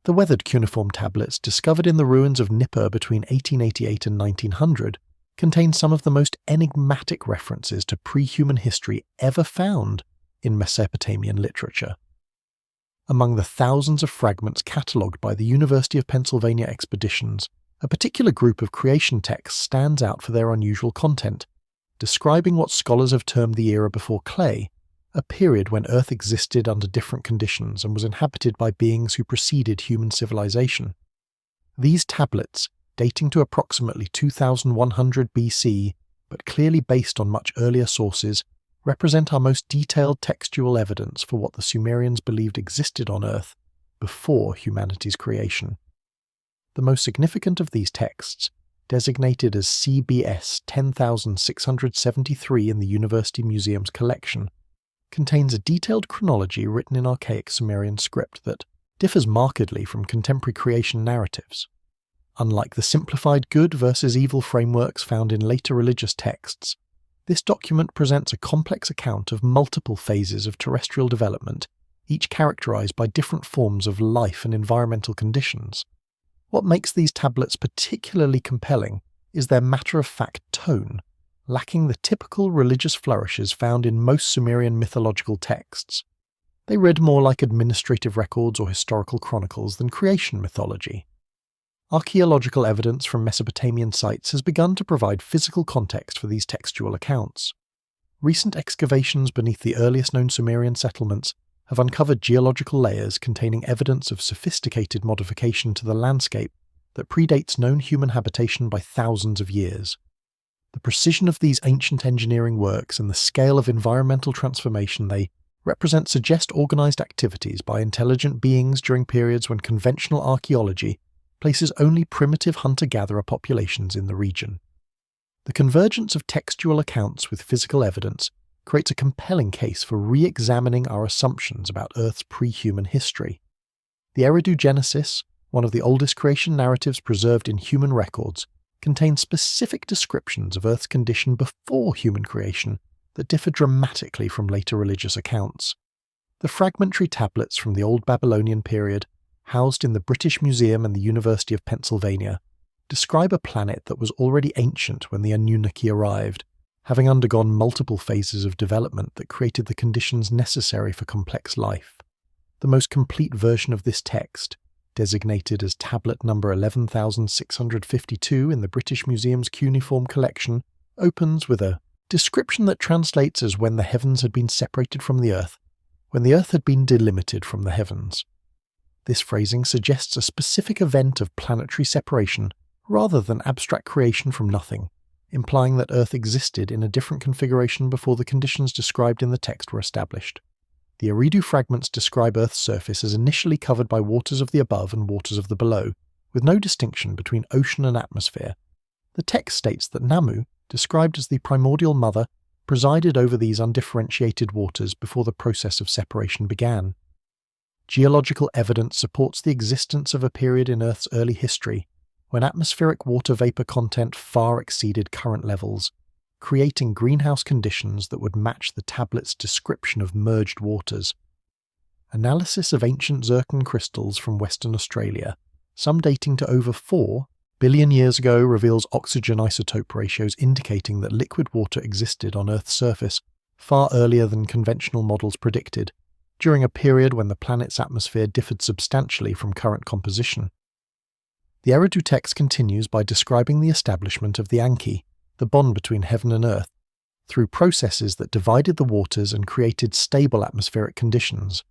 The weathered cuneiform tablets discovered in the ruins of Nippur between 1888 and 1900 contain some of the most enigmatic references to pre-human history ever found in Mesopotamian literature. Among the thousands of fragments catalogued by the University of Pennsylvania expeditions, a particular group of creation texts stands out for their unusual content, describing what scholars have termed the era before clay, a period when Earth existed under different conditions and was inhabited by beings who preceded human civilization. These tablets, dating to approximately 2100 BC, but clearly based on much earlier sources, represent our most detailed textual evidence for what the Sumerians believed existed on Earth before humanity's creation. The most significant of these texts, designated as CBS 10673 in the University Museum's collection, contains a detailed chronology written in archaic Sumerian script that differs markedly from contemporary creation narratives. Unlike the simplified good versus evil frameworks found in later religious texts, this document presents a complex account of multiple phases of terrestrial development, each characterized by different forms of life and environmental conditions. What makes these tablets particularly compelling is their matter-of-fact tone, lacking the typical religious flourishes found in most Sumerian mythological texts. They read more like administrative records or historical chronicles than creation mythology. Archaeological evidence from Mesopotamian sites has begun to provide physical context for these textual accounts. Recent excavations beneath the earliest known Sumerian settlements have uncovered geological layers containing evidence of sophisticated modification to the landscape that predates known human habitation by thousands of years. The precision of these ancient engineering works and the scale of environmental transformation they represent suggest organized activities by intelligent beings during periods when conventional archaeology places only primitive hunter-gatherer populations in the region. The convergence of textual accounts with physical evidence creates a compelling case for re-examining our assumptions about Earth's pre-human history. The Eridu Genesis, one of the oldest creation narratives preserved in human records, contains specific descriptions of Earth's condition before human creation that differ dramatically from later religious accounts. The fragmentary tablets from the Old Babylonian period, housed in the British Museum and the University of Pennsylvania, describe a planet that was already ancient when the Anunnaki arrived, having undergone multiple phases of development that created the conditions necessary for complex life. The most complete version of this text, designated as tablet number 11652 in the British Museum's Cuneiform collection, opens with a description that translates as when the heavens had been separated from the earth, when the earth had been delimited from the heavens. This phrasing suggests a specific event of planetary separation rather than abstract creation from nothing, implying that Earth existed in a different configuration before the conditions described in the text were established. The Eridu fragments describe Earth's surface as initially covered by waters of the above and waters of the below, with no distinction between ocean and atmosphere. The text states that Namu, described as the primordial mother, presided over these undifferentiated waters before the process of separation began. Geological evidence supports the existence of a period in Earth's early history when atmospheric water vapor content far exceeded current levels, creating greenhouse conditions that would match the tablet's description of merged waters. Analysis of ancient zircon crystals from Western Australia, some dating to over 4 billion years ago, reveals oxygen isotope ratios indicating that liquid water existed on Earth's surface far earlier than conventional models predicted, during a period when the planet's atmosphere differed substantially from current composition. The Eridu text continues by describing the establishment of the Anki, the bond between heaven and earth, through processes that divided the waters and created stable atmospheric conditions.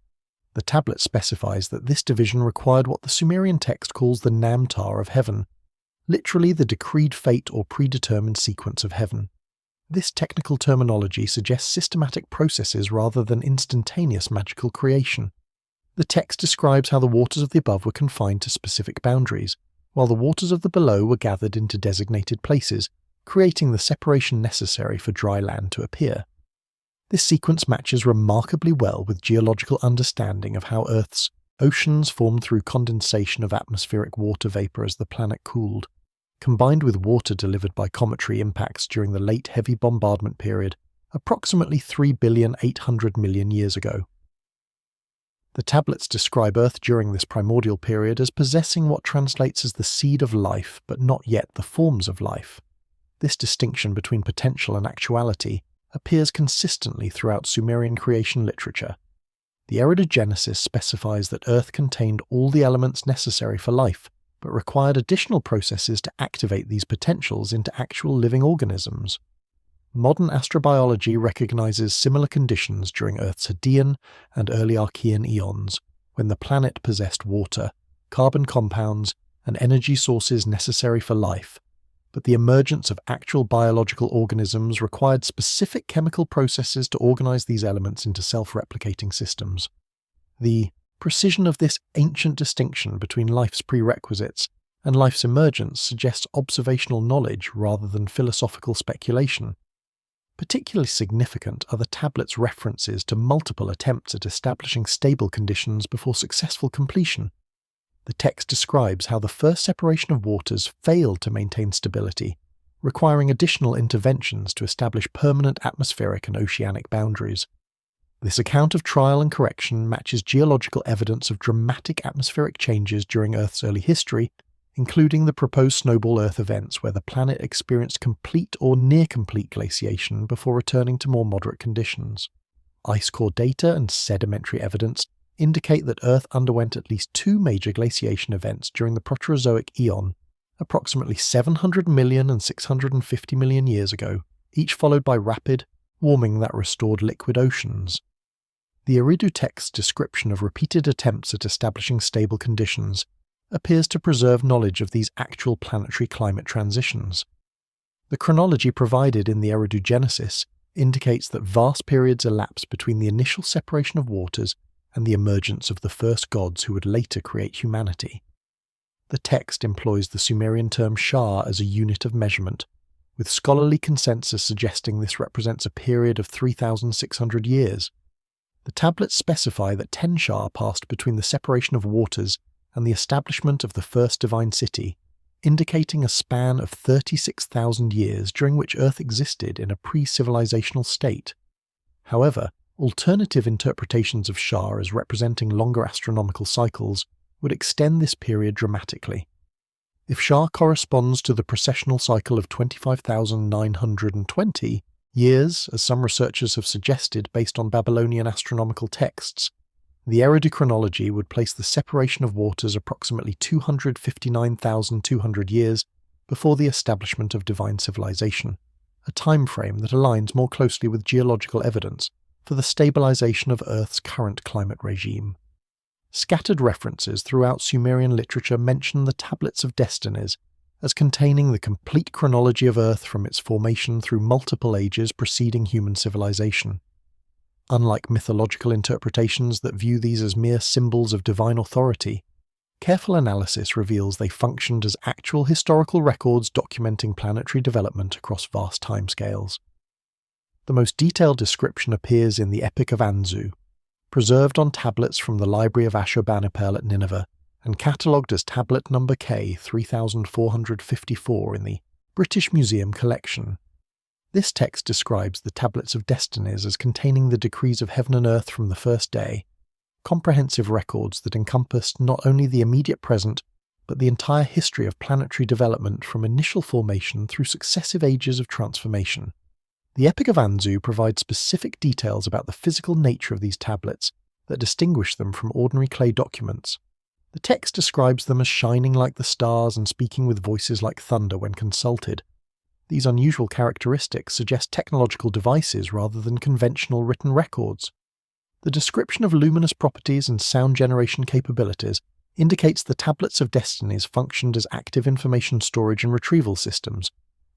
The tablet specifies that this division required what the Sumerian text calls the Namtar of heaven, literally the decreed fate or predetermined sequence of heaven. This technical terminology suggests systematic processes rather than instantaneous magical creation. The text describes how the waters of the above were confined to specific boundaries, while the waters of the below were gathered into designated places, creating the separation necessary for dry land to appear. This sequence matches remarkably well with geological understanding of how Earth's oceans formed through condensation of atmospheric water vapor as the planet cooled, combined with water delivered by cometary impacts during the late heavy bombardment period, approximately 3,800,000,000 years ago. The tablets describe Earth during this primordial period as possessing what translates as the seed of life, but not yet the forms of life. This distinction between potential and actuality appears consistently throughout Sumerian creation literature. The Eridu Genesis specifies that Earth contained all the elements necessary for life, but required additional processes to activate these potentials into actual living organisms. Modern astrobiology recognizes similar conditions during Earth's Hadean and early Archean eons, when the planet possessed water, carbon compounds, and energy sources necessary for life, but the emergence of actual biological organisms required specific chemical processes to organize these elements into self-replicating systems. The precision of this ancient distinction between life's prerequisites and life's emergence suggests observational knowledge rather than philosophical speculation. Particularly significant are the tablets' references to multiple attempts at establishing stable conditions before successful completion. The text describes how the first separation of waters failed to maintain stability, requiring additional interventions to establish permanent atmospheric and oceanic boundaries. This account of trial and correction matches geological evidence of dramatic atmospheric changes during Earth's early history, including the proposed snowball Earth events where the planet experienced complete or near-complete glaciation before returning to more moderate conditions. Ice core data and sedimentary evidence indicate that Earth underwent at least two major glaciation events during the Proterozoic eon, approximately 700 million and 650 million years ago, each followed by rapid warming that restored liquid oceans. The Eridu text's description of repeated attempts at establishing stable conditions appears to preserve knowledge of these actual planetary climate transitions. The chronology provided in the Eridu Genesis indicates that vast periods elapsed between the initial separation of waters and the emergence of the first gods who would later create humanity. The text employs the Sumerian term shah as a unit of measurement, with scholarly consensus suggesting this represents a period of 3,600 years. The tablets specify that 10 shah passed between the separation of waters and the establishment of the first divine city, indicating a span of 36,000 years during which Earth existed in a pre-civilizational state. However, alternative interpretations of shah as representing longer astronomical cycles would extend this period dramatically. If shah corresponds to the precessional cycle of 25,920 years, as some researchers have suggested based on Babylonian astronomical texts, the Eridu chronology would place the separation of waters approximately 259,200 years before the establishment of divine civilization, a time frame that aligns more closely with geological evidence for the stabilization of Earth's current climate regime. Scattered references throughout Sumerian literature mention the Tablets of Destinies as containing the complete chronology of Earth from its formation through multiple ages preceding human civilization. Unlike mythological interpretations that view these as mere symbols of divine authority, careful analysis reveals they functioned as actual historical records documenting planetary development across vast timescales. The most detailed description appears in the Epic of Abzu, preserved on tablets from the Library of Ashurbanipal at Nineveh and catalogued as tablet number K 3454 in the British Museum collection. This text describes the Tablets of Destinies as containing the decrees of heaven and earth from the first day, comprehensive records that encompassed not only the immediate present, but the entire history of planetary development from initial formation through successive ages of transformation. The Epic of Abzu provides specific details about the physical nature of these tablets that distinguish them from ordinary clay documents. The text describes them as shining like the stars and speaking with voices like thunder when consulted. These unusual characteristics suggest technological devices rather than conventional written records. The description of luminous properties and sound generation capabilities indicates the Tablets of Destinies functioned as active information storage and retrieval systems,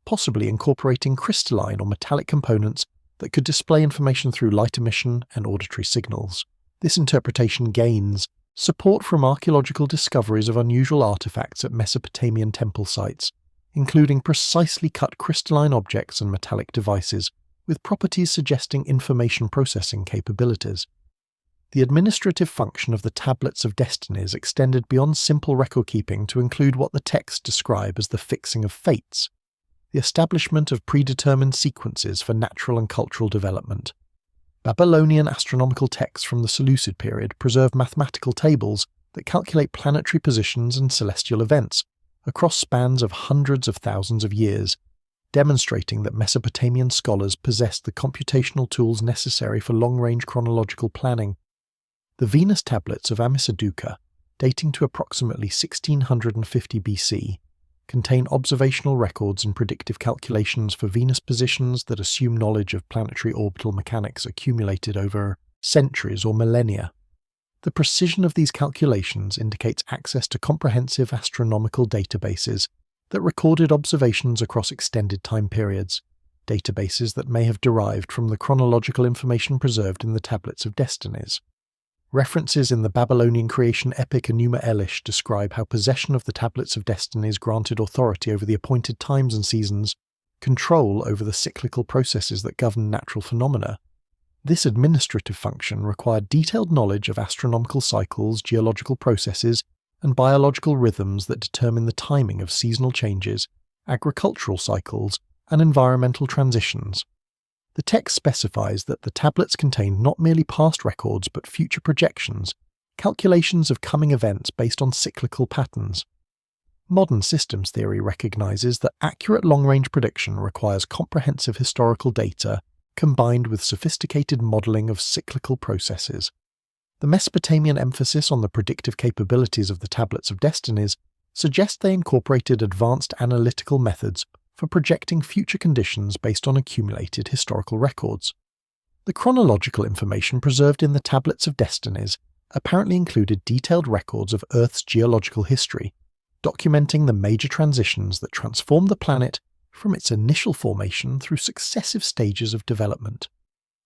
possibly incorporating crystalline or metallic components that could display information through light emission and auditory signals. This interpretation gains support from archaeological discoveries of unusual artifacts at Mesopotamian temple sites, including precisely cut crystalline objects and metallic devices, with properties suggesting information processing capabilities. The administrative function of the Tablets of Destinies extended beyond simple record-keeping to include what the texts describe as the fixing of fates, the establishment of predetermined sequences for natural and cultural development. Babylonian astronomical texts from the Seleucid period preserve mathematical tables that calculate planetary positions and celestial events across spans of hundreds of thousands of years, demonstrating that Mesopotamian scholars possessed the computational tools necessary for long-range chronological planning. The Venus tablets of Amisaduqa, dating to approximately 1650 BC, contain observational records and predictive calculations for Venus positions that assume knowledge of planetary orbital mechanics accumulated over centuries or millennia. The precision of these calculations indicates access to comprehensive astronomical databases that recorded observations across extended time periods, databases that may have derived from the chronological information preserved in the Tablets of Destinies. References in the Babylonian creation epic Enuma Elish describe how possession of the Tablets of Destinies granted authority over the appointed times and seasons, control over the cyclical processes that govern natural phenomena. This administrative function required detailed knowledge of astronomical cycles, geological processes, and biological rhythms that determine the timing of seasonal changes, agricultural cycles, and environmental transitions. The text specifies that the tablets contained not merely past records but future projections, calculations of coming events based on cyclical patterns. Modern systems theory recognizes that accurate long-range prediction requires comprehensive historical data combined with sophisticated modeling of cyclical processes. The Mesopotamian emphasis on the predictive capabilities of the Tablets of Destinies suggests they incorporated advanced analytical methods for projecting future conditions based on accumulated historical records. The chronological information preserved in the Tablets of Destinies apparently included detailed records of Earth's geological history, documenting the major transitions that transformed the planet from its initial formation through successive stages of development.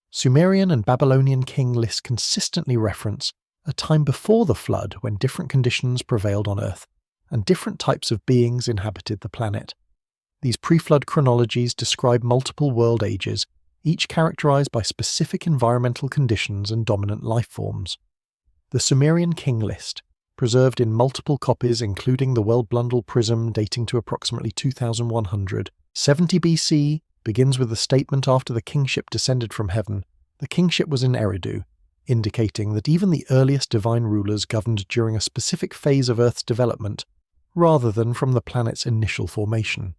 Sumerian and Babylonian king lists consistently reference a time before the flood when different conditions prevailed on Earth, and different types of beings inhabited the planet. These pre-flood chronologies describe multiple world ages, each characterized by specific environmental conditions and dominant life forms. The Sumerian king list, preserved in multiple copies including the Well-Blundell prism dating to approximately 2170 BC, begins with a statement after the kingship descended from heaven. The kingship was in Eridu, indicating that even the earliest divine rulers governed during a specific phase of Earth's development, rather than from the planet's initial formation.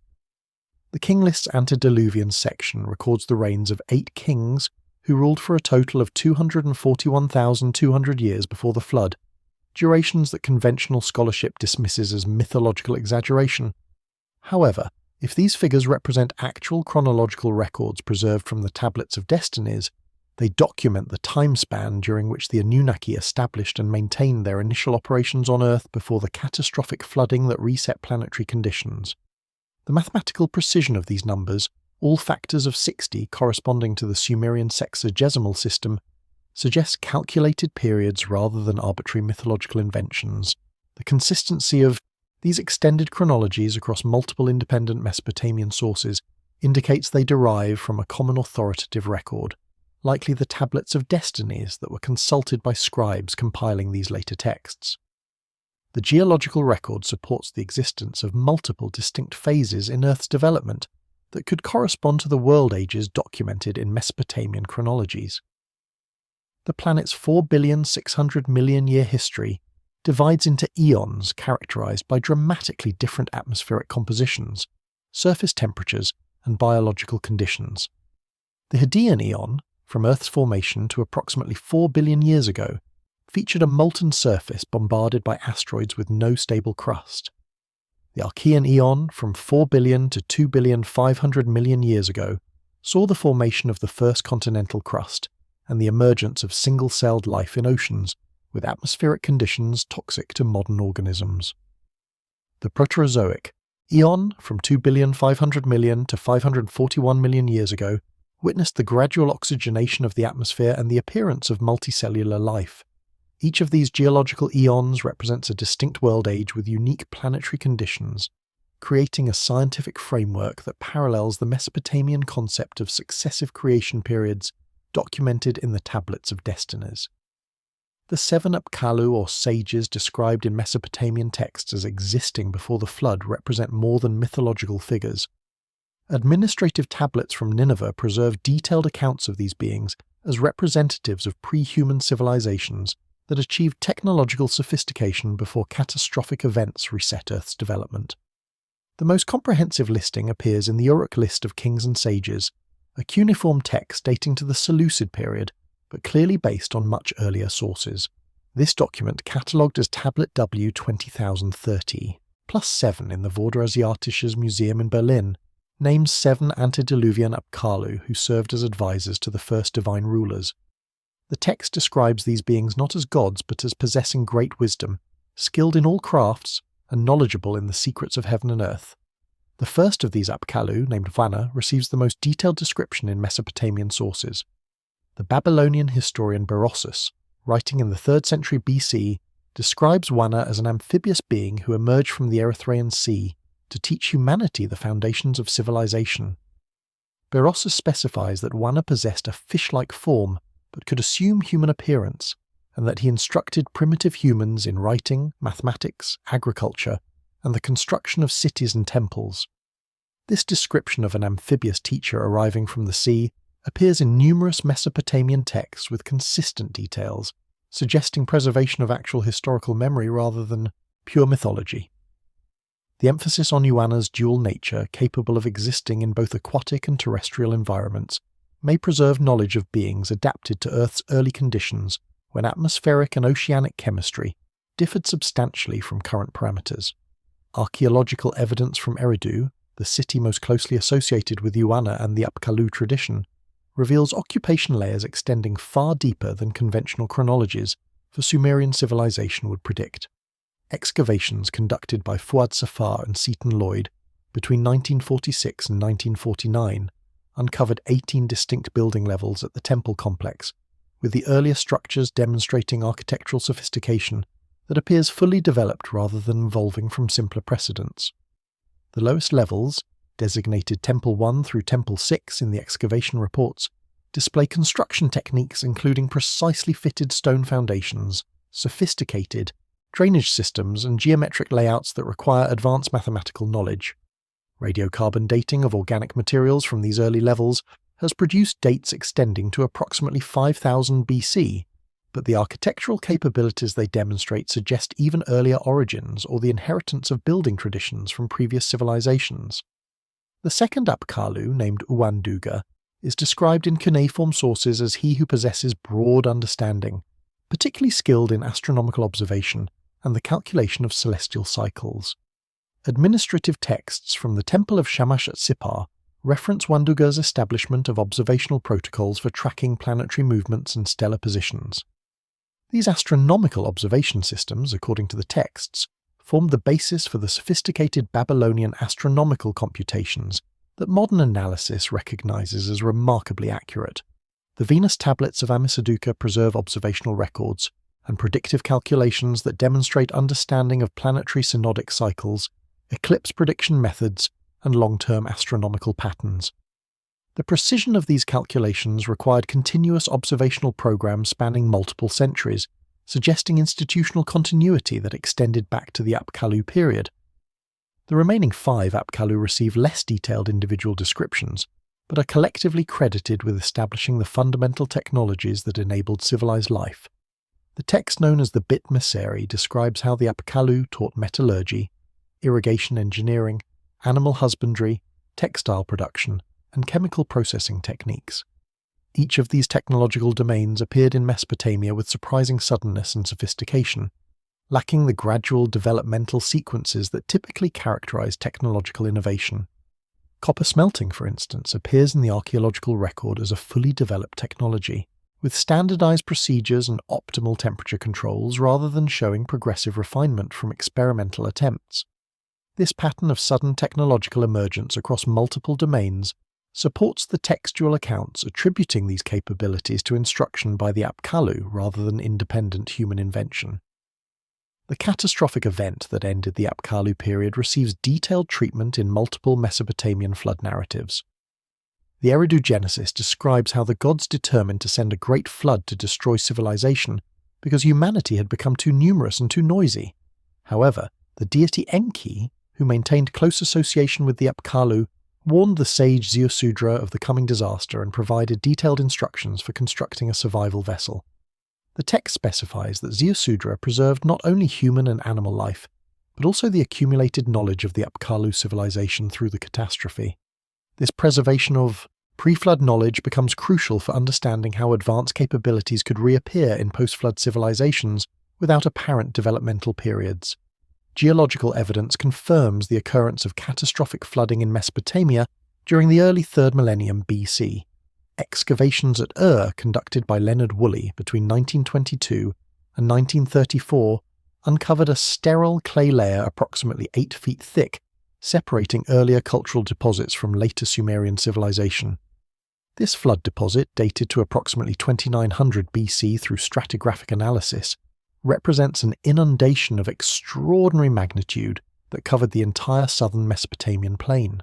The king list's antediluvian section records the reigns of 8 kings who ruled for a total of 241,200 years before the flood, durations that conventional scholarship dismisses as mythological exaggeration. However, if these figures represent actual chronological records preserved from the Tablets of Destinies, they document the time span during which the Anunnaki established and maintained their initial operations on Earth before the catastrophic flooding that reset planetary conditions. The mathematical precision of these numbers, all factors of 60 corresponding to the Sumerian sexagesimal system, suggests calculated periods rather than arbitrary mythological inventions. The consistency of these extended chronologies across multiple independent Mesopotamian sources indicates they derive from a common authoritative record, likely the Tablets of Destinies that were consulted by scribes compiling these later texts. The geological record supports the existence of multiple distinct phases in Earth's development that could correspond to the world ages documented in Mesopotamian chronologies. The planet's 4,600,000,000 year history divides into eons characterized by dramatically different atmospheric compositions, surface temperatures, and biological conditions. The Hadean eon, from Earth's formation to approximately 4 billion years ago, featured a molten surface bombarded by asteroids with no stable crust. The Archean eon, from 4 billion to 2,500,000,000 years ago, saw the formation of the first continental crust and the emergence of single-celled life in oceans, with atmospheric conditions toxic to modern organisms. The Proterozoic eon, from 2,500,000,000 to 541,000,000 years ago, witnessed the gradual oxygenation of the atmosphere and the appearance of multicellular life. Each of these geological eons represents a distinct world age with unique planetary conditions, creating a scientific framework that parallels the Mesopotamian concept of successive creation periods documented in the Tablets of Destinies. The 7 Apkallu or sages described in Mesopotamian texts as existing before the flood represent more than mythological figures. Administrative tablets from Nineveh preserve detailed accounts of these beings as representatives of pre-human civilizations that achieved technological sophistication before catastrophic events reset Earth's development. The most comprehensive listing appears in the Uruk list of kings and sages, a cuneiform text dating to the Seleucid period, but clearly based on much earlier sources. This document, catalogued as Tablet W 20030, plus 7 in the Vorderasiatisches Museum in Berlin, names 7 antediluvian Apkallu who served as advisors to the first divine rulers. The text describes these beings not as gods but as possessing great wisdom, skilled in all crafts, and knowledgeable in the secrets of heaven and earth. The first of these Apkallu, named Vanna, receives the most detailed description in Mesopotamian sources. The Babylonian historian Berossus, writing in the 3rd century BC, describes Vanna as an amphibious being who emerged from the Erythraean Sea to teach humanity the foundations of civilization. Berossus specifies that Vanna possessed a fish-like form but could assume human appearance, and that he instructed primitive humans in writing, mathematics, agriculture, and the construction of cities and temples. This description of an amphibious teacher arriving from the sea appears in numerous Mesopotamian texts with consistent details, suggesting preservation of actual historical memory rather than pure mythology. The emphasis on Yuana's dual nature, capable of existing in both aquatic and terrestrial environments, may preserve knowledge of beings adapted to Earth's early conditions when atmospheric and oceanic chemistry differed substantially from current parameters. Archaeological evidence from Eridu, the city most closely associated with Yuana and the Apkallu tradition, reveals occupation layers extending far deeper than conventional chronologies for Sumerian civilization would predict. Excavations conducted by Fuad Safar and Seton Lloyd between 1946 and 1949 uncovered 18 distinct building levels at the temple complex, with the earlier structures demonstrating architectural sophistication that appears fully developed rather than evolving from simpler precedents. The lowest levels, designated Temple 1 through Temple 6 in the excavation reports, display construction techniques including precisely fitted stone foundations, sophisticated drainage systems, and geometric layouts that require advanced mathematical knowledge. Radiocarbon dating of organic materials from these early levels has produced dates extending to approximately 5000 BC, but the architectural capabilities they demonstrate suggest even earlier origins or the inheritance of building traditions from previous civilizations. The second Apkallu, named Uwanduga, is described in cuneiform sources as he who possesses broad understanding, particularly skilled in astronomical observation and the calculation of celestial cycles. Administrative texts from the Temple of Shamash at Sippar reference Wanduga's establishment of observational protocols for tracking planetary movements and stellar positions. These astronomical observation systems, according to the texts, formed the basis for the sophisticated Babylonian astronomical computations that modern analysis recognizes as remarkably accurate. The Venus tablets of Amisaduqa preserve observational records and predictive calculations that demonstrate understanding of planetary synodic cycles, eclipse prediction methods, and long-term astronomical patterns. The precision of these calculations required continuous observational programs spanning multiple centuries, suggesting institutional continuity that extended back to the Apkallu period. The remaining 5 Apkallu receive less detailed individual descriptions, but are collectively credited with establishing the fundamental technologies that enabled civilized life. The text known as the Bit Messeri describes how the Apkallu taught metallurgy, irrigation engineering, animal husbandry, textile production, and chemical processing techniques. Each of these technological domains appeared in Mesopotamia with surprising suddenness and sophistication, lacking the gradual developmental sequences that typically characterize technological innovation. Copper smelting, for instance, appears in the archaeological record as a fully developed technology, with standardized procedures and optimal temperature controls rather than showing progressive refinement from experimental attempts. This pattern of sudden technological emergence across multiple domains supports the textual accounts attributing these capabilities to instruction by the Apkallu rather than independent human invention. The catastrophic event that ended the Apkallu period receives detailed treatment in multiple Mesopotamian flood narratives. The Eridu Genesis describes how the gods determined to send a great flood to destroy civilization because humanity had become too numerous and too noisy. However, the deity Enki, who maintained close association with the Apkallu, warned the sage Ziusudra of the coming disaster and provided detailed instructions for constructing a survival vessel. The text specifies that Ziusudra preserved not only human and animal life, but also the accumulated knowledge of the Apkallu civilization through the catastrophe. This preservation of pre-flood knowledge becomes crucial for understanding how advanced capabilities could reappear in post-flood civilizations without apparent developmental periods. Geological evidence confirms the occurrence of catastrophic flooding in Mesopotamia during the early 3rd millennium BC. Excavations at conducted by Leonard Woolley between 1922 and 1934 uncovered a sterile clay layer approximately 8 feet thick, separating earlier cultural deposits from later Sumerian civilization. This flood deposit, dated to approximately 2900 BC through stratigraphic analysis, represents an inundation of extraordinary magnitude that covered the entire southern Mesopotamian plain.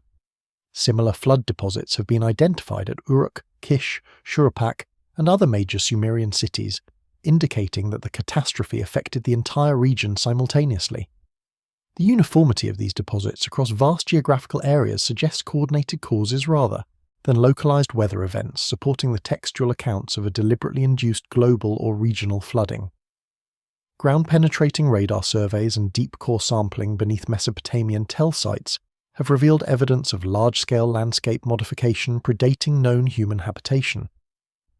Similar flood deposits have been identified at Uruk, Kish, Shuruppak, and other major Sumerian cities, indicating that the catastrophe affected the entire region simultaneously. The uniformity of these deposits across vast geographical areas suggests coordinated causes rather than localized weather events supporting the textual accounts of a deliberately induced global or regional flooding. Ground-penetrating radar surveys and deep core sampling beneath Mesopotamian tell sites have revealed evidence of large-scale landscape modification predating known human habitation.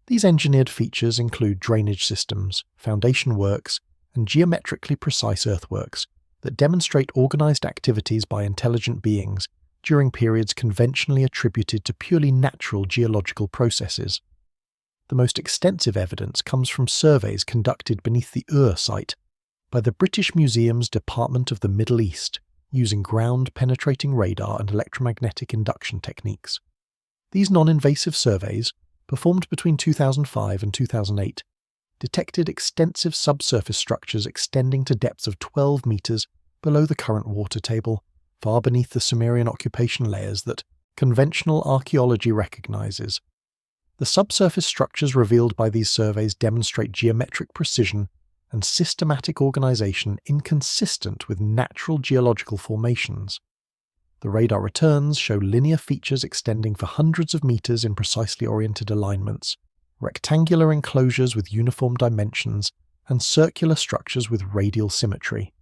These engineered features include drainage systems, foundation works, and geometrically precise earthworks that demonstrate organized activities by intelligent beings during periods conventionally attributed to purely natural geological processes. The most extensive evidence comes from surveys conducted beneath the site by the British Museum's Department of the Middle East, using ground-penetrating radar and electromagnetic induction techniques. These non-invasive surveys, performed between 2005 and 2008, detected extensive subsurface structures extending to depths of 12 meters below the current water table, far beneath the Sumerian occupation layers that conventional archaeology recognizes. The subsurface structures revealed by these surveys demonstrate geometric precision and systematic organization inconsistent with natural geological formations. The radar returns show linear features extending for hundreds of meters in precisely oriented alignments, rectangular enclosures with uniform dimensions, and circular structures with radial symmetry.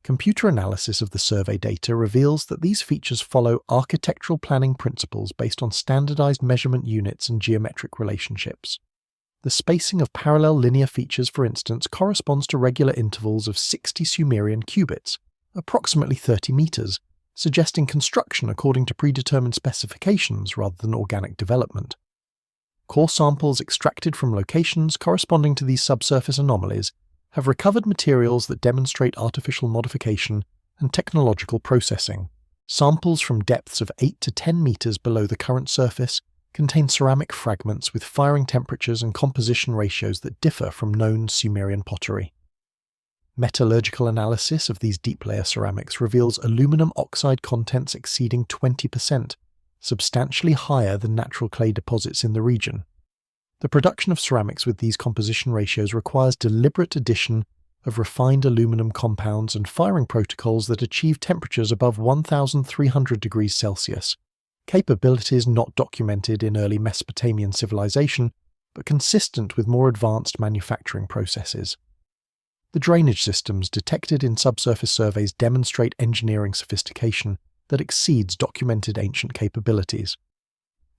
Computer analysis of the survey data reveals that these features follow architectural planning principles based on standardized measurement units and geometric relationships. The spacing of parallel linear features, for instance, corresponds to regular intervals of 60 Sumerian cubits, approximately 30 meters, suggesting construction according to predetermined specifications rather than organic development. Core samples extracted from locations corresponding to these subsurface anomalies have recovered materials that demonstrate artificial modification and technological processing. Samples from depths of 8 to 10 meters below the current surface contain ceramic fragments with firing temperatures and composition ratios that differ from known Sumerian pottery. Metallurgical analysis of these deep-layer ceramics reveals aluminum oxide contents exceeding 20%, substantially higher than natural clay deposits in the region. The production of ceramics with these composition ratios requires deliberate addition of refined aluminum compounds and firing protocols that achieve temperatures above 1,300 degrees Celsius, capabilities not documented in early Mesopotamian civilization, but consistent with more advanced manufacturing processes. The drainage systems detected in subsurface surveys demonstrate engineering sophistication that exceeds documented ancient capabilities.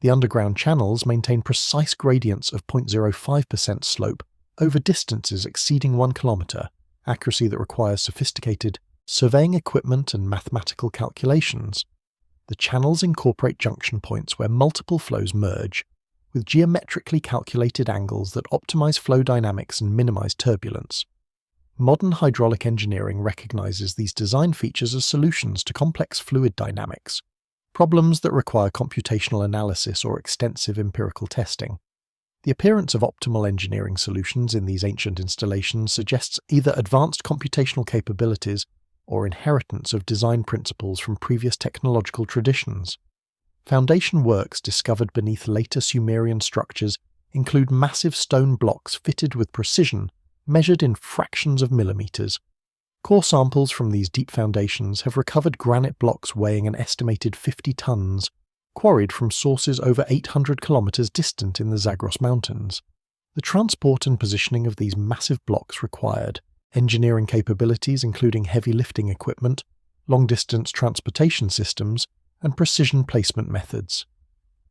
The underground channels maintain precise gradients of 0.05% slope over distances exceeding 1 kilometer, accuracy that requires sophisticated surveying equipment and mathematical calculations. The channels incorporate junction points where multiple flows merge, with geometrically calculated angles that optimize flow dynamics and minimize turbulence. Modern hydraulic engineering recognizes these design features as solutions to complex fluid dynamics, problems that require computational analysis or extensive empirical testing. The appearance of optimal engineering solutions in these ancient installations suggests either advanced computational capabilities or inheritance of design principles from previous technological traditions. Foundation works discovered beneath later Sumerian structures include massive stone blocks fitted with precision, measured in fractions of millimeters. Core samples from these deep foundations have recovered granite blocks weighing an estimated 50 tons, quarried from sources over 800 kilometers distant in the Zagros Mountains. The transport and positioning of these massive blocks required engineering capabilities including heavy lifting equipment, long-distance transportation systems, and precision placement methods.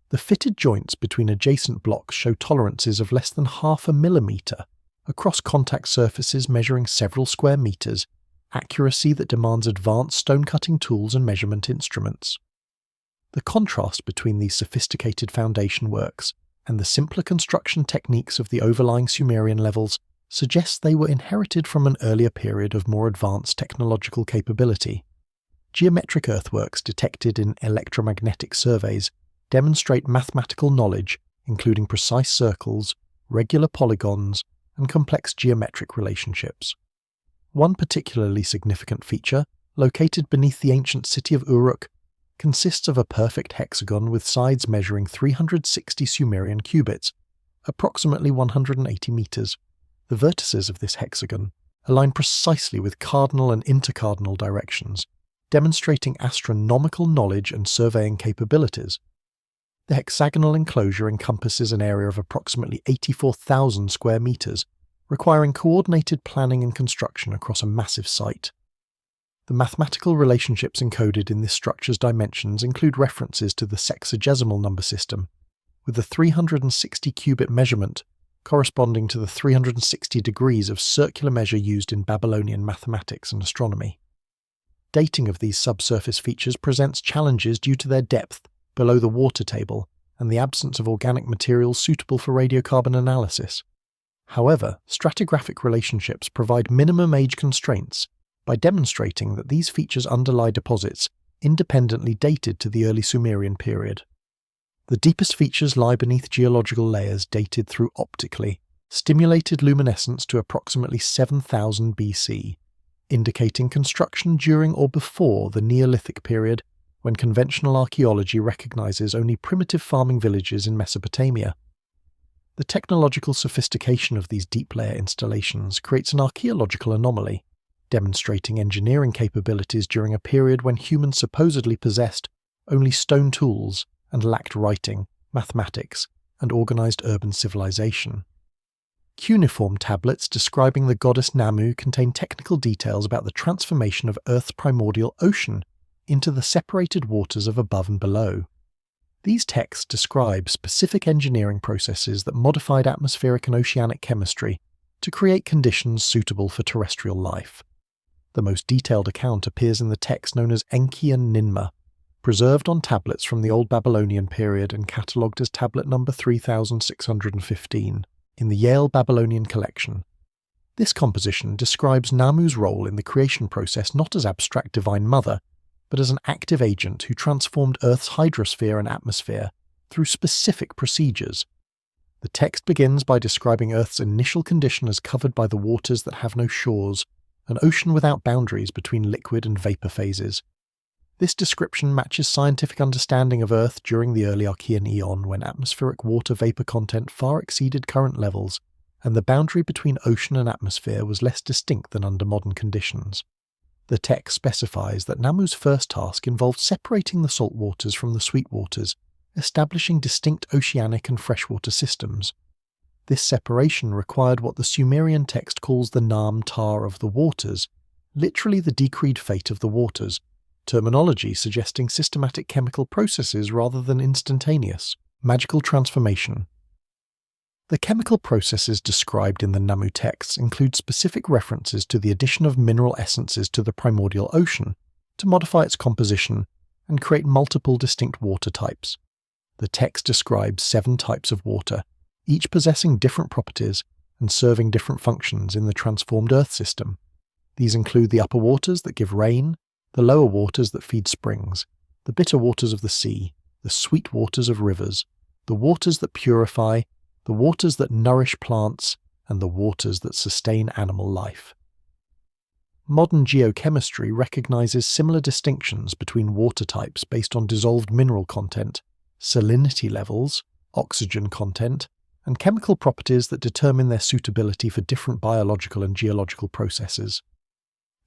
The fitted joints between adjacent blocks show tolerances of less than 0.5 millimeter across contact surfaces measuring several square meters, accuracy that demands advanced stone-cutting tools and measurement instruments. The contrast between these sophisticated foundation works and the simpler construction techniques of the overlying Sumerian levels suggests they were inherited from an earlier period of more advanced technological capability. Geometric earthworks detected in electromagnetic surveys demonstrate mathematical knowledge, including precise circles, regular polygons, and complex geometric relationships. One particularly significant feature, located beneath the ancient city of Uruk, consists of a perfect hexagon with sides measuring 360 Sumerian cubits, approximately 180 meters. The vertices of this hexagon align precisely with cardinal and intercardinal directions, demonstrating astronomical knowledge and surveying capabilities. The hexagonal enclosure encompasses an area of approximately 84,000 square meters, requiring coordinated planning and construction across a massive site. The mathematical relationships encoded in this structure's dimensions include references to the sexagesimal number system, with the 360-cubit measurement corresponding to the 360 degrees of circular measure used in Babylonian mathematics and astronomy. Dating of these subsurface features presents challenges due to their depth below the water table and the absence of organic materials suitable for radiocarbon analysis. However, stratigraphic relationships provide minimum age constraints by demonstrating that these features underlie deposits independently dated to the early Sumerian period. The deepest features lie beneath geological layers dated through optically stimulated luminescence to approximately 7000 BC, indicating construction during or before the Neolithic period, when conventional archaeology recognizes only primitive farming villages in Mesopotamia. The technological sophistication of these deep-layer installations creates an archaeological anomaly, demonstrating engineering capabilities during a period when humans supposedly possessed only stone tools and lacked writing, mathematics, and organized urban civilization. Cuneiform tablets describing the goddess Namu contain technical details about the transformation of Earth's primordial ocean into the separated waters of above and below. These texts describe specific engineering processes that modified atmospheric and oceanic chemistry to create conditions suitable for terrestrial life. The most detailed account appears in the text known as Enki and Ninmah, preserved on tablets from the Old Babylonian period and catalogued as tablet number 3615 in the Yale Babylonian Collection. This composition describes Namu's role in the creation process not as abstract divine mother, but as an active agent who transformed Earth's hydrosphere and atmosphere through specific procedures. The text begins by describing Earth's initial condition as covered by the waters that have no shores, an ocean without boundaries between liquid and vapor phases. This description matches scientific understanding of Earth during the early Archean eon, when atmospheric water vapor content far exceeded current levels, and the boundary between ocean and atmosphere was less distinct than under modern conditions. The text specifies that Namu's first task involved separating the salt waters from the sweet waters, establishing distinct oceanic and freshwater systems. This separation required what the Sumerian text calls the Nam-Tar of the waters, literally the decreed fate of the waters, terminology suggesting systematic chemical processes rather than instantaneous, magical transformation. The chemical processes described in the Namu texts include specific references to the addition of mineral essences to the primordial ocean to modify its composition and create multiple distinct water types. The text describes 7 types of water, each possessing different properties and serving different functions in the transformed Earth system. These include the upper waters that give rain, the lower waters that feed springs, the bitter waters of the sea, the sweet waters of rivers, the waters that purify, the waters that nourish plants, and the waters that sustain animal life. Modern geochemistry recognizes similar distinctions between water types based on dissolved mineral content, salinity levels, oxygen content, and chemical properties that determine their suitability for different biological and geological processes.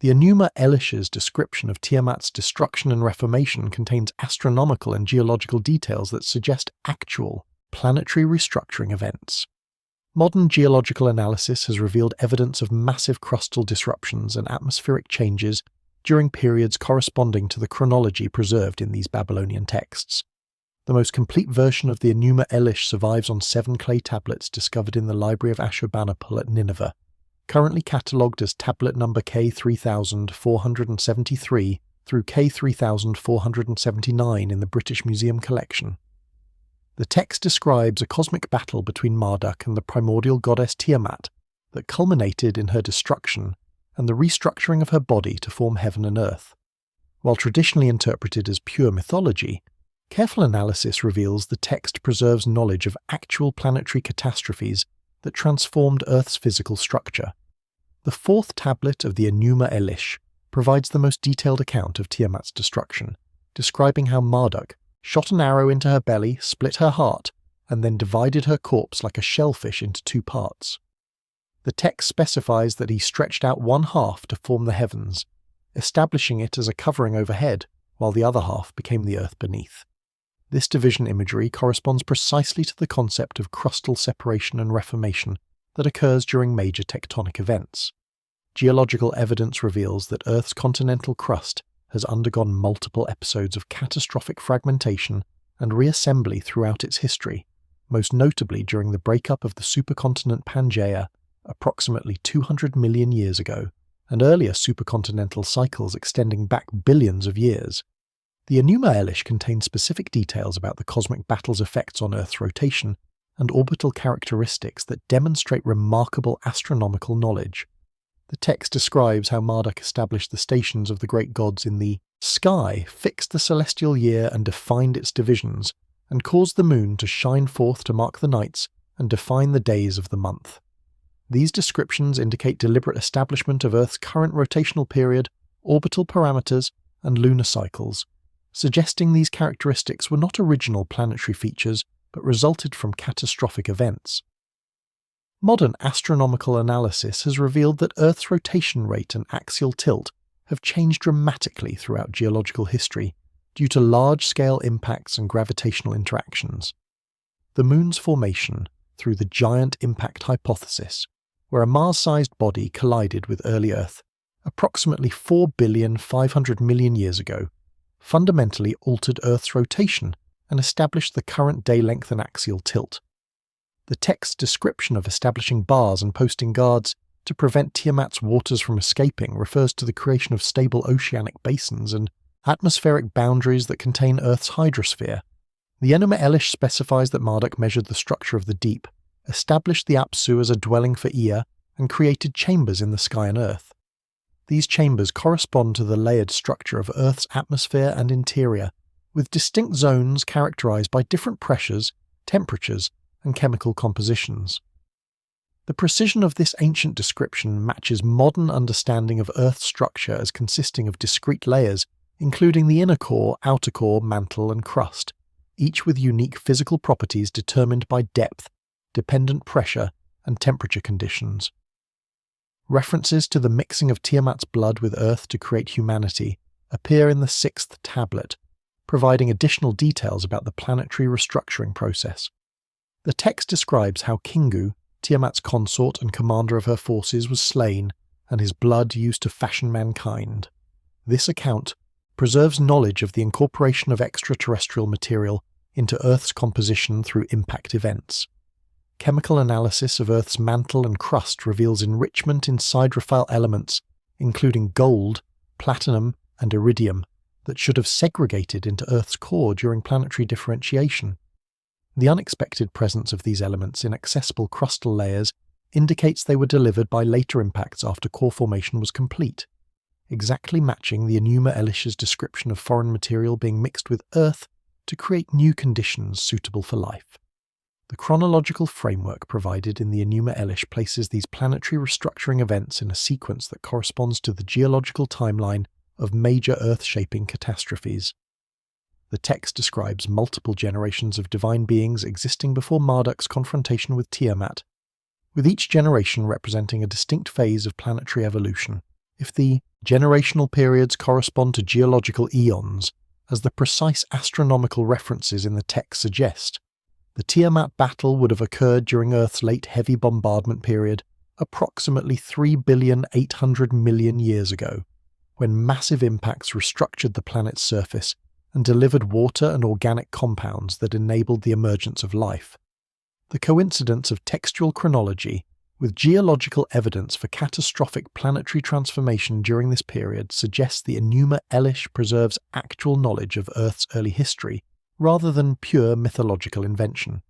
The Enuma Elish's description of Tiamat's destruction and reformation contains astronomical and geological details that suggest actual planetary restructuring events. Modern geological analysis has revealed evidence of massive crustal disruptions and atmospheric changes during periods corresponding to the chronology preserved in these Babylonian texts. The most complete version of the Enuma Elish survives on 7 clay tablets discovered in the library of Ashurbanipal at Nineveh, currently catalogued as tablet number K3473 through K3479 in the British Museum collection. The text describes a cosmic battle between Marduk and the primordial goddess Tiamat that culminated in her destruction and the restructuring of her body to form heaven and earth. While traditionally interpreted as pure mythology, careful analysis reveals the text preserves knowledge of actual planetary catastrophes that transformed Earth's physical structure. The 4th tablet of the Enuma Elish provides the most detailed account of Tiamat's destruction, describing how Marduk shot an arrow into her belly, split her heart, and then divided her corpse like a shellfish into 2 parts. The text specifies that he stretched out one half to form the heavens, establishing it as a covering overhead, while the other half became the earth beneath. This division imagery corresponds precisely to the concept of crustal separation and reformation that occurs during major tectonic events. Geological evidence reveals that Earth's continental crust has undergone multiple episodes of catastrophic fragmentation and reassembly throughout its history, most notably during the breakup of the supercontinent Pangaea approximately 200 million years ago, and earlier supercontinental cycles extending back billions of years. The Enuma Elish contains specific details about the cosmic battle's effects on Earth's rotation and orbital characteristics that demonstrate remarkable astronomical knowledge. The text describes how Marduk established the stations of the great gods in the sky, fixed the celestial year and defined its divisions, and caused the moon to shine forth to mark the nights and define the days of the month. These descriptions indicate deliberate establishment of Earth's current rotational period, orbital parameters, and lunar cycles, suggesting these characteristics were not original planetary features but resulted from catastrophic events. Modern astronomical analysis has revealed that Earth's rotation rate and axial tilt have changed dramatically throughout geological history due to large-scale impacts and gravitational interactions. The Moon's formation through the giant impact hypothesis, where a Mars-sized body collided with early Earth approximately 4,500,000,000 years ago, fundamentally altered Earth's rotation and established the current day length and axial tilt. The text's description of establishing bars and posting guards to prevent Tiamat's waters from escaping refers to the creation of stable oceanic basins and atmospheric boundaries that contain Earth's hydrosphere. The Enuma Elish specifies that Marduk measured the structure of the deep, established the Abzu as a dwelling for Ea, and created chambers in the sky and Earth. These chambers correspond to the layered structure of Earth's atmosphere and interior, with distinct zones characterized by different pressures, temperatures, and chemical compositions. The precision of this ancient description matches modern understanding of Earth's structure as consisting of discrete layers, including the inner core, outer core, mantle, and crust, each with unique physical properties determined by depth, dependent pressure, and temperature conditions. References to the mixing of Tiamat's blood with Earth to create humanity appear in the 6th tablet, providing additional details about the planetary restructuring process. The text describes how Kingu, Tiamat's consort and commander of her forces, was slain and his blood used to fashion mankind. This account preserves knowledge of the incorporation of extraterrestrial material into Earth's composition through impact events. Chemical analysis of Earth's mantle and crust reveals enrichment in siderophile elements, including gold, platinum, and iridium, that should have segregated into Earth's core during planetary differentiation. The unexpected presence of these elements in accessible crustal layers indicates they were delivered by later impacts after core formation was complete, exactly matching the Enuma Elish's description of foreign material being mixed with Earth to create new conditions suitable for life. The chronological framework provided in the Enuma Elish places these planetary restructuring events in a sequence that corresponds to the geological timeline of major Earth-shaping catastrophes. The text describes multiple generations of divine beings existing before Marduk's confrontation with Tiamat, with each generation representing a distinct phase of planetary evolution. If the Generational periods correspond to geological eons, as the precise astronomical references in the text suggest. The Tiamat battle would have occurred during Earth's late heavy bombardment period, approximately 3,800,000,000 years ago, when massive impacts restructured the planet's surface and delivered water and organic compounds that enabled the emergence of life. The coincidence of textual chronology with geological evidence for catastrophic planetary transformation during this period suggests the Enuma Elish preserves actual knowledge of Earth's early history rather than pure mythological invention.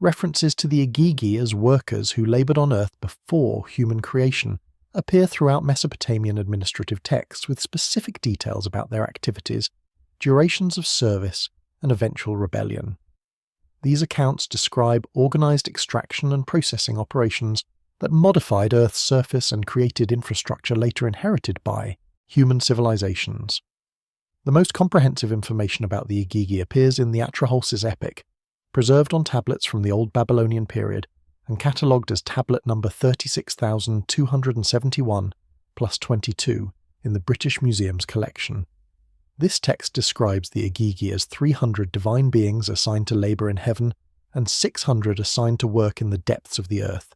References to the Igigi as workers who laboured on Earth before human creation appear throughout Mesopotamian administrative texts with specific details about their activities, durations of service, and eventual rebellion. These accounts describe organised extraction and processing operations that modified Earth's surface and created infrastructure later inherited by human civilizations. The most comprehensive information about the Igigi appears in the Atrahasis epic, preserved on tablets from the Old Babylonian period and catalogued as tablet number 36,271+22 in the British Museum's collection. This text describes the Igigi as 300 divine beings assigned to labour in heaven and 600 assigned to work in the depths of the earth,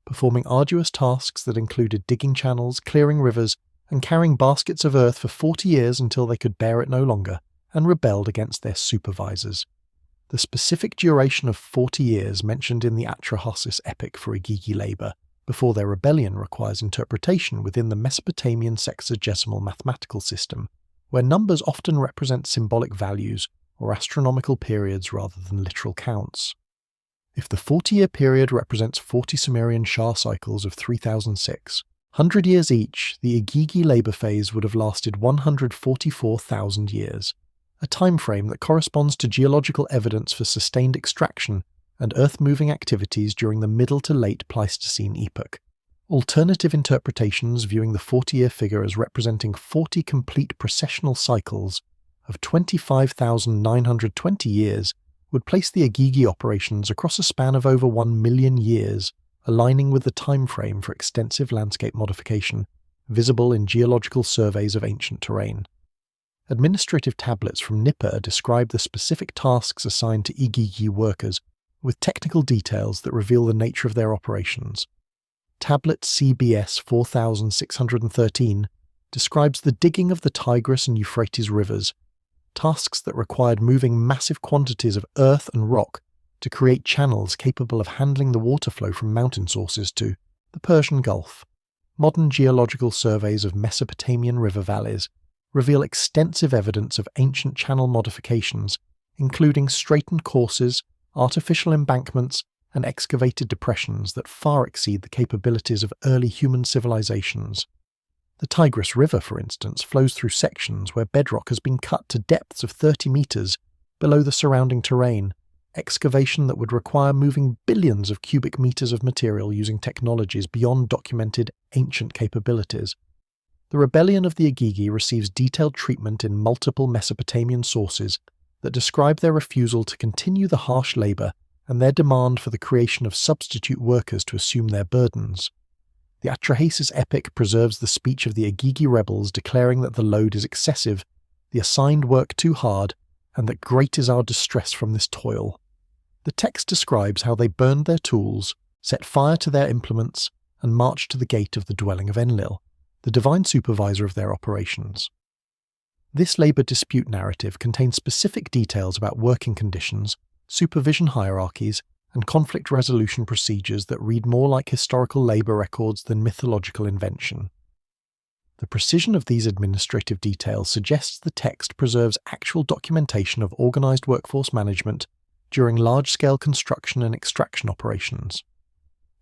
performing arduous tasks that included digging channels, clearing rivers, and carrying baskets of earth for 40 years until they could bear it no longer and rebelled against their supervisors. The specific duration of 40 years mentioned in the Atrahasis epic for Igigi labour before their rebellion requires interpretation within the Mesopotamian sexagesimal mathematical system, where numbers often represent symbolic values or astronomical periods rather than literal counts. If the 40-year period represents 40 Sumerian Shah cycles of 3006, 100 years each, the Igigi labour phase would have lasted 144,000 years, a time frame that corresponds to geological evidence for sustained extraction and earth-moving activities during the Middle to Late Pleistocene epoch. Alternative interpretations viewing the 40-year figure as representing 40 complete precessional cycles of 25,920 years would place the Igigi operations across a span of over 1 million years, aligning with the time frame for extensive landscape modification visible in geological surveys of ancient terrain. Administrative tablets from Nippur describe the specific tasks assigned to Igigi workers with technical details that reveal the nature of their operations. Tablet CBS 4613 describes the digging of the Tigris and Euphrates rivers, tasks that required moving massive quantities of earth and rock to create channels capable of handling the water flow from mountain sources to the Persian Gulf. Modern geological surveys of Mesopotamian river valleys reveal extensive evidence of ancient channel modifications, including straightened courses, artificial embankments, and excavated depressions that far exceed the capabilities of early human civilizations. The Tigris River, for instance, flows through sections where bedrock has been cut to depths of 30 meters below the surrounding terrain, excavation that would require moving billions of cubic meters of material using technologies beyond documented ancient capabilities. The rebellion of the Igigi receives detailed treatment in multiple Mesopotamian sources that describe their refusal to continue the harsh labour and their demand for the creation of substitute workers to assume their burdens. The Atrahasis epic preserves the speech of the Igigi rebels declaring that the load is excessive, the assigned work too hard, and that great is our distress from this toil. The text describes how they burned their tools, set fire to their implements, and marched to the gate of the dwelling of Enlil, the divine supervisor of their operations. This labour dispute narrative contains specific details about working conditions, supervision hierarchies, and conflict resolution procedures that read more like historical labour records than mythological invention. The precision of these administrative details suggests the text preserves actual documentation of organised workforce management during large-scale construction and extraction operations.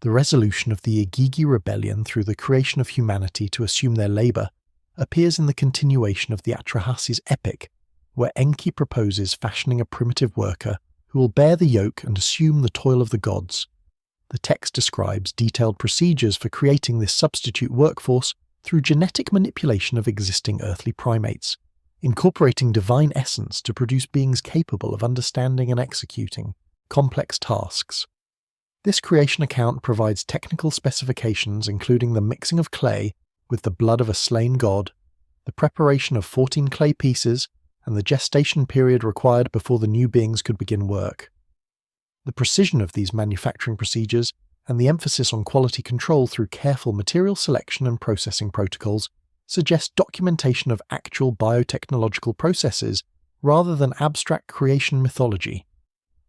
The resolution of the Igigi rebellion through the creation of humanity to assume their labour appears in the continuation of the Atrahasis epic, where Enki proposes fashioning a primitive worker who will bear the yoke and assume the toil of the gods. The text describes detailed procedures for creating this substitute workforce through genetic manipulation of existing earthly primates, incorporating divine essence to produce beings capable of understanding and executing complex tasks. This creation account provides technical specifications including the mixing of clay, with the blood of a slain god, the preparation of 14 clay pieces, and the gestation period required before the new beings could begin work. The precision of these manufacturing procedures and the emphasis on quality control through careful material selection and processing protocols suggest documentation of actual biotechnological processes rather than abstract creation mythology.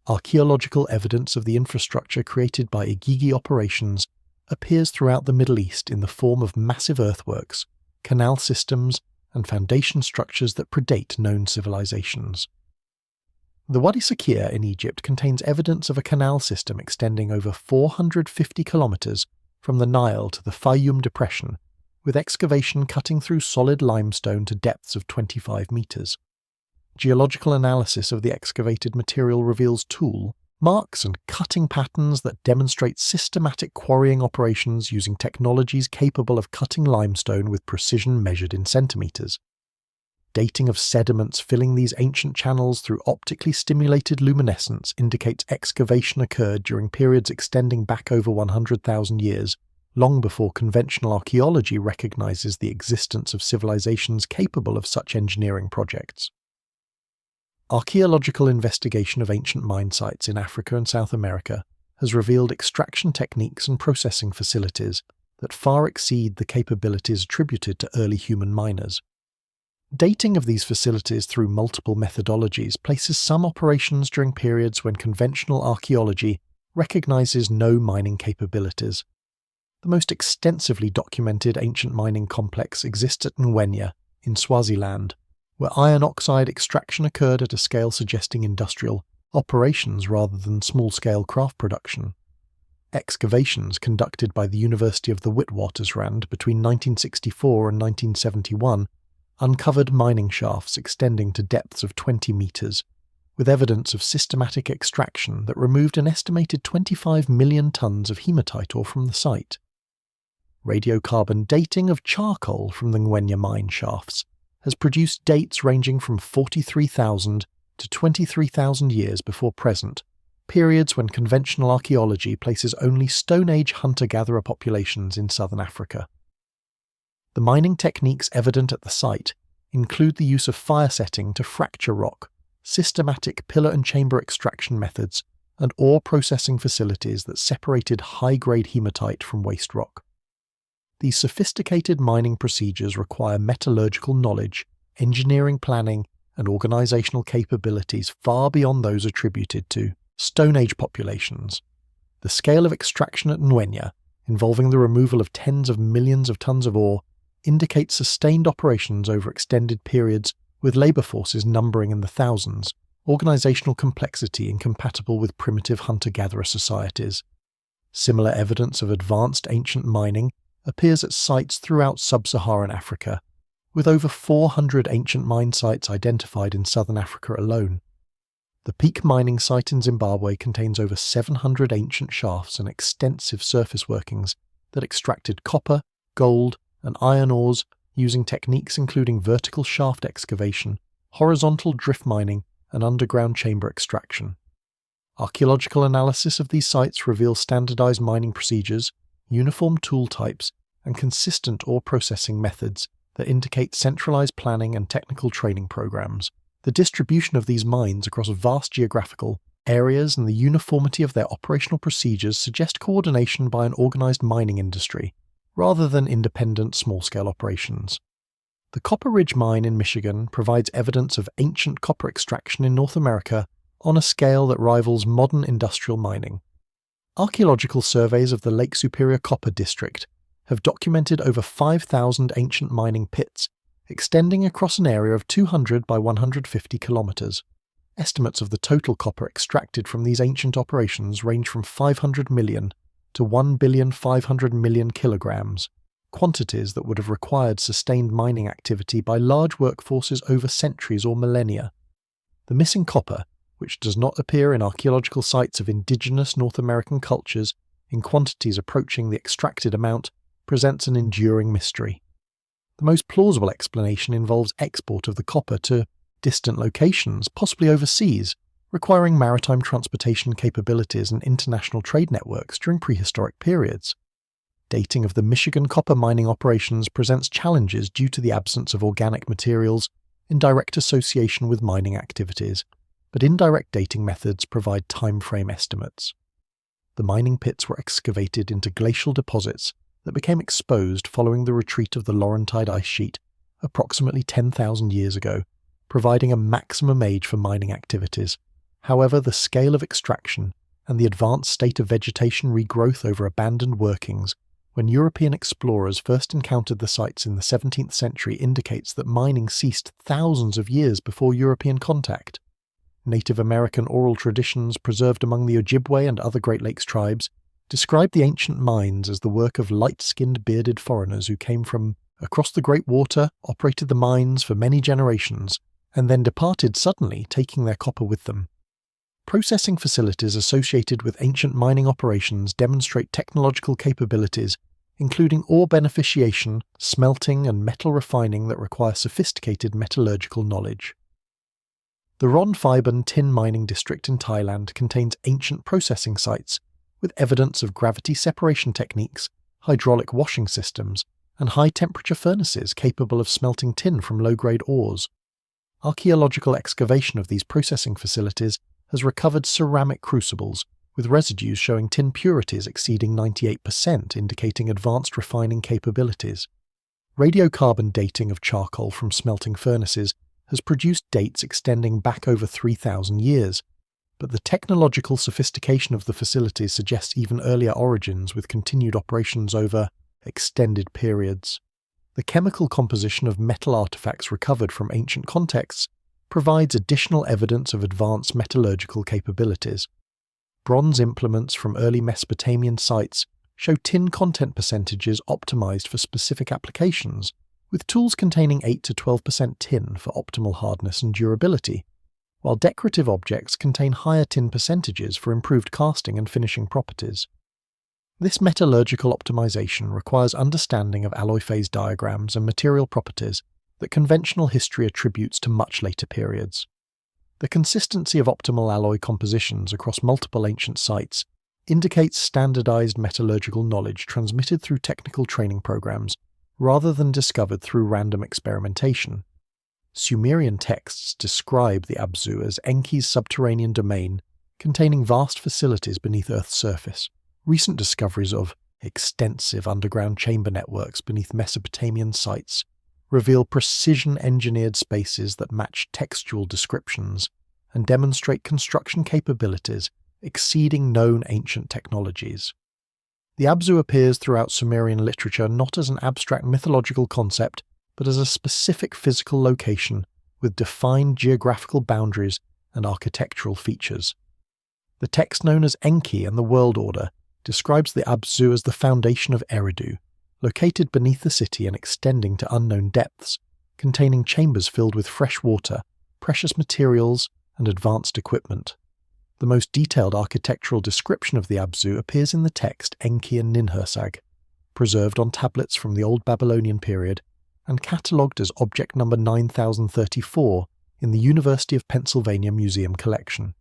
Archaeological evidence of the infrastructure created by Igigi operations appears throughout the Middle East in the form of massive earthworks, canal systems, and foundation structures that predate known civilizations. The Wadi Sakir in Egypt contains evidence of a canal system extending over 450 kilometers from the Nile to the Fayoum Depression, with excavation cutting through solid limestone to depths of 25 meters. Geological analysis of the excavated material reveals tool, marks and cutting patterns that demonstrate systematic quarrying operations using technologies capable of cutting limestone with precision measured in centimeters. Dating of sediments filling these ancient channels through optically stimulated luminescence indicates excavation occurred during periods extending back over 100,000 years, long before conventional archaeology recognizes the existence of civilizations capable of such engineering projects. Archaeological investigation of ancient mine sites in Africa and South America has revealed extraction techniques and processing facilities that far exceed the capabilities attributed to early human miners. Dating of these facilities through multiple methodologies places some operations during periods when conventional archaeology recognizes no mining capabilities. The most extensively documented ancient mining complex exists at Ngwenya, in Swaziland, where iron oxide extraction occurred at a scale suggesting industrial operations rather than small-scale craft production. Excavations conducted by the University of the Witwatersrand between 1964 and 1971 uncovered mining shafts extending to depths of 20 meters, with evidence of systematic extraction that removed an estimated 25 million tons of hematite ore from the site. Radiocarbon dating of charcoal from the Ngwenya mine shafts has produced dates ranging from 43,000 to 23,000 years before present, periods when conventional archaeology places only Stone Age hunter-gatherer populations in southern Africa. The mining techniques evident at the site include the use of fire setting to fracture rock, systematic pillar and chamber extraction methods, and ore processing facilities that separated high-grade hematite from waste rock. These sophisticated mining procedures require metallurgical knowledge, engineering planning, and organizational capabilities far beyond those attributed to Stone Age populations. The scale of extraction at Ngwenya, involving the removal of tens of millions of tons of ore, indicates sustained operations over extended periods with labor forces numbering in the thousands, organizational complexity incompatible with primitive hunter-gatherer societies. Similar evidence of advanced ancient mining appears at sites throughout sub-Saharan Africa, with over 400 ancient mine sites identified in southern Africa alone. The Peak mining site in Zimbabwe contains over 700 ancient shafts and extensive surface workings that extracted copper, gold, and iron ores using techniques including vertical shaft excavation, horizontal drift mining, and underground chamber extraction. Archaeological analysis of these sites reveals standardized mining procedures, uniform tool types, and consistent ore processing methods that indicate centralized planning and technical training programs. The distribution of these mines across vast geographical areas and the uniformity of their operational procedures suggest coordination by an organized mining industry, rather than independent small-scale operations. The Copper Ridge Mine in Michigan provides evidence of ancient copper extraction in North America on a scale that rivals modern industrial mining. Archaeological surveys of the Lake Superior Copper District have documented over 5,000 ancient mining pits, extending across an area of 200 by 150 kilometers. Estimates of the total copper extracted from these ancient operations range from 500 million to 1,500,000,000 kilograms, quantities that would have required sustained mining activity by large workforces over centuries or millennia. The missing copper, which does not appear in archaeological sites of indigenous North American cultures in quantities approaching the extracted amount, presents an enduring mystery. The most plausible explanation involves export of the copper to distant locations, possibly overseas, requiring maritime transportation capabilities and international trade networks during prehistoric periods. dating of the Michigan copper mining operations presents challenges due to the absence of organic materials in direct association with mining activities, but indirect dating methods provide time-frame estimates. The mining pits were excavated into glacial deposits that became exposed following the retreat of the Laurentide ice sheet approximately 10,000 years ago, providing a maximum age for mining activities. However, the scale of extraction and the advanced state of vegetation regrowth over abandoned workings when European explorers first encountered the sites in the 17th century indicates that mining ceased thousands of years before European contact. Native American oral traditions preserved among the Ojibwe and other Great Lakes tribes describe the ancient mines as the work of light-skinned bearded foreigners who came from across the Great Water, operated the mines for many generations, and then departed suddenly, taking their copper with them. Processing facilities associated with ancient mining operations demonstrate technological capabilities, including ore beneficiation, smelting, and metal refining that require sophisticated metallurgical knowledge. The Ron-Phaiban tin mining district in Thailand contains ancient processing sites with evidence of gravity separation techniques, hydraulic washing systems, and high-temperature furnaces capable of smelting tin from low-grade ores. Archaeological excavation of these processing facilities has recovered ceramic crucibles, with residues showing tin purities exceeding 98%, indicating advanced refining capabilities. Radiocarbon dating of charcoal from smelting furnaces has produced dates extending back over 3,000 years, but the technological sophistication of the facilities suggests even earlier origins with continued operations over extended periods. The chemical composition of metal artifacts recovered from ancient contexts provides additional evidence of advanced metallurgical capabilities. Bronze implements from early Mesopotamian sites show tin content percentages optimized for specific applications, with tools containing 8 to 12% tin for optimal hardness and durability, while decorative objects contain higher tin percentages for improved casting and finishing properties. This metallurgical optimization requires understanding of alloy phase diagrams and material properties that conventional history attributes to much later periods. The consistency of optimal alloy compositions across multiple ancient sites indicates standardized metallurgical knowledge transmitted through technical training programs rather than discovered through random experimentation. Sumerian texts describe the Abzu as Enki's subterranean domain containing vast facilities beneath Earth's surface. Recent discoveries of extensive underground chamber networks beneath Mesopotamian sites reveal precision-engineered spaces that match textual descriptions and demonstrate construction capabilities exceeding known ancient technologies. The Abzu appears throughout Sumerian literature not as an abstract mythological concept, but as a specific physical location with defined geographical boundaries and architectural features. The text known as Enki and the World Order describes the Abzu as the foundation of Eridu, located beneath the city and extending to unknown depths, containing chambers filled with fresh water, precious materials, and advanced equipment. The most detailed architectural description of the Abzu appears in the text Enki and Ninhursag, preserved on tablets from the Old Babylonian period and catalogued as object number 9034 in the University of Pennsylvania Museum collection.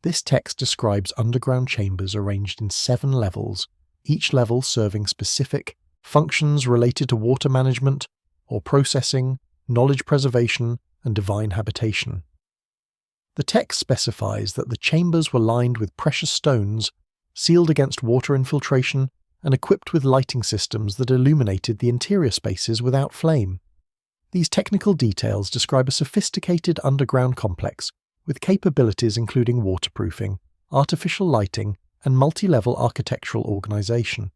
This text describes underground chambers arranged in 7 levels, each level serving specific functions related to water management, or processing, knowledge preservation, and divine habitation. The text specifies that the chambers were lined with precious stones, sealed against water infiltration, and equipped with lighting systems that illuminated the interior spaces without flame. These technical details describe a sophisticated underground complex with capabilities including waterproofing, artificial lighting, and multi-level architectural organization.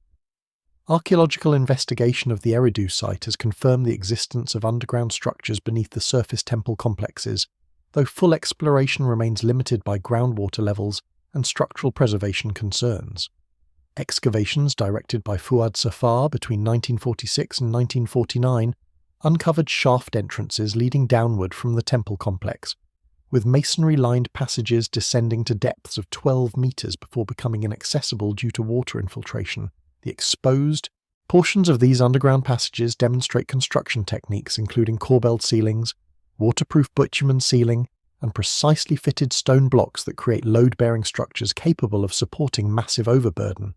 Archaeological investigation of the Eridu site has confirmed the existence of underground structures beneath the surface temple complexes, though full exploration remains limited by groundwater levels and structural preservation concerns. Excavations directed by Fuad Safar between 1946 and 1949 uncovered shaft entrances leading downward from the temple complex, with masonry-lined passages descending to depths of 12 meters before becoming inaccessible due to water infiltration. The exposed portions of these underground passages demonstrate construction techniques including corbelled ceilings, waterproof bitumen ceiling, and precisely fitted stone blocks that create load-bearing structures capable of supporting massive overburden.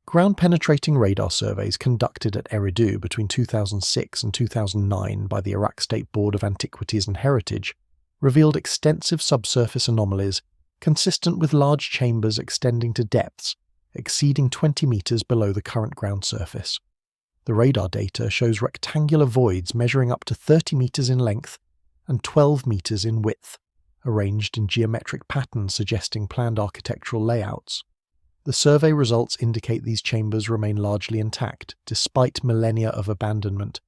Ground-penetrating radar surveys conducted at Eridu between 2006 and 2009 by the Iraq State Board of Antiquities and Heritage revealed extensive subsurface anomalies consistent with large chambers extending to depths exceeding 20 meters below the current ground surface. The radar data shows rectangular voids measuring up to 30 meters in length and 12 meters in width, arranged in geometric patterns suggesting planned architectural layouts. The survey results indicate these chambers remain largely intact despite millennia of abandonment,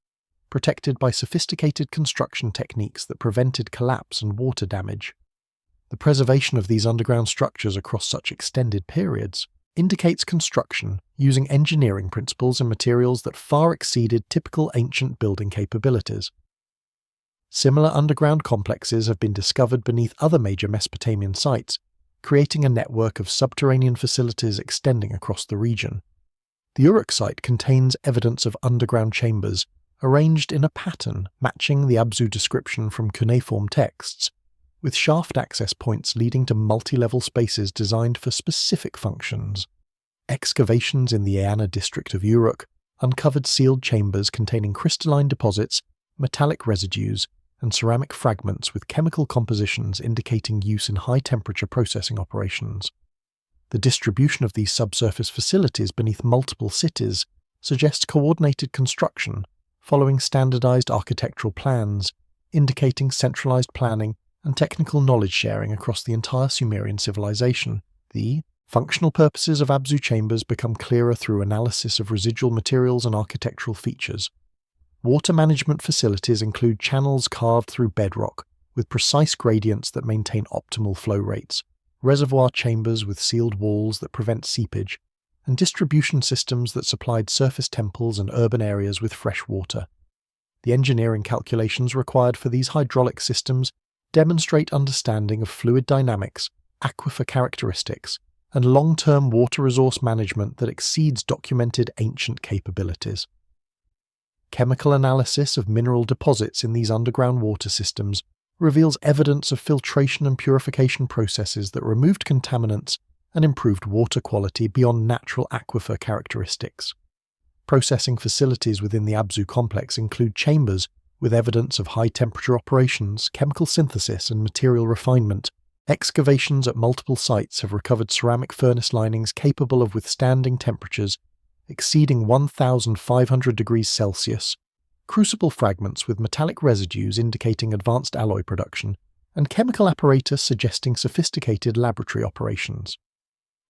protected by sophisticated construction techniques that prevented collapse and water damage. The preservation of these underground structures across such extended periods indicates construction using engineering principles and materials that far exceeded typical ancient building capabilities. Similar underground complexes have been discovered beneath other major Mesopotamian sites, creating a network of subterranean facilities extending across the region. The Uruk site contains evidence of underground chambers arranged in a pattern matching the Abzu description from Cuneiform texts, with shaft access points leading to multi-level spaces designed for specific functions. Excavations in the Eanna district of Uruk uncovered sealed chambers containing crystalline deposits, metallic residues, and ceramic fragments with chemical compositions indicating use in high-temperature processing operations. The distribution of these subsurface facilities beneath multiple cities suggests coordinated construction following standardized architectural plans, indicating centralized planning and technical knowledge sharing across the entire Sumerian civilization. The functional purposes of Abzu chambers become clearer through analysis of residual materials and architectural features. Water management facilities include channels carved through bedrock with precise gradients that maintain optimal flow rates, reservoir chambers with sealed walls that prevent seepage, and distribution systems that supplied surface temples and urban areas with fresh water. The engineering calculations required for these hydraulic systems demonstrate understanding of fluid dynamics, aquifer characteristics, and long-term water resource management that exceeds documented ancient capabilities. Chemical analysis of mineral deposits in these underground water systems reveals evidence of filtration and purification processes that removed contaminants and improved water quality beyond natural aquifer characteristics. Processing facilities within the Abzu complex include chambers with evidence of high-temperature operations, chemical synthesis, and material refinement. Excavations at multiple sites have recovered ceramic furnace linings capable of withstanding temperatures exceeding 1,500 degrees Celsius, crucible fragments with metallic residues indicating advanced alloy production, and chemical apparatus suggesting sophisticated laboratory operations.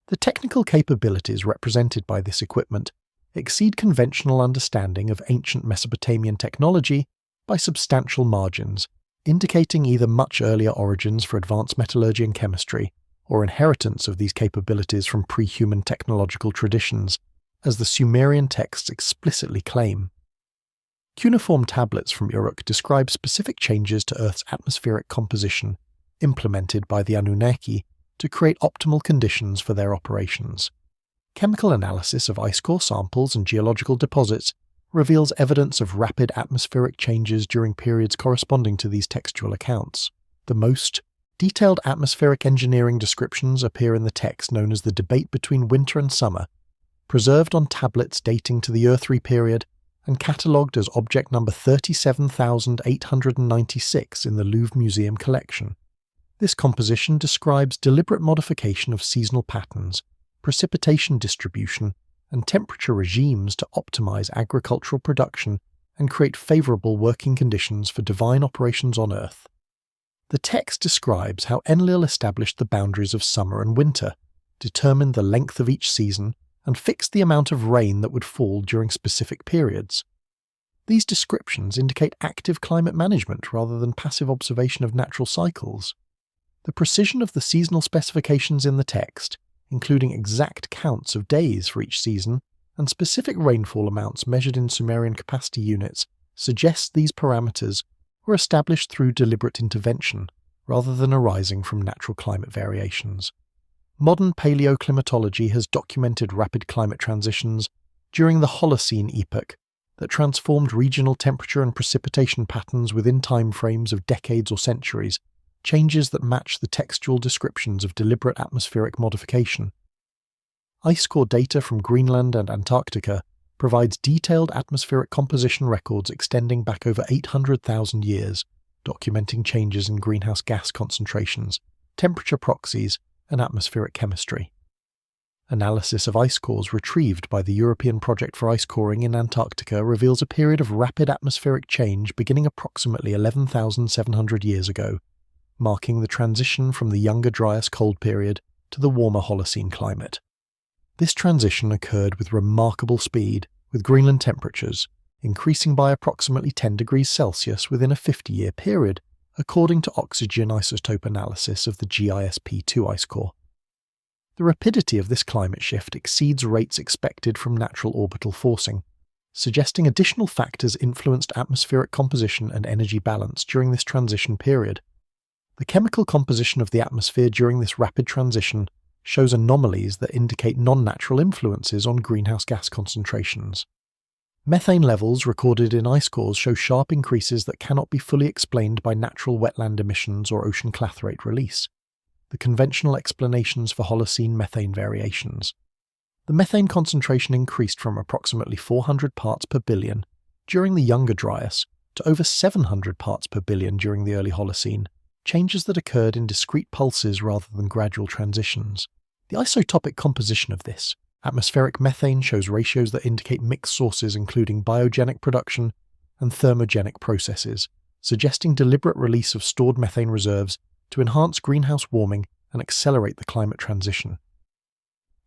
The technical capabilities represented by this equipment exceed conventional understanding of ancient Mesopotamian technology by substantial margins, indicating either much earlier origins for advanced metallurgy and chemistry, or inheritance of these capabilities from prehuman technological traditions, as the Sumerian texts explicitly claim. Cuneiform tablets from Uruk describe specific changes to Earth's atmospheric composition implemented by the Anunnaki to create optimal conditions for their operations. Chemical analysis of ice core samples and geological deposits reveals evidence of rapid atmospheric changes during periods corresponding to these textual accounts. The most detailed atmospheric engineering descriptions appear in the text known as the Debate Between Winter and Summer, preserved on tablets dating to the Earthly period and catalogued as object number 37,896 in the Louvre Museum collection. This composition describes deliberate modification of seasonal patterns, precipitation distribution, and temperature regimes to optimize agricultural production and create favorable working conditions for divine operations on Earth. The text describes how Enlil established the boundaries of summer and winter, determined the length of each season, and fixed the amount of rain that would fall during specific periods. These descriptions indicate active climate management rather than passive observation of natural cycles. The precision of the seasonal specifications in the text, including exact counts of days for each season and specific rainfall amounts measured in Sumerian capacity units, suggests these parameters were established through deliberate intervention rather than arising from natural climate variations. Modern paleoclimatology has documented rapid climate transitions during the Holocene epoch that transformed regional temperature and precipitation patterns within timeframes of decades or centuries, changes that match the textual descriptions of deliberate atmospheric modification. ice core data from Greenland and Antarctica provides detailed atmospheric composition records extending back over 800,000 years, documenting changes in greenhouse gas concentrations, temperature proxies, and atmospheric chemistry. Analysis of ice cores retrieved by the European Project for Ice Coring in Antarctica reveals a period of rapid atmospheric change beginning approximately 11,700 years ago, marking the transition from the Younger Dryas cold period to the warmer Holocene climate. This transition occurred with remarkable speed, with Greenland temperatures increasing by approximately 10 degrees Celsius within a 50-year period, according to oxygen isotope analysis of the GISP2 ice core. The rapidity of this climate shift exceeds rates expected from natural orbital forcing, suggesting additional factors influenced atmospheric composition and energy balance during this transition period. The chemical composition of the atmosphere during this rapid transition shows anomalies that indicate non-natural influences on greenhouse gas concentrations. Methane levels recorded in ice cores show sharp increases that cannot be fully explained by natural wetland emissions or ocean clathrate release, the conventional explanations for Holocene methane variations. The methane concentration increased from approximately 400 parts per billion during the Younger Dryas to over 700 parts per billion during the early Holocene, changes that occurred in discrete pulses rather than gradual transitions. The isotopic composition of this atmospheric methane shows ratios that indicate mixed sources including biogenic production and thermogenic processes, suggesting deliberate release of stored methane reserves to enhance greenhouse warming and accelerate the climate transition.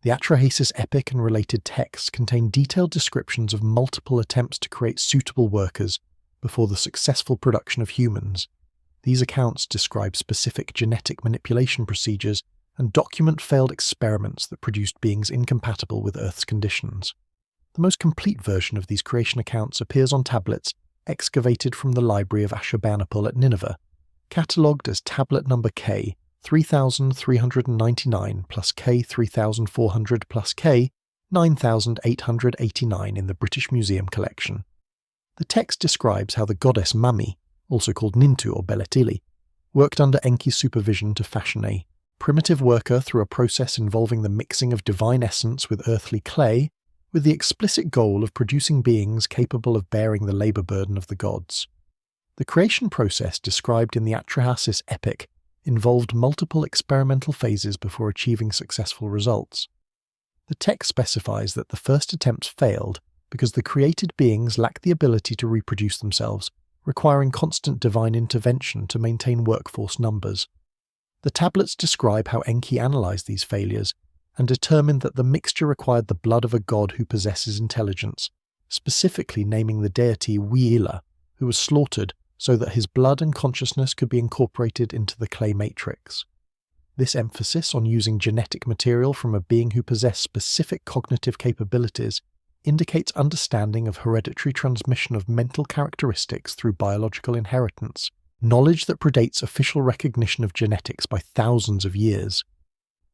The Atrahasis epic and related texts contain detailed descriptions of multiple attempts to create suitable workers before the successful production of humans. These accounts describe specific genetic manipulation procedures and document failed experiments that produced beings incompatible with Earth's conditions. The most complete version of these creation accounts appears on tablets excavated from the library of Ashurbanipal at Nineveh, catalogued as tablet number K 3399 plus K 3400 plus K 9889 in the British Museum collection. The text describes how the goddess Mami, also called Nintu or Beletili, worked under Enki's supervision to fashion a primitive worker through a process involving the mixing of divine essence with earthly clay, with the explicit goal of producing beings capable of bearing the labour burden of the gods. The creation process described in the Atrahasis epic involved multiple experimental phases before achieving successful results. The text specifies that the first attempts failed because the created beings lacked the ability to reproduce themselves, requiring constant divine intervention to maintain workforce numbers. The tablets describe how Enki analysed these failures and determined that the mixture required the blood of a god who possesses intelligence, specifically naming the deity Wiila, who was slaughtered so that his blood and consciousness could be incorporated into the clay matrix. This emphasis on using genetic material from a being who possessed specific cognitive capabilities indicates understanding of hereditary transmission of mental characteristics through biological inheritance, knowledge that predates official recognition of genetics by thousands of years.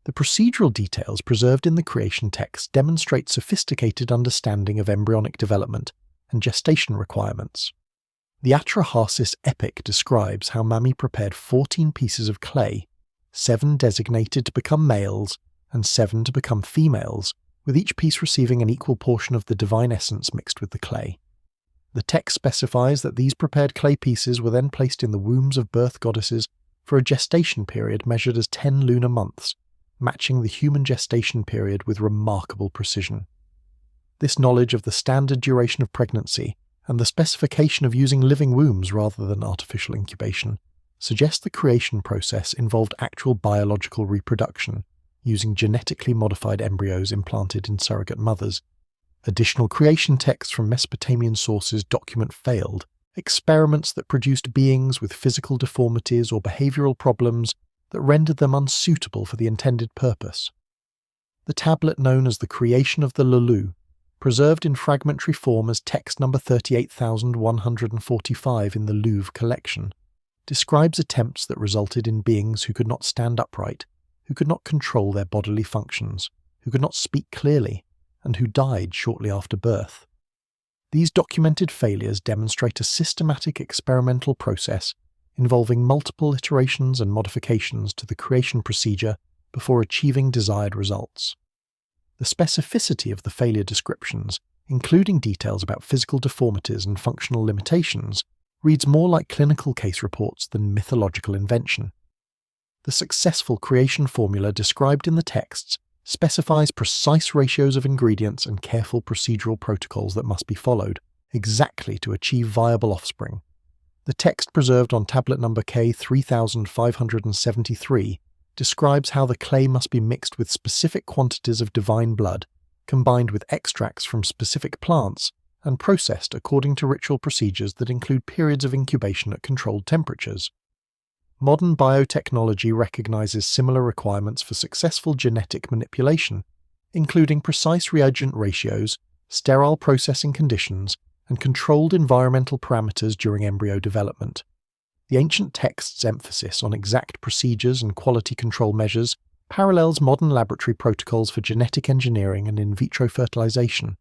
The procedural details preserved in the creation text demonstrate sophisticated understanding of embryonic development and gestation requirements. The Atrahasis epic describes how Mami prepared 14 pieces of clay, 7 designated to become males and 7 to become females, with each piece receiving an equal portion of the divine essence mixed with the clay. The text specifies that these prepared clay pieces were then placed in the wombs of birth goddesses for a gestation period measured as 10 lunar months, matching the human gestation period with remarkable precision. This knowledge of the standard duration of pregnancy and the specification of using living wombs rather than artificial incubation suggests the creation process involved actual biological reproduction, using genetically modified embryos implanted in surrogate mothers. Additional creation texts from Mesopotamian sources document failed experiments that produced beings with physical deformities or behavioral problems that rendered them unsuitable for the intended purpose. The tablet known as the Creation of the Lulu, preserved in fragmentary form as text number 38,145 in the Louvre collection, describes attempts that resulted in beings who could not stand upright, who could not control their bodily functions, who could not speak clearly, and who died shortly after birth. These documented failures demonstrate a systematic experimental process involving multiple iterations and modifications to the creation procedure before achieving desired results. The specificity of the failure descriptions, including details about physical deformities and functional limitations, reads more like clinical case reports than mythological invention. The successful creation formula described in the texts specifies precise ratios of ingredients and careful procedural protocols that must be followed, exactly to achieve viable offspring. The text preserved on tablet number K3573 describes how the clay must be mixed with specific quantities of divine blood, combined with extracts from specific plants, and processed according to ritual procedures that include periods of incubation at controlled temperatures. Modern biotechnology recognizes similar requirements for successful genetic manipulation, including precise reagent ratios, sterile processing conditions, and controlled environmental parameters during embryo development. The ancient text's emphasis on exact procedures and quality control measures parallels modern laboratory protocols for genetic engineering and in vitro fertilization.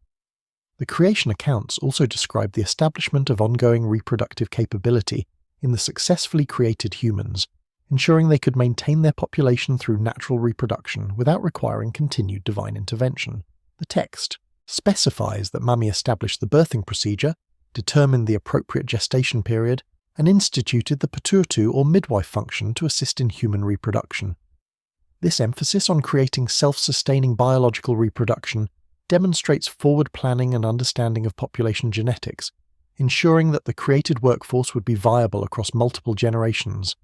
The creation accounts also describe the establishment of ongoing reproductive capability in the successfully created humans, ensuring they could maintain their population through natural reproduction without requiring continued divine intervention. The text specifies that Mummy established the birthing procedure, determined the appropriate gestation period, and instituted the paturtu or midwife function to assist in human reproduction. This emphasis on creating self-sustaining biological reproduction demonstrates forward planning and understanding of population genetics, ensuring that the created workforce would be viable across multiple generations.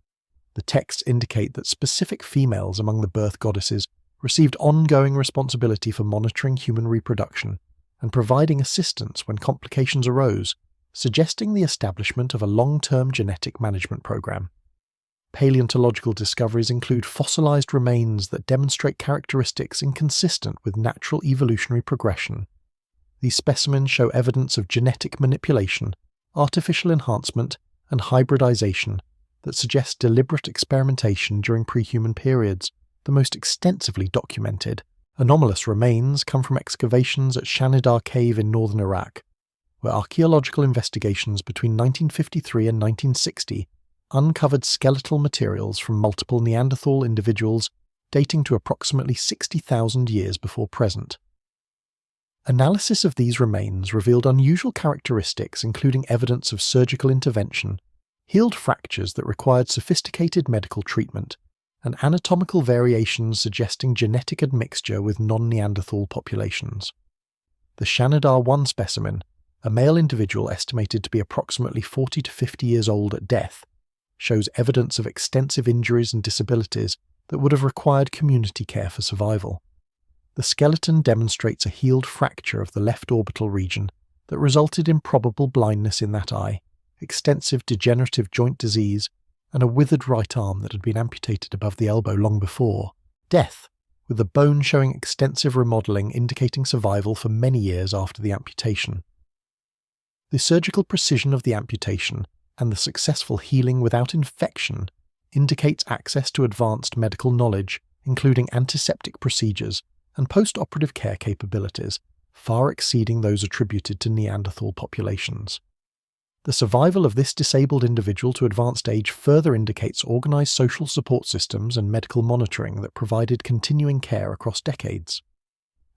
The texts indicate that specific females among the birth goddesses received ongoing responsibility for monitoring human reproduction and providing assistance when complications arose, suggesting the establishment of a long-term genetic management program. Paleontological discoveries include fossilized remains that demonstrate characteristics inconsistent with natural evolutionary progression. These specimens show evidence of genetic manipulation, artificial enhancement, and hybridization that suggests deliberate experimentation during prehuman periods, the most extensively documented. Anomalous remains come from excavations at Shanidar Cave in northern Iraq, where archaeological investigations between 1953 and 1960 uncovered skeletal materials from multiple Neanderthal individuals dating to approximately 60,000 years before present. Analysis of these remains revealed unusual characteristics including evidence of surgical intervention, healed fractures that required sophisticated medical treatment, and anatomical variations suggesting genetic admixture with non-Neanderthal populations. The Shanidar 1 specimen, a male individual estimated to be approximately 40 to 50 years old at death, shows evidence of extensive injuries and disabilities that would have required community care for survival. The skeleton demonstrates a healed fracture of the left orbital region that resulted in probable blindness in that eye, extensive degenerative joint disease, and a withered right arm that had been amputated above the elbow long before. Death, with the bone showing extensive remodeling indicating survival for many years after the amputation. The surgical precision of the amputation and the successful healing without infection indicates access to advanced medical knowledge, including antiseptic procedures and post-operative care capabilities, far exceeding those attributed to Neanderthal populations. The survival of this disabled individual to advanced age further indicates organized social support systems and medical monitoring that provided continuing care across decades.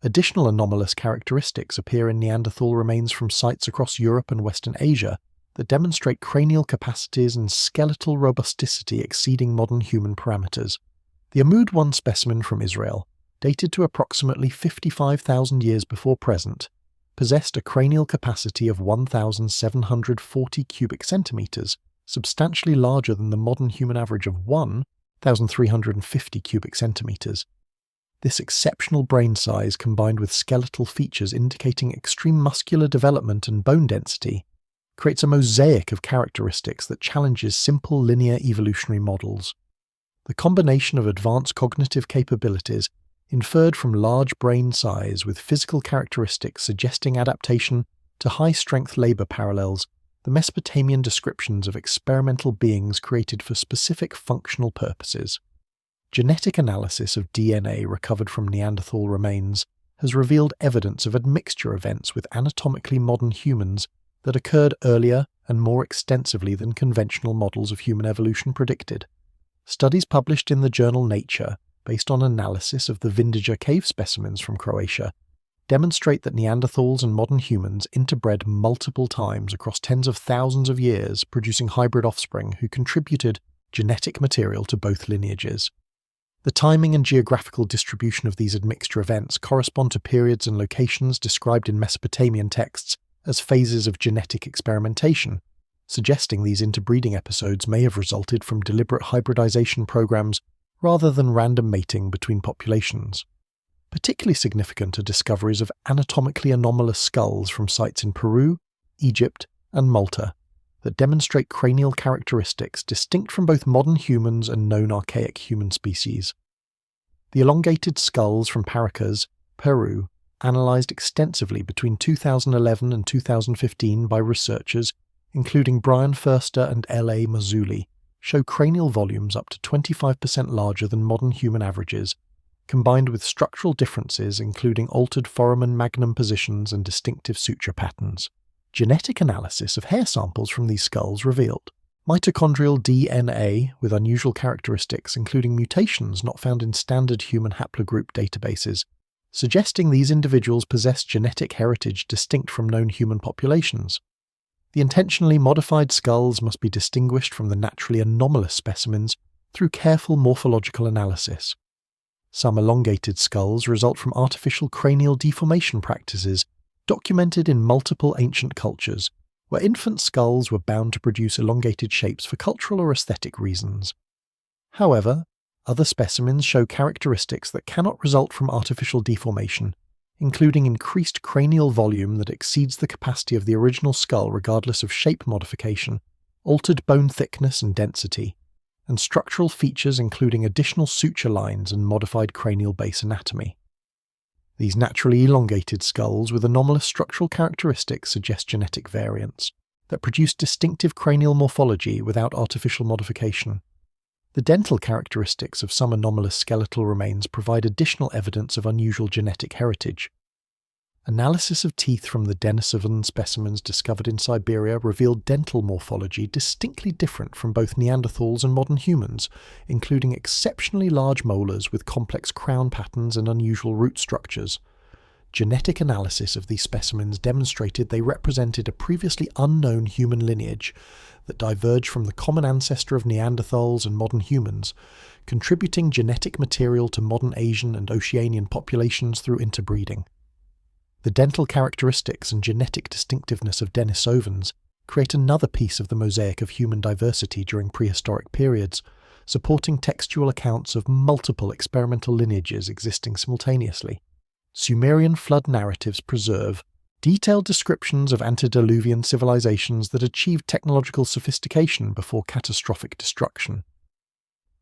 Additional anomalous characteristics appear in Neanderthal remains from sites across Europe and Western Asia that demonstrate cranial capacities and skeletal robusticity exceeding modern human parameters. The Amud 1 specimen from Israel, dated to approximately 55,000 years before present, possessed a cranial capacity of 1,740 cubic centimeters, substantially larger than the modern human average of 1,350 cubic centimeters. This exceptional brain size combined with skeletal features indicating extreme muscular development and bone density creates a mosaic of characteristics that challenges simple linear evolutionary models. The combination of advanced cognitive capabilities inferred from large brain size with physical characteristics suggesting adaptation to high-strength labor parallels the Mesopotamian descriptions of experimental beings created for specific functional purposes. Genetic analysis of DNA recovered from Neanderthal remains has revealed evidence of admixture events with anatomically modern humans that occurred earlier and more extensively than conventional models of human evolution predicted. Studies published in the journal Nature based on analysis of the Vindiga cave specimens from Croatia, demonstrate that Neanderthals and modern humans interbred multiple times across tens of thousands of years, producing hybrid offspring who contributed genetic material to both lineages. The timing and geographical distribution of these admixture events correspond to periods and locations described in Mesopotamian texts as phases of genetic experimentation, suggesting these interbreeding episodes may have resulted from deliberate hybridization programs rather than random mating between populations. Particularly significant are discoveries of anatomically anomalous skulls from sites in Peru, Egypt, and Malta that demonstrate cranial characteristics distinct from both modern humans and known archaic human species. The elongated skulls from Paracas, Peru, analysed extensively between 2011 and 2015 by researchers including Brian Furster and L.A. Mazzulli, show cranial volumes up to 25% larger than modern human averages, combined with structural differences including altered foramen magnum positions and distinctive suture patterns. Genetic analysis of hair samples from these skulls revealed mitochondrial DNA with unusual characteristics including mutations not found in standard human haplogroup databases, suggesting these individuals possess genetic heritage distinct from known human populations. The intentionally modified skulls must be distinguished from the naturally anomalous specimens through careful morphological analysis. Some elongated skulls result from artificial cranial deformation practices documented in multiple ancient cultures, where infant skulls were bound to produce elongated shapes for cultural or aesthetic reasons. However, other specimens show characteristics that cannot result from artificial deformation, including increased cranial volume that exceeds the capacity of the original skull regardless of shape modification, altered bone thickness and density, and structural features including additional suture lines and modified cranial base anatomy. These naturally elongated skulls with anomalous structural characteristics suggest genetic variants that produce distinctive cranial morphology without artificial modification. The dental characteristics of some anomalous skeletal remains provide additional evidence of unusual genetic heritage. Analysis of teeth from the Denisovan specimens discovered in Siberia revealed dental morphology distinctly different from both Neanderthals and modern humans, including exceptionally large molars with complex crown patterns and unusual root structures. Genetic analysis of these specimens demonstrated they represented a previously unknown human lineage that diverged from the common ancestor of Neanderthals and modern humans, contributing genetic material to modern Asian and Oceanian populations through interbreeding. The dental characteristics and genetic distinctiveness of Denisovans create another piece of the mosaic of human diversity during prehistoric periods, supporting textual accounts of multiple experimental lineages existing simultaneously. Sumerian flood narratives preserve detailed descriptions of antediluvian civilizations that achieved technological sophistication before catastrophic destruction.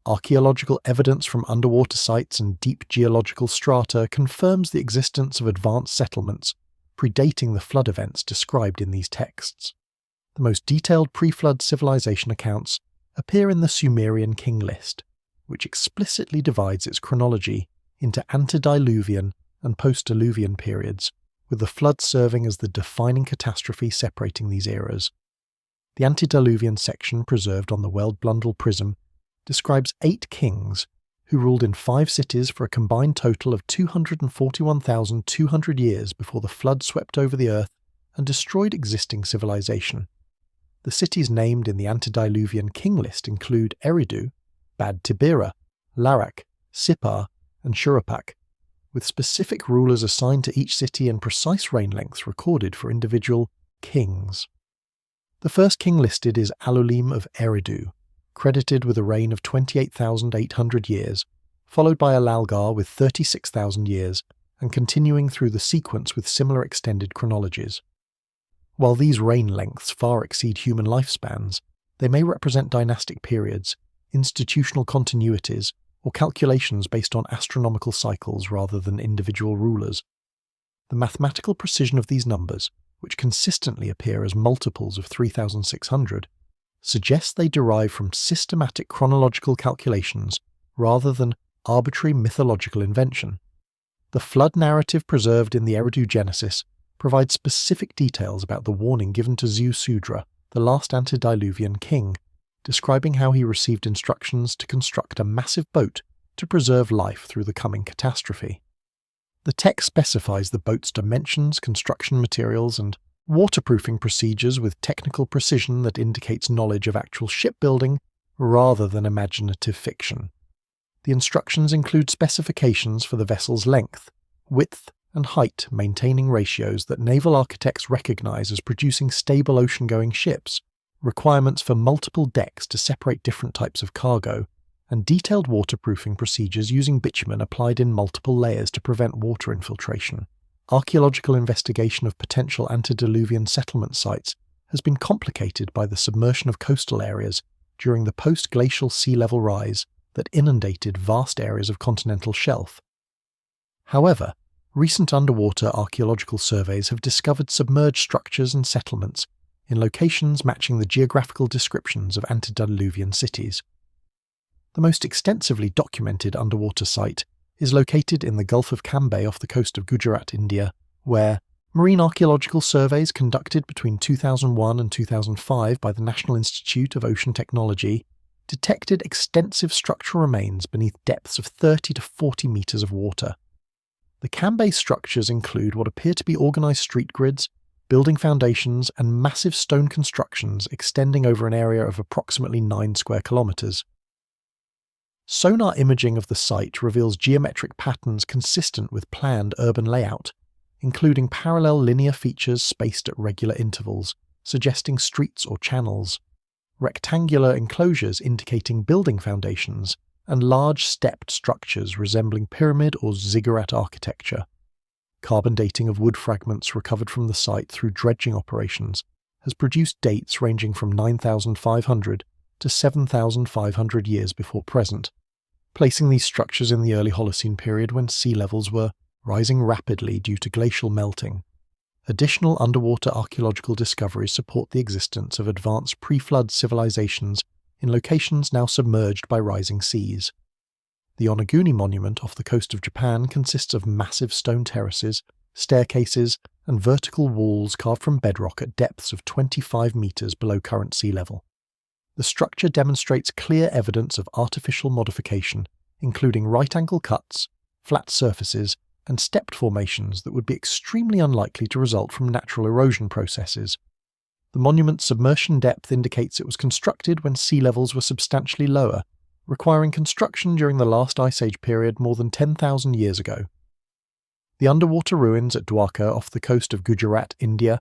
Archaeological evidence from underwater sites and deep geological strata confirms the existence of advanced settlements predating the flood events described in these texts. The most detailed pre-flood civilization accounts appear in the Sumerian king list, which explicitly divides its chronology into antediluvian and post-diluvian periods, with the flood serving as the defining catastrophe separating these eras. The antediluvian section preserved on the Weld-Blundell prism describes 8 kings who ruled in 5 cities for a combined total of 241,200 years before the flood swept over the earth and destroyed existing civilization. The cities named in the antediluvian king list include Eridu, Bad Tibira, Larak, Sippar, and Shuruppak, with specific rulers assigned to each city and precise reign lengths recorded for individual kings. The first king listed is Alulim of Eridu, credited with a reign of 28,800 years, followed by Alalgar with 36,000 years, and continuing through the sequence with similar extended chronologies. While these reign lengths far exceed human lifespans, they may represent dynastic periods, institutional continuities, or calculations based on astronomical cycles rather than individual rulers. The mathematical precision of these numbers, which consistently appear as multiples of 3,600, suggests they derive from systematic chronological calculations rather than arbitrary mythological invention. The flood narrative preserved in the Eridu Genesis provides specific details about the warning given to Zu-Sudra, the last antediluvian king, describing how he received instructions to construct a massive boat to preserve life through the coming catastrophe. The text specifies the boat's dimensions, construction materials, and waterproofing procedures with technical precision that indicates knowledge of actual shipbuilding rather than imaginative fiction. The instructions include specifications for the vessel's length, width, and height, maintaining ratios that naval architects recognize as producing stable ocean-going ships, requirements for multiple decks to separate different types of cargo, and detailed waterproofing procedures using bitumen applied in multiple layers to prevent water infiltration. Archaeological investigation of potential antediluvian settlement sites has been complicated by the submersion of coastal areas during the post-glacial sea level rise that inundated vast areas of continental shelf. However, recent underwater archaeological surveys have discovered submerged structures and settlements in locations matching the geographical descriptions of antediluvian cities. The most extensively documented underwater site is located in the Gulf of Cambay off the coast of Gujarat, India, where marine archaeological surveys conducted between 2001 and 2005 by the National Institute of Ocean Technology detected extensive structural remains beneath depths of 30 to 40 meters of water. The Cambay structures include what appear to be organized street grids, building foundations, and massive stone constructions extending over an area of approximately 9 square kilometers. Sonar imaging of the site reveals geometric patterns consistent with planned urban layout, including parallel linear features spaced at regular intervals, suggesting streets or channels, rectangular enclosures indicating building foundations, and large stepped structures resembling pyramid or ziggurat architecture. Carbon dating of wood fragments recovered from the site through dredging operations has produced dates ranging from 9,500 to 7,500 years before present, placing these structures in the early Holocene period when sea levels were rising rapidly due to glacial melting. Additional underwater archaeological discoveries support the existence of advanced pre-flood civilizations in locations now submerged by rising seas. The Oniguni monument off the coast of Japan consists of massive stone terraces, staircases, and vertical walls carved from bedrock at depths of 25 meters below current sea level. The structure demonstrates clear evidence of artificial modification, including right-angle cuts, flat surfaces, and stepped formations that would be extremely unlikely to result from natural erosion processes. The monument's submersion depth indicates it was constructed when sea levels were substantially lower, requiring construction during the last Ice Age period more than 10,000 years ago. The underwater ruins at Dwarka off the coast of Gujarat, India,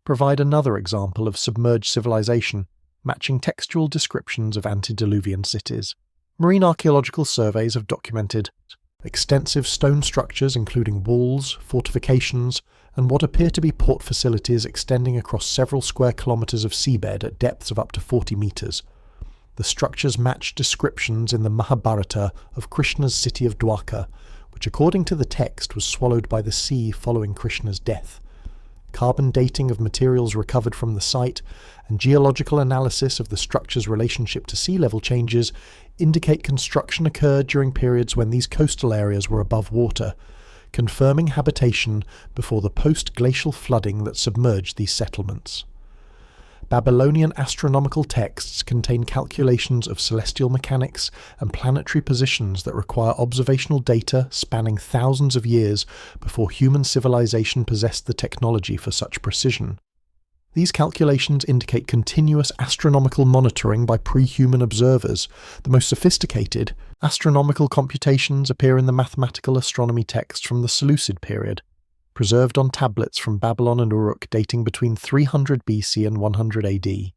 provide another example of submerged civilization, matching textual descriptions of antediluvian cities. Marine archaeological surveys have documented extensive stone structures including walls, fortifications, and what appear to be port facilities extending across several square kilometers of seabed at depths of up to 40 meters. The structures match descriptions in the Mahabharata of Krishna's city of Dwarka, which according to the text was swallowed by the sea following Krishna's death. Carbon dating of materials recovered from the site and geological analysis of the structure's relationship to sea level changes indicate construction occurred during periods when these coastal areas were above water, confirming habitation before the post-glacial flooding that submerged these settlements. Babylonian astronomical texts contain calculations of celestial mechanics and planetary positions that require observational data spanning thousands of years before human civilization possessed the technology for such precision. These calculations indicate continuous astronomical monitoring by prehuman observers. The most sophisticated astronomical computations appear in the mathematical astronomy texts from the Seleucid period, preserved on tablets from Babylon and Uruk dating between 300 BC and 100 AD.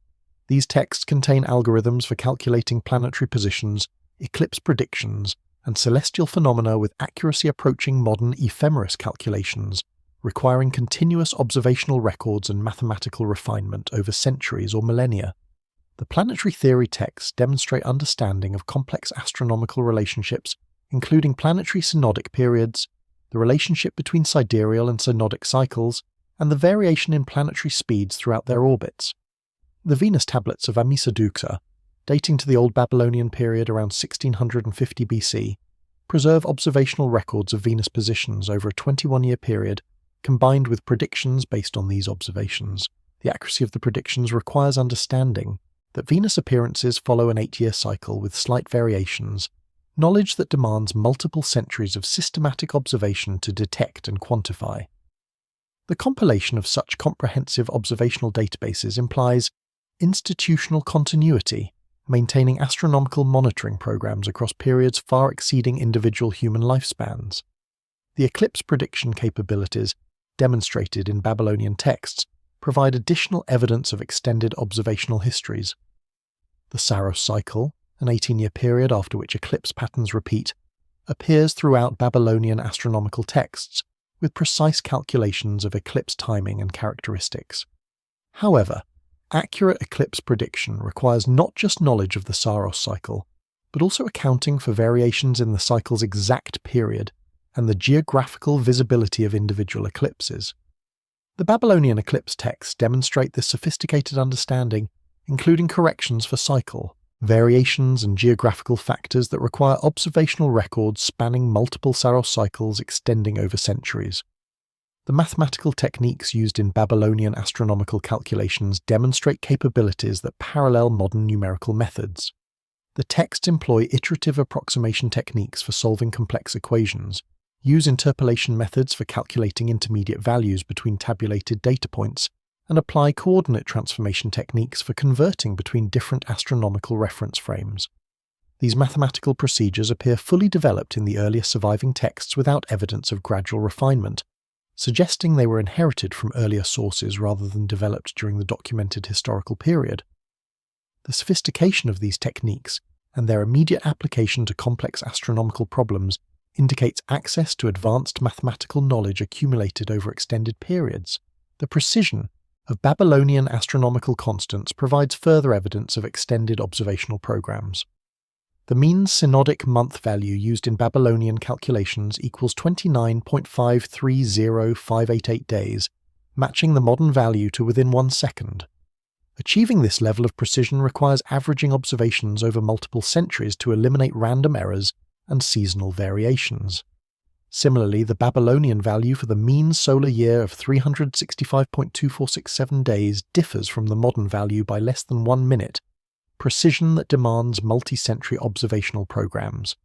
These texts contain algorithms for calculating planetary positions, eclipse predictions, and celestial phenomena with accuracy approaching modern ephemeris calculations, requiring continuous observational records and mathematical refinement over centuries or millennia. The planetary theory texts demonstrate understanding of complex astronomical relationships, including planetary synodic periods, the relationship between sidereal and synodic cycles, and the variation in planetary speeds throughout their orbits. The Venus tablets of Amisaduksa, dating to the Old Babylonian period around 1650 BC, preserve observational records of Venus positions over a 21-year period, combined with predictions based on these observations. The accuracy of the predictions requires understanding that Venus appearances follow an 8-year cycle with slight variations, knowledge that demands multiple centuries of systematic observation to detect and quantify. The compilation of such comprehensive observational databases implies institutional continuity, maintaining astronomical monitoring programs across periods far exceeding individual human lifespans. The eclipse prediction capabilities demonstrated in Babylonian texts provide additional evidence of extended observational histories. The Saros cycle, an 18-year period after which eclipse patterns repeat, appears throughout Babylonian astronomical texts with precise calculations of eclipse timing and characteristics. However, accurate eclipse prediction requires not just knowledge of the Saros cycle, but also accounting for variations in the cycle's exact period and the geographical visibility of individual eclipses. The Babylonian eclipse texts demonstrate this sophisticated understanding, including corrections for cycle, variations and geographical factors that require observational records spanning multiple Saros cycles extending over centuries. The mathematical techniques used in Babylonian astronomical calculations demonstrate capabilities that parallel modern numerical methods. The texts employ iterative approximation techniques for solving complex equations, use interpolation methods for calculating intermediate values between tabulated data points, and apply coordinate transformation techniques for converting between different astronomical reference frames. These mathematical procedures appear fully developed in the earliest surviving texts without evidence of gradual refinement, suggesting they were inherited from earlier sources rather than developed during the documented historical period. The sophistication of these techniques and their immediate application to complex astronomical problems indicates access to advanced mathematical knowledge accumulated over extended periods. The precision of Babylonian astronomical constants provides further evidence of extended observational programs. The mean synodic month value used in Babylonian calculations equals 29.530588 days, matching the modern value to within 1 second. Achieving this level of precision requires averaging observations over multiple centuries to eliminate random errors and seasonal variations. Similarly, the Babylonian value for the mean solar year of 365.2467 days differs from the modern value by less than 1 minute, precision that demands multi-century observational programs.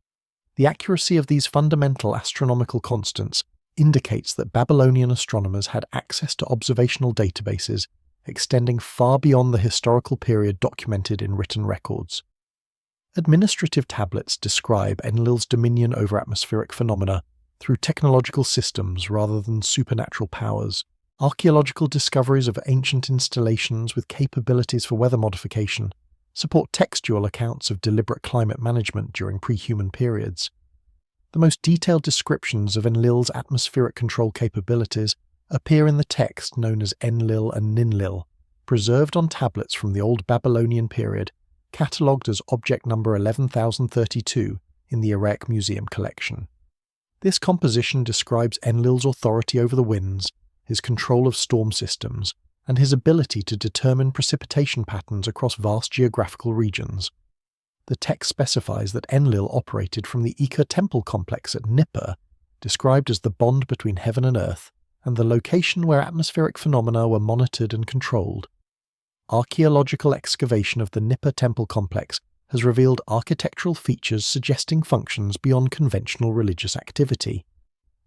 The accuracy of these fundamental astronomical constants indicates that Babylonian astronomers had access to observational databases extending far beyond the historical period documented in written records. Administrative tablets describe Enlil's dominion over atmospheric phenomena through technological systems rather than supernatural powers. Archaeological discoveries of ancient installations with capabilities for weather modification support textual accounts of deliberate climate management during prehuman periods. The most detailed descriptions of Enlil's atmospheric control capabilities appear in the text known as Enlil and Ninlil, preserved on tablets from the Old Babylonian period, catalogued as object number 11032 in the Erech Museum collection. This composition describes Enlil's authority over the winds, his control of storm systems, and his ability to determine precipitation patterns across vast geographical regions. The text specifies that Enlil operated from the Ika temple complex at Nippur, described as the bond between heaven and earth, and the location where atmospheric phenomena were monitored and controlled. Archaeological excavation of the Nippur temple complex has revealed architectural features suggesting functions beyond conventional religious activity.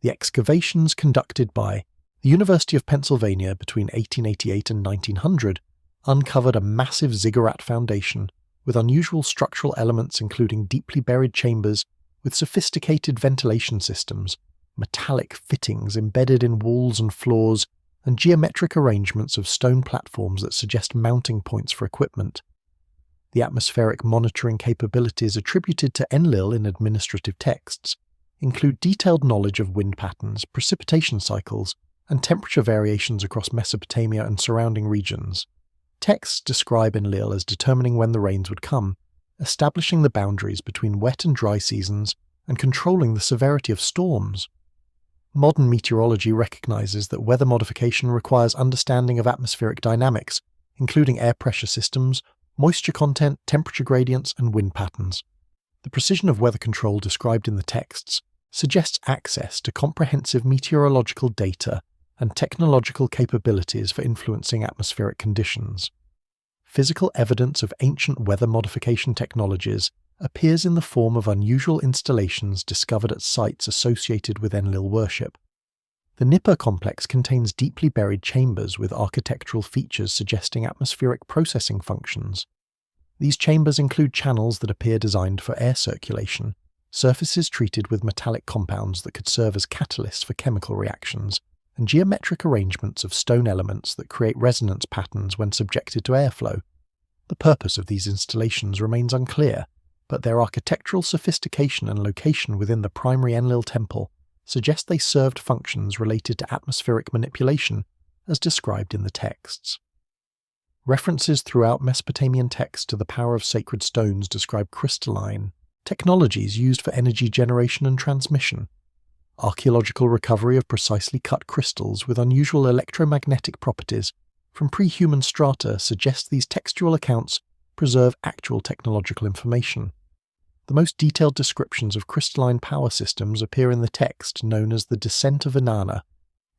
The excavations conducted by the University of Pennsylvania between 1888 and 1900 uncovered a massive ziggurat foundation with unusual structural elements including deeply buried chambers with sophisticated ventilation systems, metallic fittings embedded in walls and floors, and geometric arrangements of stone platforms that suggest mounting points for equipment. The atmospheric monitoring capabilities attributed to Enlil in administrative texts include detailed knowledge of wind patterns, precipitation cycles, and temperature variations across Mesopotamia and surrounding regions. Texts describe Enlil as determining when the rains would come, establishing the boundaries between wet and dry seasons, and controlling the severity of storms. Modern meteorology recognizes that weather modification requires understanding of atmospheric dynamics, including air pressure systems, moisture content, temperature gradients, and wind patterns. The precision of weather control described in the texts suggests access to comprehensive meteorological data and technological capabilities for influencing atmospheric conditions. Physical evidence of ancient weather modification technologies appears in the form of unusual installations discovered at sites associated with Enlil worship. The Nippur complex contains deeply buried chambers with architectural features suggesting atmospheric processing functions. These chambers include channels that appear designed for air circulation, surfaces treated with metallic compounds that could serve as catalysts for chemical reactions, and geometric arrangements of stone elements that create resonance patterns when subjected to airflow. The purpose of these installations remains unclear, but their architectural sophistication and location within the primary Enlil temple suggest they served functions related to atmospheric manipulation, as described in the texts. References throughout Mesopotamian texts to the power of sacred stones describe crystalline technologies used for energy generation and transmission. Archaeological recovery of precisely cut crystals with unusual electromagnetic properties from prehuman strata suggests these textual accounts preserve actual technological information. The most detailed descriptions of crystalline power systems appear in the text known as the Descent of Inanna,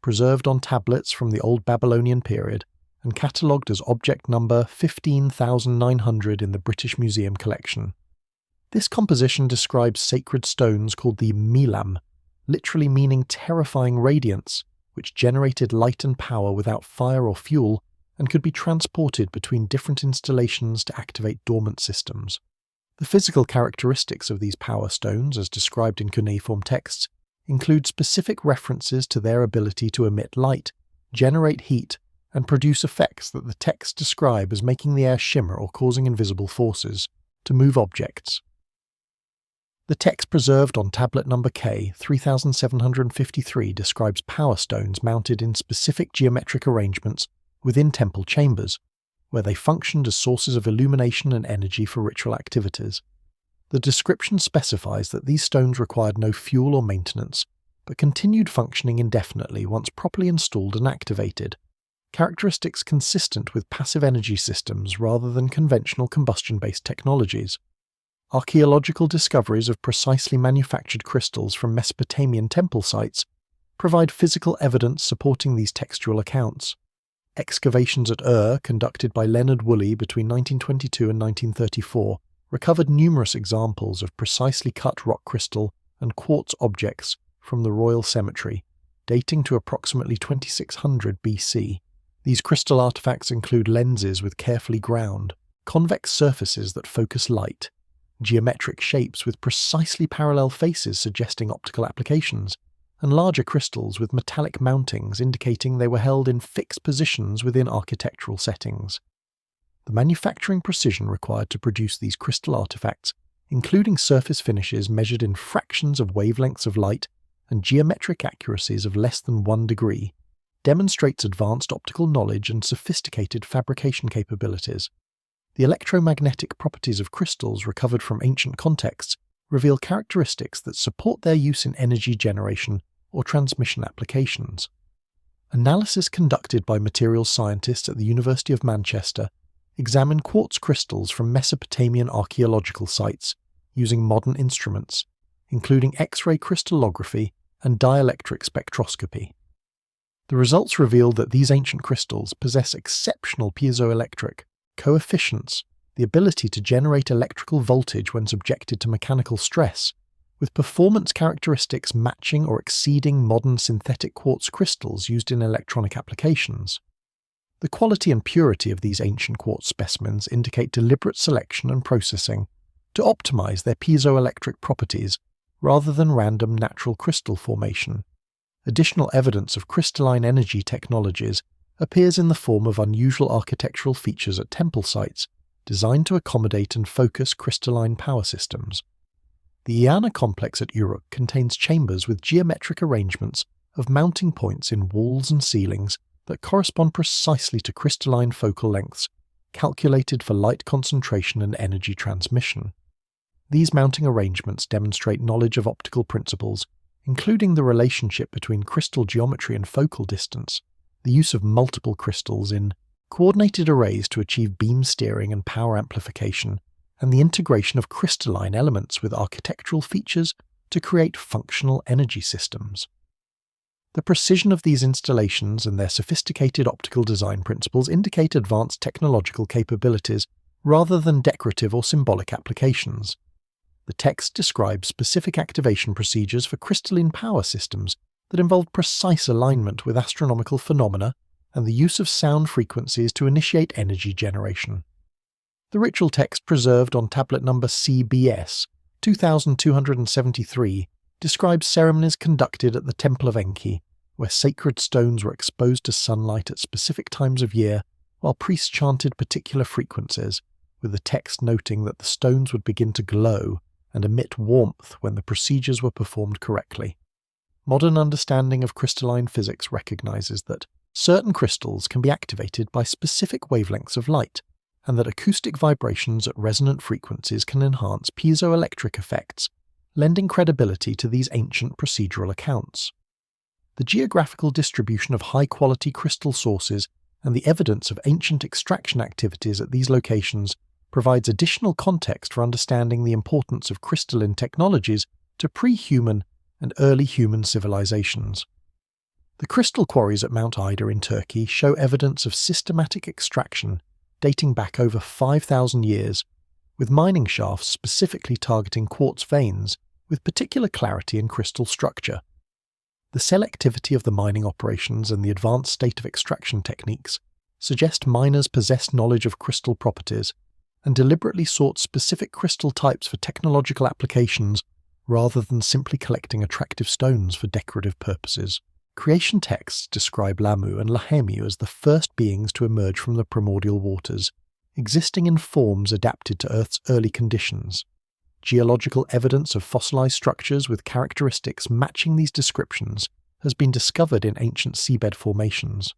preserved on tablets from the Old Babylonian period and catalogued as object number 15,900 in the British Museum collection. This composition describes sacred stones called the Milam, literally meaning terrifying radiance, which generated light and power without fire or fuel and could be transported between different installations to activate dormant systems. The physical characteristics of these power stones, as described in cuneiform texts, include specific references to their ability to emit light, generate heat, and produce effects that the texts describe as making the air shimmer or causing invisible forces to move objects. The text preserved on tablet number K 3753 describes power stones mounted in specific geometric arrangements within temple chambers, where they functioned as sources of illumination and energy for ritual activities. The description specifies that these stones required no fuel or maintenance, but continued functioning indefinitely once properly installed and activated, characteristics consistent with passive energy systems rather than conventional combustion-based technologies. Archaeological discoveries of precisely manufactured crystals from Mesopotamian temple sites provide physical evidence supporting these textual accounts. Excavations at conducted by Leonard Woolley between 1922 and 1934, recovered numerous examples of precisely cut rock crystal and quartz objects from the Royal Cemetery, dating to approximately 2600 BC. These crystal artifacts include lenses with carefully ground, convex surfaces that focus light, geometric shapes with precisely parallel faces suggesting optical applications, and larger crystals with metallic mountings indicating they were held in fixed positions within architectural settings. The manufacturing precision required to produce these crystal artifacts, including surface finishes measured in fractions of wavelengths of light and geometric accuracies of less than 1 degree, demonstrates advanced optical knowledge and sophisticated fabrication capabilities. The electromagnetic properties of crystals recovered from ancient contexts reveal characteristics that support their use in energy generation or transmission applications. Analysis conducted by materials scientists at the University of Manchester examined quartz crystals from Mesopotamian archaeological sites using modern instruments, including X-ray crystallography and dielectric spectroscopy. The results revealed that these ancient crystals possess exceptional piezoelectric coefficients, the ability to generate electrical voltage when subjected to mechanical stress, with performance characteristics matching or exceeding modern synthetic quartz crystals used in electronic applications. The quality and purity of these ancient quartz specimens indicate deliberate selection and processing to optimize their piezoelectric properties rather than random natural crystal formation. Additional evidence of crystalline energy technologies appears in the form of unusual architectural features at temple sites designed to accommodate and focus crystalline power systems. The Iana complex at Uruk contains chambers with geometric arrangements of mounting points in walls and ceilings that correspond precisely to crystalline focal lengths calculated for light concentration and energy transmission. These mounting arrangements demonstrate knowledge of optical principles, including the relationship between crystal geometry and focal distance, the use of multiple crystals in coordinated arrays to achieve beam steering and power amplification, and the integration of crystalline elements with architectural features to create functional energy systems. The precision of these installations and their sophisticated optical design principles indicate advanced technological capabilities rather than decorative or symbolic applications. The text describes specific activation procedures for crystalline power systems that involved precise alignment with astronomical phenomena and the use of sound frequencies to initiate energy generation. The ritual text preserved on tablet number CBS 2273 describes ceremonies conducted at the Temple of Enki, where sacred stones were exposed to sunlight at specific times of year while priests chanted particular frequencies, with the text noting that the stones would begin to glow and emit warmth when the procedures were performed correctly. Modern understanding of crystalline physics recognizes that certain crystals can be activated by specific wavelengths of light, and that acoustic vibrations at resonant frequencies can enhance piezoelectric effects, lending credibility to these ancient procedural accounts. The geographical distribution of high-quality crystal sources and the evidence of ancient extraction activities at these locations provides additional context for understanding the importance of crystalline technologies to pre-human and early human civilizations. The crystal quarries at Mount Ida in Turkey show evidence of systematic extraction dating back over 5,000 years, with mining shafts specifically targeting quartz veins with particular clarity in crystal structure. The selectivity of the mining operations and the advanced state of extraction techniques suggest miners possessed knowledge of crystal properties and deliberately sought specific crystal types for technological applications rather than simply collecting attractive stones for decorative purposes. Creation texts describe Lamu and Lahemu as the first beings to emerge from the primordial waters, existing in forms adapted to Earth's early conditions. Geological evidence of fossilized structures with characteristics matching these descriptions has been discovered in ancient seabed formations.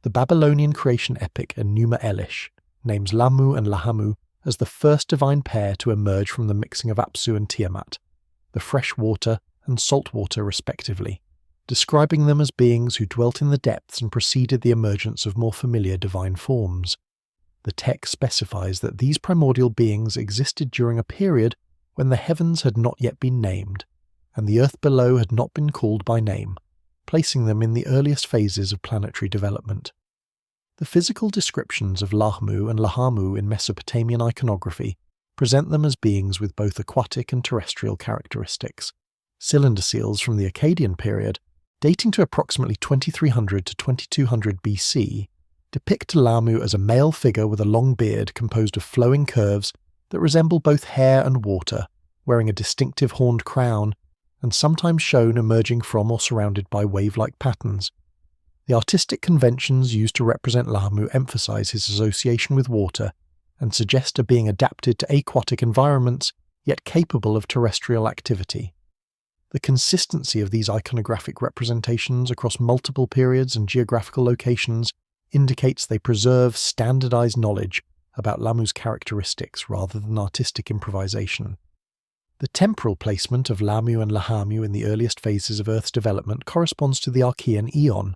The Babylonian creation epic Enuma Elish names Lamu and Lahemu as the first divine pair to emerge from the mixing of Abzu and Tiamat, the fresh water and salt water respectively, describing them as beings who dwelt in the depths and preceded the emergence of more familiar divine forms. The text specifies that these primordial beings existed during a period when the heavens had not yet been named, and the earth below had not been called by name, placing them in the earliest phases of planetary development. The physical descriptions of Lahmu and Lahamu in Mesopotamian iconography present them as beings with both aquatic and terrestrial characteristics. Cylinder seals from the Akkadian period, dating to approximately 2300 to 2200 BC, depict Lamu as a male figure with a long beard composed of flowing curves that resemble both hair and water, wearing a distinctive horned crown, and sometimes shown emerging from or surrounded by wave-like patterns. The artistic conventions used to represent Lamu emphasize his association with water and suggest a being adapted to aquatic environments, yet capable of terrestrial activity. The consistency of these iconographic representations across multiple periods and geographical locations indicates they preserve standardized knowledge about Lamu's characteristics rather than artistic improvisation. The temporal placement of Lamu and Lahamu in the earliest phases of Earth's development corresponds to the Archean Aeon,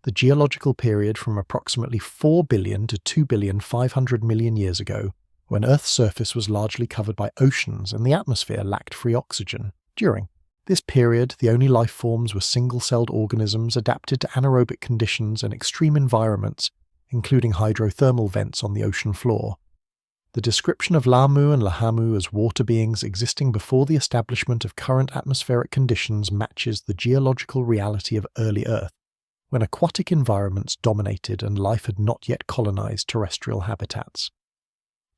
the geological period from approximately 4 billion to 2,500 million years ago, when Earth's surface was largely covered by oceans and the atmosphere lacked free oxygen. During this period, the only life forms were single-celled organisms adapted to anaerobic conditions and extreme environments, including hydrothermal vents on the ocean floor. The description of Lamu and Lahamu as water beings existing before the establishment of current atmospheric conditions matches the geological reality of early Earth, when aquatic environments dominated and life had not yet colonized terrestrial habitats.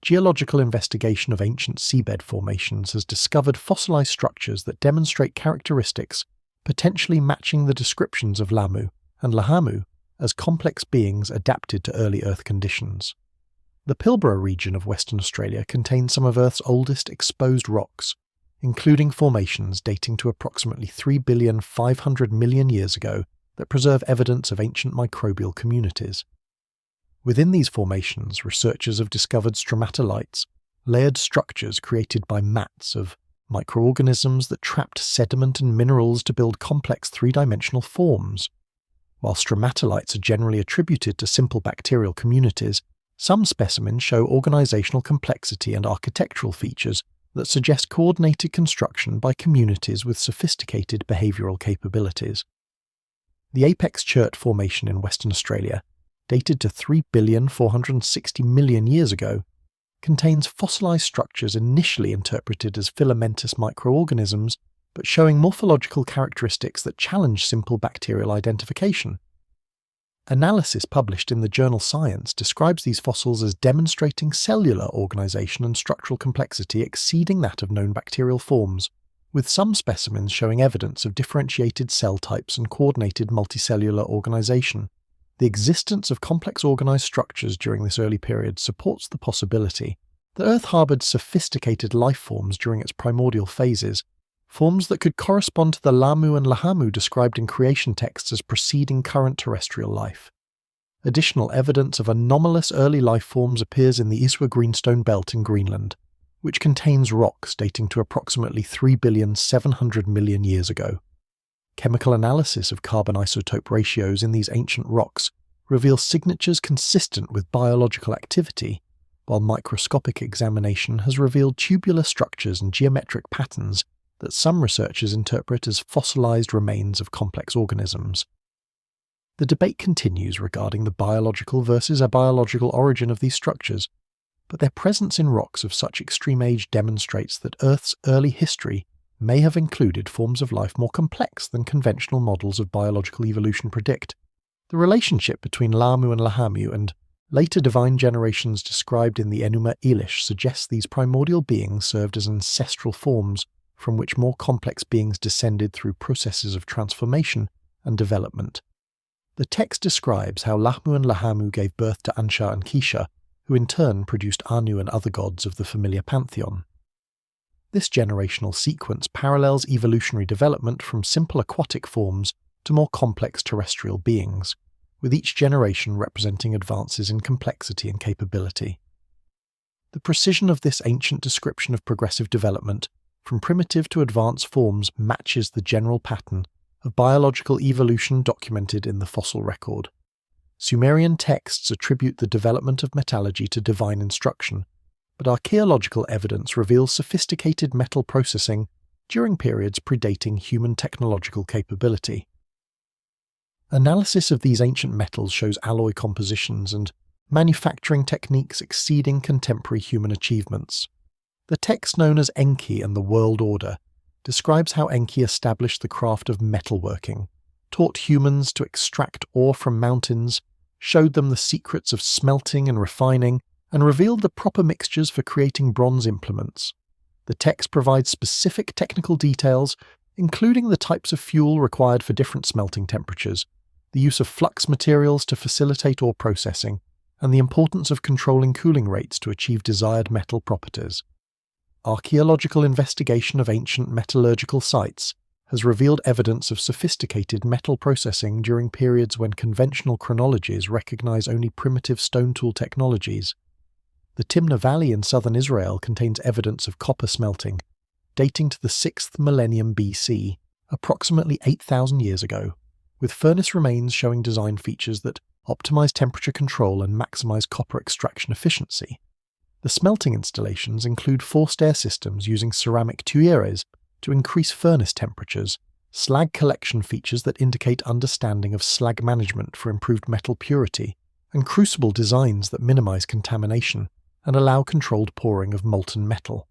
Geological investigation of ancient seabed formations has discovered fossilized structures that demonstrate characteristics potentially matching the descriptions of Lamu and Lahamu as complex beings adapted to early Earth conditions. The Pilbara region of Western Australia contains some of Earth's oldest exposed rocks, including formations dating to approximately 3,500 million years ago that preserve evidence of ancient microbial communities. Within these formations, researchers have discovered stromatolites, layered structures created by mats of microorganisms that trapped sediment and minerals to build complex three-dimensional forms. While stromatolites are generally attributed to simple bacterial communities, some specimens show organizational complexity and architectural features that suggest coordinated construction by communities with sophisticated behavioral capabilities. The Apex Chert Formation in Western Australia, dated to 3,460 million years ago, contains fossilized structures initially interpreted as filamentous microorganisms, but showing morphological characteristics that challenge simple bacterial identification. Analysis published in the journal Science describes these fossils as demonstrating cellular organization and structural complexity exceeding that of known bacterial forms, with some specimens showing evidence of differentiated cell types and coordinated multicellular organization. The existence of complex organized structures during this early period supports the possibility that Earth harbored sophisticated life forms during its primordial phases, forms that could correspond to the Lamu and Lahamu described in creation texts as preceding current terrestrial life. Additional evidence of anomalous early life forms appears in the Iswa Greenstone Belt in Greenland, which contains rocks dating to approximately 3,700,000,000 years ago. Chemical analysis of carbon isotope ratios in these ancient rocks reveals signatures consistent with biological activity, while microscopic examination has revealed tubular structures and geometric patterns that some researchers interpret as fossilized remains of complex organisms. The debate continues regarding the biological versus abiological origin of these structures, but their presence in rocks of such extreme age demonstrates that Earth's early history may have included forms of life more complex than conventional models of biological evolution predict. The relationship between Lamu and Lahamu and later divine generations described in the Enuma Elish suggests these primordial beings served as ancestral forms from which more complex beings descended through processes of transformation and development. The text describes how Lahmu and Lahamu gave birth to Ansha and Kisha, who in turn produced Anu and other gods of the familiar pantheon. This generational sequence parallels evolutionary development from simple aquatic forms to more complex terrestrial beings, with each generation representing advances in complexity and capability. The precision of this ancient description of progressive development from primitive to advanced forms matches the general pattern of biological evolution documented in the fossil record. Sumerian texts attribute the development of metallurgy to divine instruction, but archaeological evidence reveals sophisticated metal processing during periods predating human technological capability. Analysis of these ancient metals shows alloy compositions and manufacturing techniques exceeding contemporary human achievements. The text known as Enki and the World Order describes how Enki established the craft of metalworking, taught humans to extract ore from mountains, showed them the secrets of smelting and refining, and revealed the proper mixtures for creating bronze implements. The text provides specific technical details, including the types of fuel required for different smelting temperatures, the use of flux materials to facilitate ore processing, and the importance of controlling cooling rates to achieve desired metal properties. Archaeological investigation of ancient metallurgical sites has revealed evidence of sophisticated metal processing during periods when conventional chronologies recognize only primitive stone tool technologies. The Timna Valley in southern Israel contains evidence of copper smelting, dating to the 6th millennium BC, approximately 8,000 years ago, with furnace remains showing design features that optimize temperature control and maximize copper extraction efficiency. The smelting installations include forced air systems using ceramic tuyeres to increase furnace temperatures, slag collection features that indicate understanding of slag management for improved metal purity, and crucible designs that minimize contamination and allow controlled pouring of molten metal.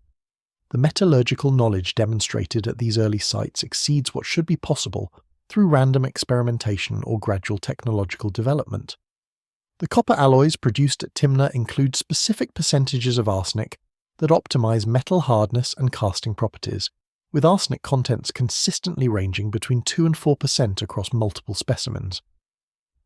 The metallurgical knowledge demonstrated at these early sites exceeds what should be possible through random experimentation or gradual technological development. The copper alloys produced at Timna include specific percentages of arsenic that optimize metal hardness and casting properties, with arsenic contents consistently ranging between 2 and 4% across multiple specimens.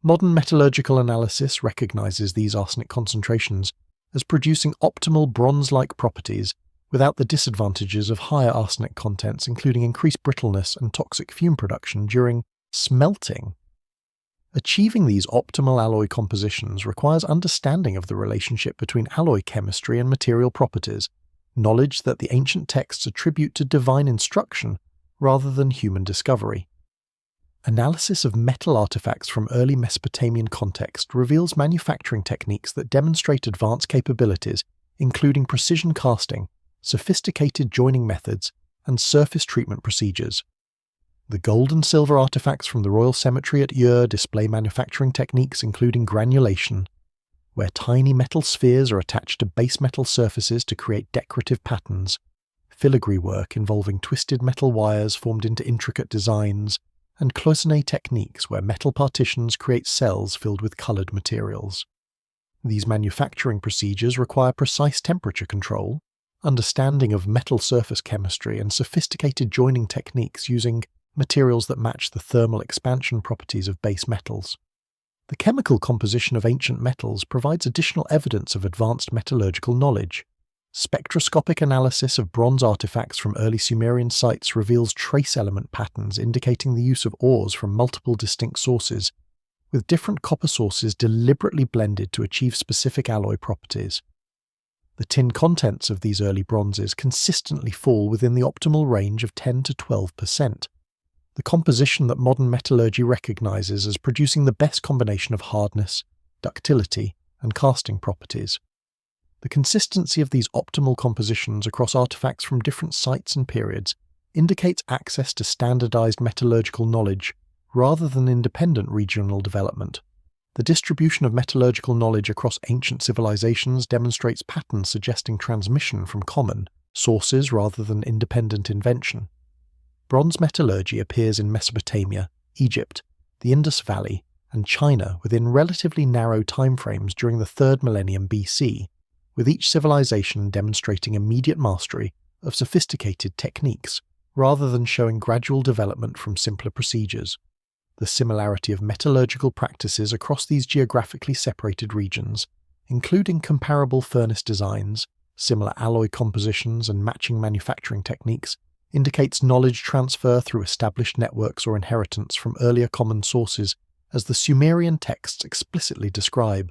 Modern metallurgical analysis recognizes these arsenic concentrations as producing optimal bronze-like properties without the disadvantages of higher arsenic contents, including increased brittleness and toxic fume production during smelting. Achieving these optimal alloy compositions requires understanding of the relationship between alloy chemistry and material properties, knowledge that the ancient texts attribute to divine instruction rather than human discovery. Analysis of metal artifacts from early Mesopotamian context reveals manufacturing techniques that demonstrate advanced capabilities, including precision casting, sophisticated joining methods, and surface treatment procedures. The gold and silver artifacts from the Royal Cemetery at Ur display manufacturing techniques including granulation. where tiny metal spheres are attached to base metal surfaces to create decorative patterns, filigree work involving twisted metal wires formed into intricate designs, and cloisonné techniques where metal partitions create cells filled with coloured materials. These manufacturing procedures require precise temperature control, understanding of metal surface chemistry, and sophisticated joining techniques using materials that match the thermal expansion properties of base metals. The chemical composition of ancient metals provides additional evidence of advanced metallurgical knowledge. Spectroscopic analysis of bronze artifacts from early Sumerian sites reveals trace element patterns indicating the use of ores from multiple distinct sources, with different copper sources deliberately blended to achieve specific alloy properties. The tin contents of these early bronzes consistently fall within the optimal range of 10 to 12%, the composition that modern metallurgy recognizes as producing the best combination of hardness, ductility, and casting properties. The consistency of these optimal compositions across artifacts from different sites and periods indicates access to standardized metallurgical knowledge rather than independent regional development. The distribution of metallurgical knowledge across ancient civilizations demonstrates patterns suggesting transmission from common sources rather than independent invention. Bronze metallurgy appears in Mesopotamia, Egypt, the Indus Valley, and China within relatively narrow timeframes during the 3rd millennium BC, with each civilization demonstrating immediate mastery of sophisticated techniques, rather than showing gradual development from simpler procedures. The similarity of metallurgical practices across these geographically separated regions, including comparable furnace designs, similar alloy compositions, and matching manufacturing techniques, indicates knowledge transfer through established networks or inheritance from earlier common sources, as the Sumerian texts explicitly describe.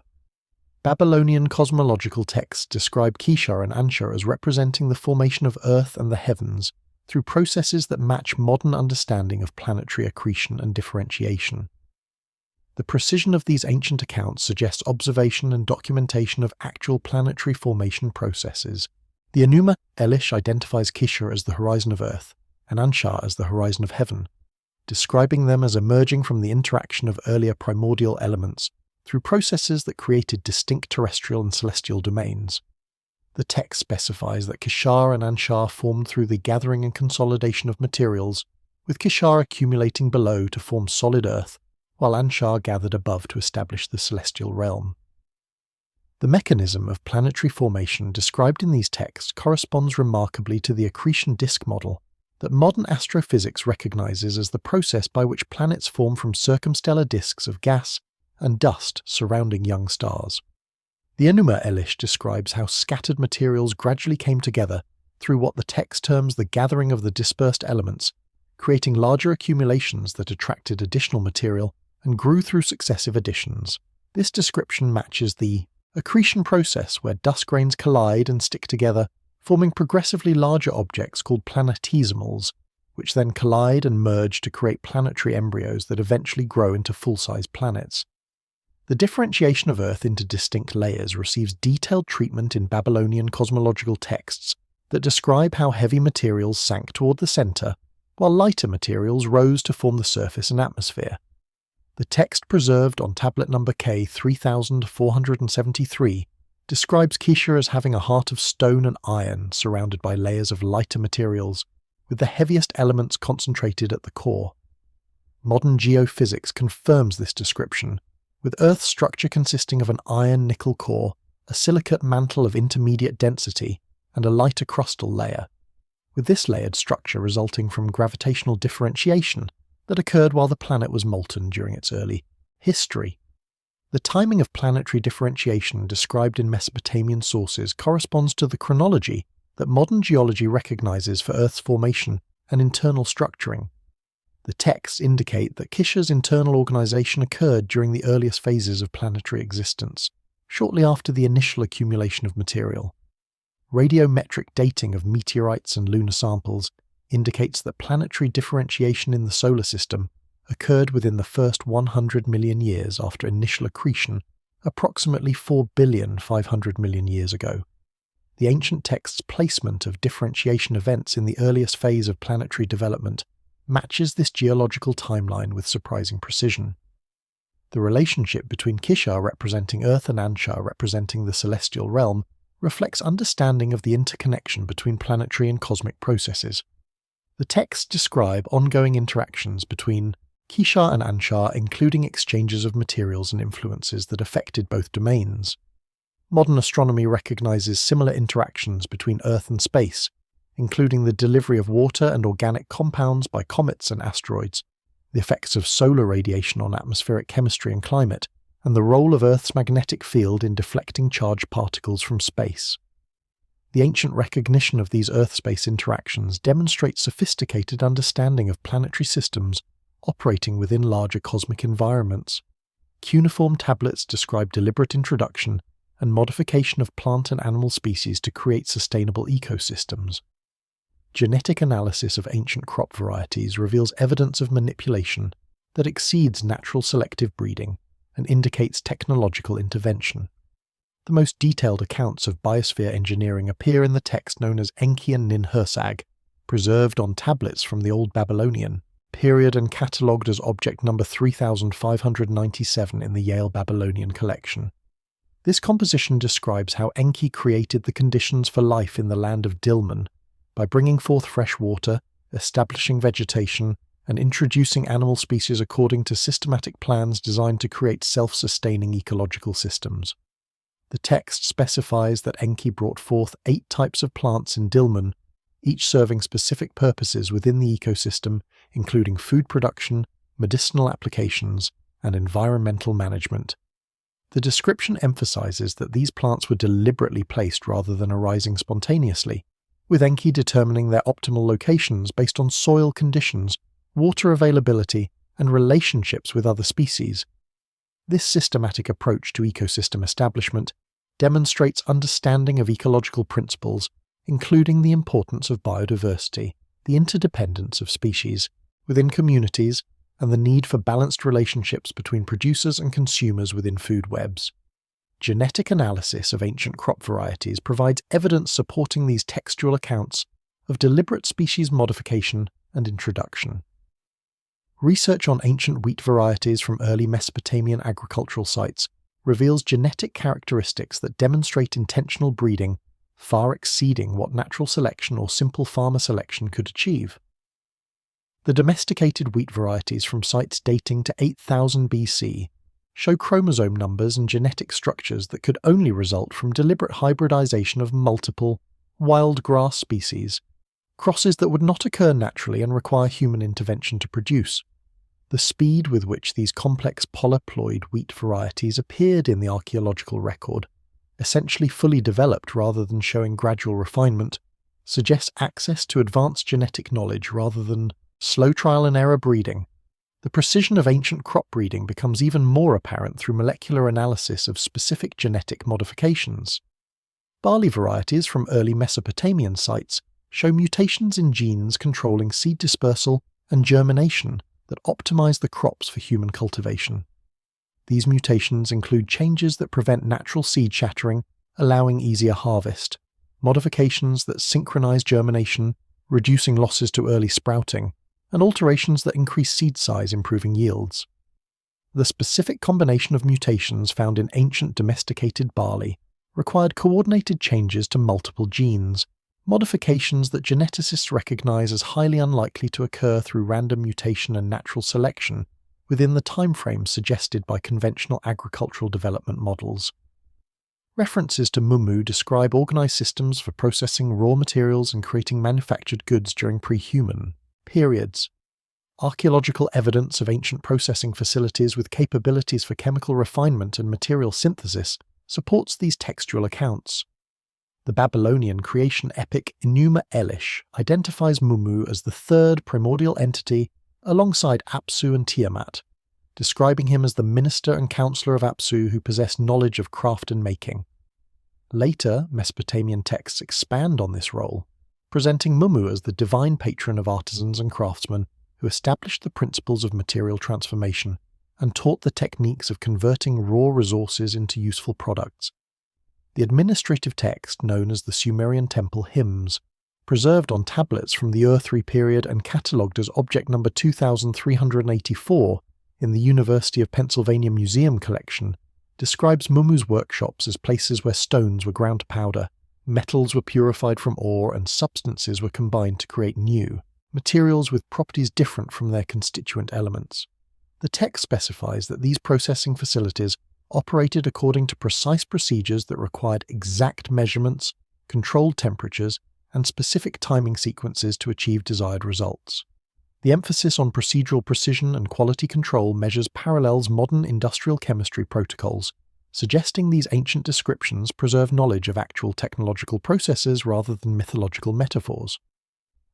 Babylonian cosmological texts describe Kishar and Anshar as representing the formation of Earth and the heavens through processes that match modern understanding of planetary accretion and differentiation. The precision of these ancient accounts suggests observation and documentation of actual planetary formation processes. The Enuma Elish identifies Kishar as the horizon of Earth and Anshar as the horizon of heaven, describing them as emerging from the interaction of earlier primordial elements through processes that created distinct terrestrial and celestial domains. The text specifies that Kishar and Anshar formed through the gathering and consolidation of materials, with Kishar accumulating below to form solid Earth, while Anshar gathered above to establish the celestial realm. The mechanism of planetary formation described in these texts corresponds remarkably to the accretion disk model that modern astrophysics recognizes as the process by which planets form from circumstellar disks of gas and dust surrounding young stars. The Enuma Elish describes how scattered materials gradually came together through what the text terms the gathering of the dispersed elements, creating larger accumulations that attracted additional material and grew through successive additions. This description matches the accretion process where dust grains collide and stick together, forming progressively larger objects called planetesimals, which then collide and merge to create planetary embryos that eventually grow into full-size planets. The differentiation of Earth into distinct layers receives detailed treatment in Babylonian cosmological texts that describe how heavy materials sank toward the center, while lighter materials rose to form the surface and atmosphere. The text preserved on tablet number K 3473 describes Kishar as having a heart of stone and iron surrounded by layers of lighter materials, with the heaviest elements concentrated at the core. Modern geophysics confirms this description, with Earth's structure consisting of an iron-nickel core, a silicate mantle of intermediate density, and a lighter crustal layer, with this layered structure resulting from gravitational differentiation that occurred while the planet was molten during its early history. The timing of planetary differentiation described in Mesopotamian sources corresponds to the chronology that modern geology recognizes for Earth's formation and internal structuring. The texts indicate that Kishar's internal organization occurred during the earliest phases of planetary existence, shortly after the initial accumulation of material. Radiometric dating of meteorites and lunar samples indicates that planetary differentiation in the solar system occurred within the first 100 million years after initial accretion, approximately 4,500 million years ago. The ancient text's placement of differentiation events in the earliest phase of planetary development matches this geological timeline with surprising precision. The relationship between Kishar representing Earth and Anshar representing the celestial realm reflects understanding of the interconnection between planetary and cosmic processes. The texts describe ongoing interactions between Kishar and Anshar, including exchanges of materials and influences that affected both domains. Modern astronomy recognizes similar interactions between Earth and space, including the delivery of water and organic compounds by comets and asteroids, the effects of solar radiation on atmospheric chemistry and climate, and the role of Earth's magnetic field in deflecting charged particles from space. The ancient recognition of these Earth-space interactions demonstrates sophisticated understanding of planetary systems operating within larger cosmic environments. Cuneiform tablets describe deliberate introduction and modification of plant and animal species to create sustainable ecosystems. Genetic analysis of ancient crop varieties reveals evidence of manipulation that exceeds natural selective breeding and indicates technological intervention. The most detailed accounts of biosphere engineering appear in the text known as Enki and Ninhursag, preserved on tablets from the Old Babylonian period and catalogued as object number 3597 in the Yale Babylonian collection. This composition describes how Enki created the conditions for life in the land of Dilmun by bringing forth fresh water, establishing vegetation, and introducing animal species according to systematic plans designed to create self-sustaining ecological systems. The text specifies that Enki brought forth 8 types of plants in Dilmun, each serving specific purposes within the ecosystem, including food production, medicinal applications, and environmental management. The description emphasizes that these plants were deliberately placed rather than arising spontaneously, with Enki determining their optimal locations based on soil conditions, water availability, and relationships with other species. This systematic approach to ecosystem establishment demonstrates understanding of ecological principles, including the importance of biodiversity, the interdependence of species within communities, and the need for balanced relationships between producers and consumers within food webs. Genetic analysis of ancient crop varieties provides evidence supporting these textual accounts of deliberate species modification and introduction. Research on ancient wheat varieties from early Mesopotamian agricultural sites reveals genetic characteristics that demonstrate intentional breeding far exceeding what natural selection or simple farmer selection could achieve. The domesticated wheat varieties from sites dating to 8000 BC show chromosome numbers and genetic structures that could only result from deliberate hybridization of multiple, wild grass species, crosses that would not occur naturally and require human intervention to produce. The speed with which these complex polyploid wheat varieties appeared in the archaeological record, essentially fully developed rather than showing gradual refinement, suggests access to advanced genetic knowledge rather than slow trial and error breeding. The precision of ancient crop breeding becomes even more apparent through molecular analysis of specific genetic modifications. Barley varieties from early Mesopotamian sites show mutations in genes controlling seed dispersal and germination that optimize the crops for human cultivation. These mutations include changes that prevent natural seed shattering, allowing easier harvest, modifications that synchronize germination, reducing losses to early sprouting, and alterations that increase seed size, improving yields. The specific combination of mutations found in ancient domesticated barley required coordinated changes to multiple genes, modifications that geneticists recognize as highly unlikely to occur through random mutation and natural selection within the timeframes suggested by conventional agricultural development models. References to Mumu describe organized systems for processing raw materials and creating manufactured goods during prehuman periods. Archaeological evidence of ancient processing facilities with capabilities for chemical refinement and material synthesis supports these textual accounts. The Babylonian creation epic Enuma Elish identifies Mumu as the third primordial entity alongside Abzu and Tiamat, describing him as the minister and counselor of Abzu who possessed knowledge of craft and making. Later, Mesopotamian texts expand on this role, presenting Mumu as the divine patron of artisans and craftsmen who established the principles of material transformation and taught the techniques of converting raw resources into useful products. The administrative text known as the Sumerian temple hymns, preserved on tablets from the Ur III period and catalogued as object number 2384 in the University of Pennsylvania Museum collection, describes Mumu's workshops as places where stones were ground to powder, metals were purified from ore, and substances were combined to create new materials with properties different from their constituent elements. The text specifies that these processing facilities operated according to precise procedures that required exact measurements, controlled temperatures, and specific timing sequences to achieve desired results. The emphasis on procedural precision and quality control measures parallels modern industrial chemistry protocols, suggesting these ancient descriptions preserve knowledge of actual technological processes rather than mythological metaphors.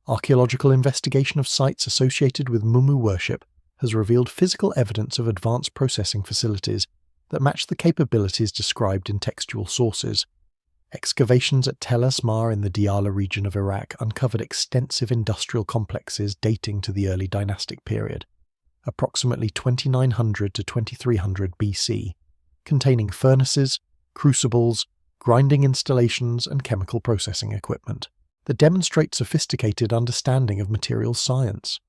Archaeological investigation of sites associated with Mumu worship has revealed physical evidence of advanced processing facilities that match the capabilities described in textual sources. Excavations at Tel Asmar in the Diyala region of Iraq uncovered extensive industrial complexes dating to the early dynastic period, approximately 2900 to 2300 BC, containing furnaces, crucibles, grinding installations, and chemical processing equipment that demonstrate sophisticated understanding of materials science.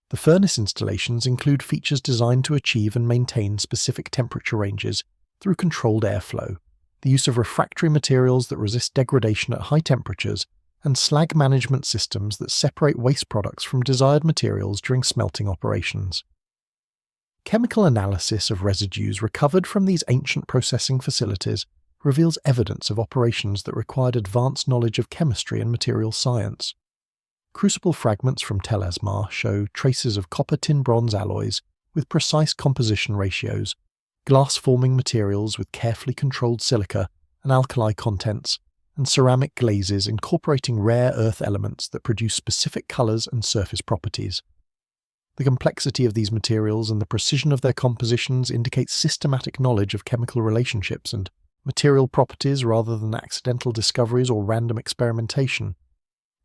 The furnace installations include features designed to achieve and maintain specific temperature ranges through controlled airflow, the use of refractory materials that resist degradation at high temperatures, and slag management systems that separate waste products from desired materials during smelting operations. Chemical analysis of residues recovered from these ancient processing facilities reveals evidence of operations that required advanced knowledge of chemistry and material science. Crucible fragments from Tel Asmar show traces of copper-tin-bronze alloys with precise composition ratios, glass-forming materials with carefully controlled silica and alkali contents, and ceramic glazes incorporating rare earth elements that produce specific colors and surface properties. The complexity of these materials and the precision of their compositions indicate systematic knowledge of chemical relationships and material properties rather than accidental discoveries or random experimentation.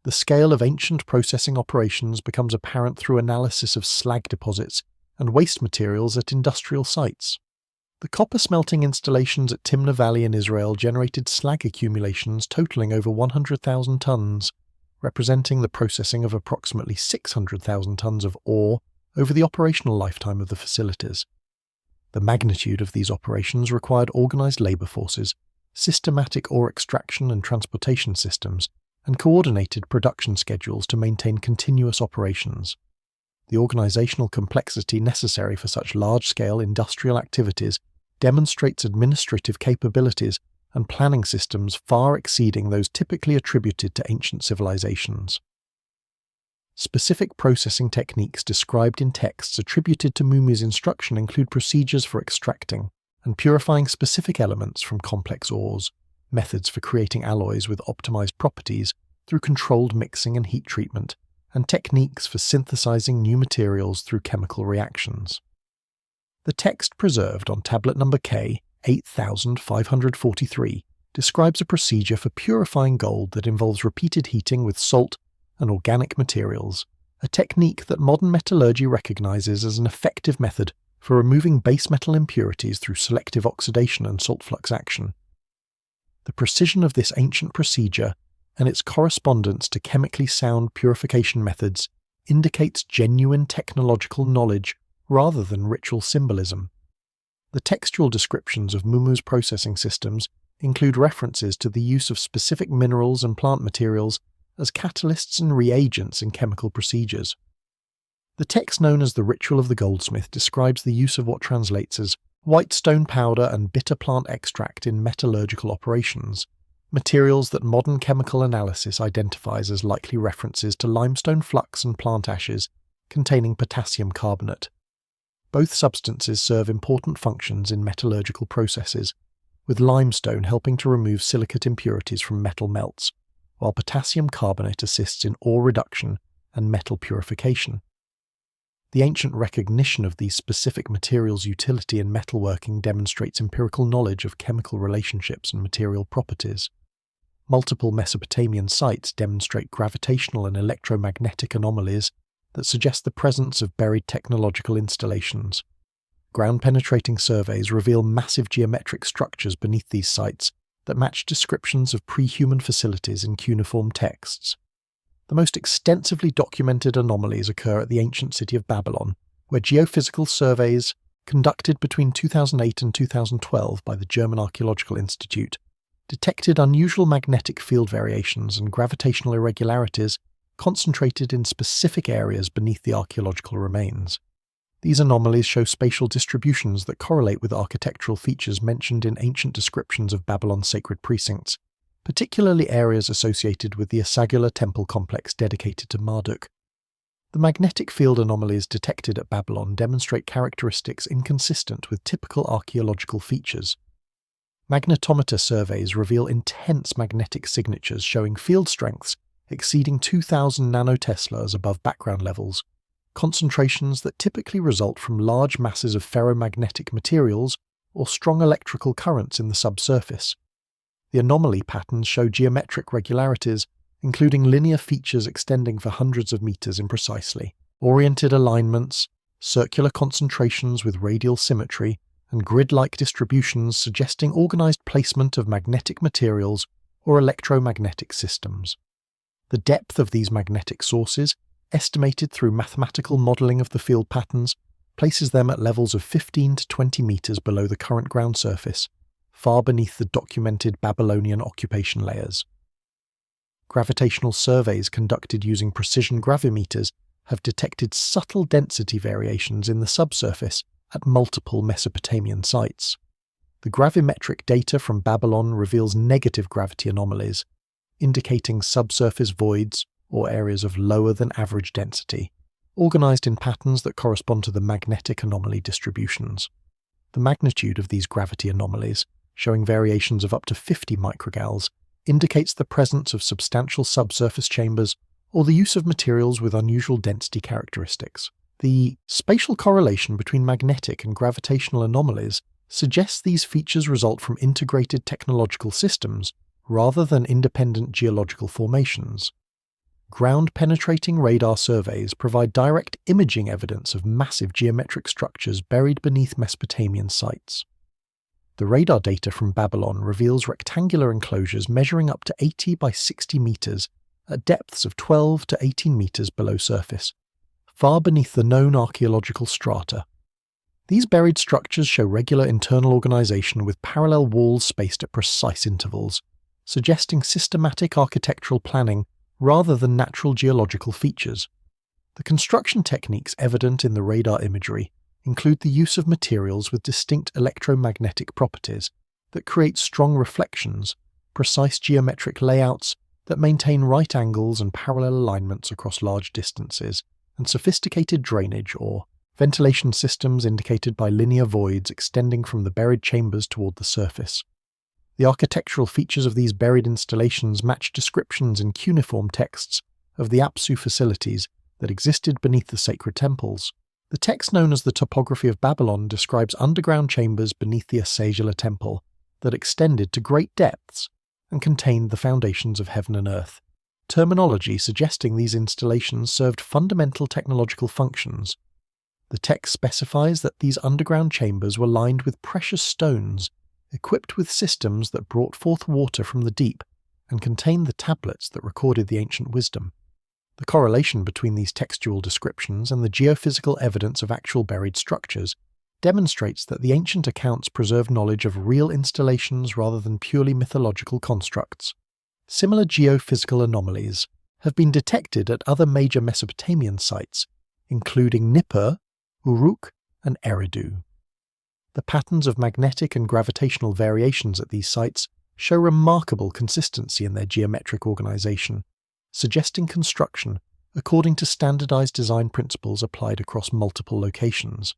The scale of ancient processing operations becomes apparent through analysis of slag deposits and waste materials at industrial sites. The copper smelting installations at Timna Valley in Israel generated slag accumulations totaling over 100,000 tons, representing the processing of approximately 600,000 tons of ore over the operational lifetime of the facilities. The magnitude of these operations required organized labor forces, systematic ore extraction and transportation systems, and coordinated production schedules to maintain continuous operations. The organizational complexity necessary for such large-scale industrial activities demonstrates administrative capabilities and planning systems far exceeding those typically attributed to ancient civilizations. Specific processing techniques described in texts attributed to Mumu's instruction include procedures for extracting and purifying specific elements from complex ores, methods for creating alloys with optimized properties through controlled mixing and heat treatment, and techniques for synthesizing new materials through chemical reactions. The text preserved on tablet number K, 8543, describes a procedure for purifying gold that involves repeated heating with salt and organic materials, a technique that modern metallurgy recognizes as an effective method for removing base metal impurities through selective oxidation and salt flux action. The precision of this ancient procedure and its correspondence to chemically sound purification methods indicates genuine technological knowledge rather than ritual symbolism. The textual descriptions of Mumu's processing systems include references to the use of specific minerals and plant materials as catalysts and reagents in chemical procedures. The text known as the Ritual of the Goldsmith describes the use of what translates as white stone powder and bitter plant extract in metallurgical operations, materials that modern chemical analysis identifies as likely references to limestone flux and plant ashes containing potassium carbonate. Both substances serve important functions in metallurgical processes, with limestone helping to remove silicate impurities from metal melts, while potassium carbonate assists in ore reduction and metal purification. The ancient recognition of these specific materials' utility in metalworking demonstrates empirical knowledge of chemical relationships and material properties. Multiple Mesopotamian sites demonstrate gravitational and electromagnetic anomalies that suggest the presence of buried technological installations. Ground-penetrating surveys reveal massive geometric structures beneath these sites that match descriptions of prehuman facilities in cuneiform texts. The most extensively documented anomalies occur at the ancient city of Babylon, where geophysical surveys conducted between 2008 and 2012 by the German Archaeological Institute detected unusual magnetic field variations and gravitational irregularities concentrated in specific areas beneath the archaeological remains. These anomalies show spatial distributions that correlate with architectural features mentioned in ancient descriptions of Babylon's sacred precincts, particularly areas associated with the Asagula temple complex dedicated to Marduk. The magnetic field anomalies detected at Babylon demonstrate characteristics inconsistent with typical archaeological features. Magnetometer surveys reveal intense magnetic signatures showing field strengths exceeding 2,000 nanoteslas above background levels, concentrations that typically result from large masses of ferromagnetic materials or strong electrical currents in the subsurface. The anomaly patterns show geometric regularities, including linear features extending for hundreds of meters imprecisely, oriented alignments, circular concentrations with radial symmetry, and grid-like distributions suggesting organized placement of magnetic materials or electromagnetic systems. The depth of these magnetic sources, estimated through mathematical modeling of the field patterns, places them at levels of 15 to 20 meters below the current ground surface, far beneath the documented Babylonian occupation layers. Gravitational surveys conducted using precision gravimeters have detected subtle density variations in the subsurface at multiple Mesopotamian sites. The gravimetric data from Babylon reveals negative gravity anomalies, indicating subsurface voids or areas of lower than average density, organized in patterns that correspond to the magnetic anomaly distributions. The magnitude of these gravity anomalies, showing variations of up to 50 microgals, indicates the presence of substantial subsurface chambers or the use of materials with unusual density characteristics. The spatial correlation between magnetic and gravitational anomalies suggests these features result from integrated technological systems rather than independent geological formations. Ground-penetrating radar surveys provide direct imaging evidence of massive geometric structures buried beneath Mesopotamian sites. The radar data from Babylon reveals rectangular enclosures measuring up to 80 by 60 meters at depths of 12 to 18 meters below surface, far beneath the known archaeological strata. These buried structures show regular internal organization with parallel walls spaced at precise intervals, suggesting systematic architectural planning rather than natural geological features. The construction techniques evident in the radar imagery include the use of materials with distinct electromagnetic properties that create strong reflections, precise geometric layouts that maintain right angles and parallel alignments across large distances, and sophisticated drainage or ventilation systems indicated by linear voids extending from the buried chambers toward the surface. The architectural features of these buried installations match descriptions in cuneiform texts of the Abzu facilities that existed beneath the sacred temples. The text known as the Topography of Babylon describes underground chambers beneath the Asagula temple that extended to great depths and contained the foundations of heaven and earth, terminology suggesting these installations served fundamental technological functions. The text specifies that these underground chambers were lined with precious stones, equipped with systems that brought forth water from the deep and contained the tablets that recorded the ancient wisdom. The correlation between these textual descriptions and the geophysical evidence of actual buried structures demonstrates that the ancient accounts preserve knowledge of real installations rather than purely mythological constructs. Similar geophysical anomalies have been detected at other major Mesopotamian sites, including Nippur, Uruk, and Eridu. The patterns of magnetic and gravitational variations at these sites show remarkable consistency in their geometric organization, suggesting construction according to standardized design principles applied across multiple locations.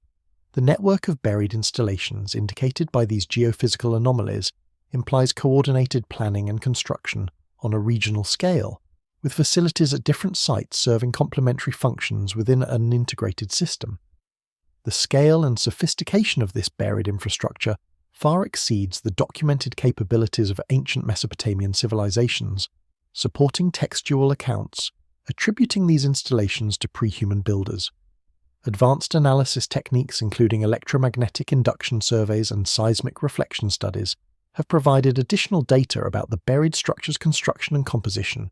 The network of buried installations indicated by these geophysical anomalies implies coordinated planning and construction on a regional scale, with facilities at different sites serving complementary functions within an integrated system. The scale and sophistication of this buried infrastructure far exceeds the documented capabilities of ancient Mesopotamian civilizations, supporting textual accounts attributing these installations to prehuman builders. Advanced analysis techniques including electromagnetic induction surveys and seismic reflection studies have provided additional data about the buried structure's construction and composition.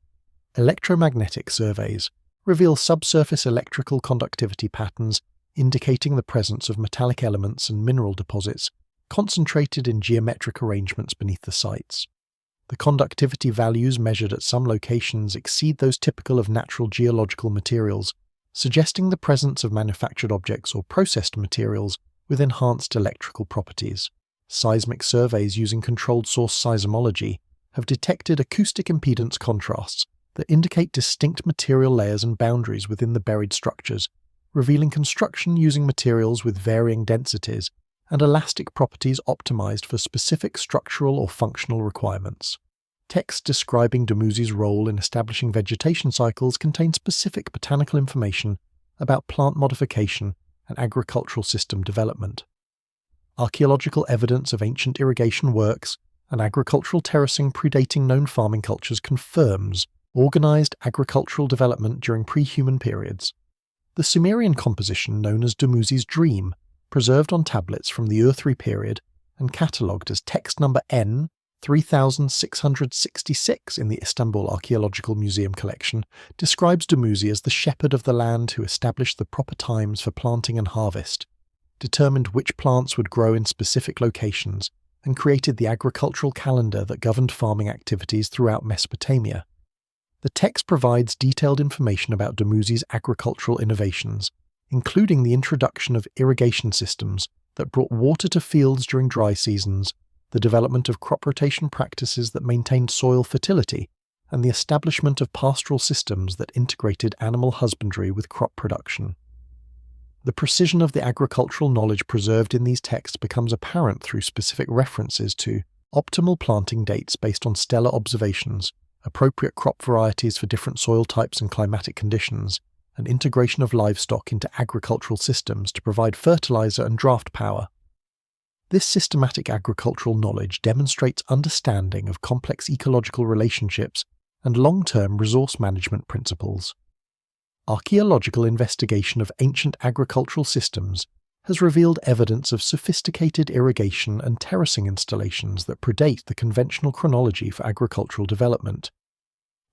Electromagnetic surveys reveal subsurface electrical conductivity patterns indicating the presence of metallic elements and mineral deposits concentrated in geometric arrangements beneath the sites. The conductivity values measured at some locations exceed those typical of natural geological materials, suggesting the presence of manufactured objects or processed materials with enhanced electrical properties. Seismic surveys using controlled source seismology have detected acoustic impedance contrasts that indicate distinct material layers and boundaries within the buried structures, revealing construction using materials with varying densities and elastic properties optimized for specific structural or functional requirements. Text describing Dumuzi's role in establishing vegetation cycles contain specific botanical information about plant modification and agricultural system development. Archaeological evidence of ancient irrigation works and agricultural terracing predating known farming cultures confirms organized agricultural development during prehuman periods. The Sumerian composition known as Dumuzi's Dream, preserved on tablets from the Ur-3 period and catalogued as text number N 3666 in the Istanbul Archaeological Museum collection, describes Dumuzi as the shepherd of the land who established the proper times for planting and harvest, determined which plants would grow in specific locations, and created the agricultural calendar that governed farming activities throughout Mesopotamia. The text provides detailed information about Dumuzi's agricultural innovations, including the introduction of irrigation systems that brought water to fields during dry seasons, the development of crop rotation practices that maintained soil fertility, and the establishment of pastoral systems that integrated animal husbandry with crop production. The precision of the agricultural knowledge preserved in these texts becomes apparent through specific references to optimal planting dates based on stellar observations, appropriate crop varieties for different soil types and climatic conditions, and integration of livestock into agricultural systems to provide fertilizer and draft power. This systematic agricultural knowledge demonstrates understanding of complex ecological relationships and long-term resource management principles. Archaeological investigation of ancient agricultural systems has revealed evidence of sophisticated irrigation and terracing installations that predate the conventional chronology for agricultural development.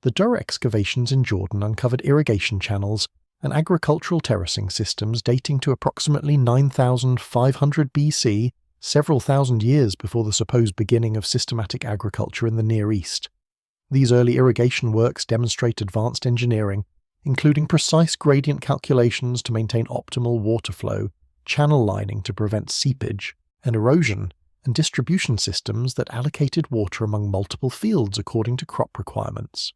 The Dura excavations in Jordan uncovered irrigation channels and agricultural terracing systems dating to approximately 9,500 BC, several thousand years before the supposed beginning of systematic agriculture in the Near East. These early irrigation works demonstrate advanced engineering, including precise gradient calculations to maintain optimal water flow, channel lining to prevent seepage and erosion, and distribution systems that allocated water among multiple fields according to crop requirements.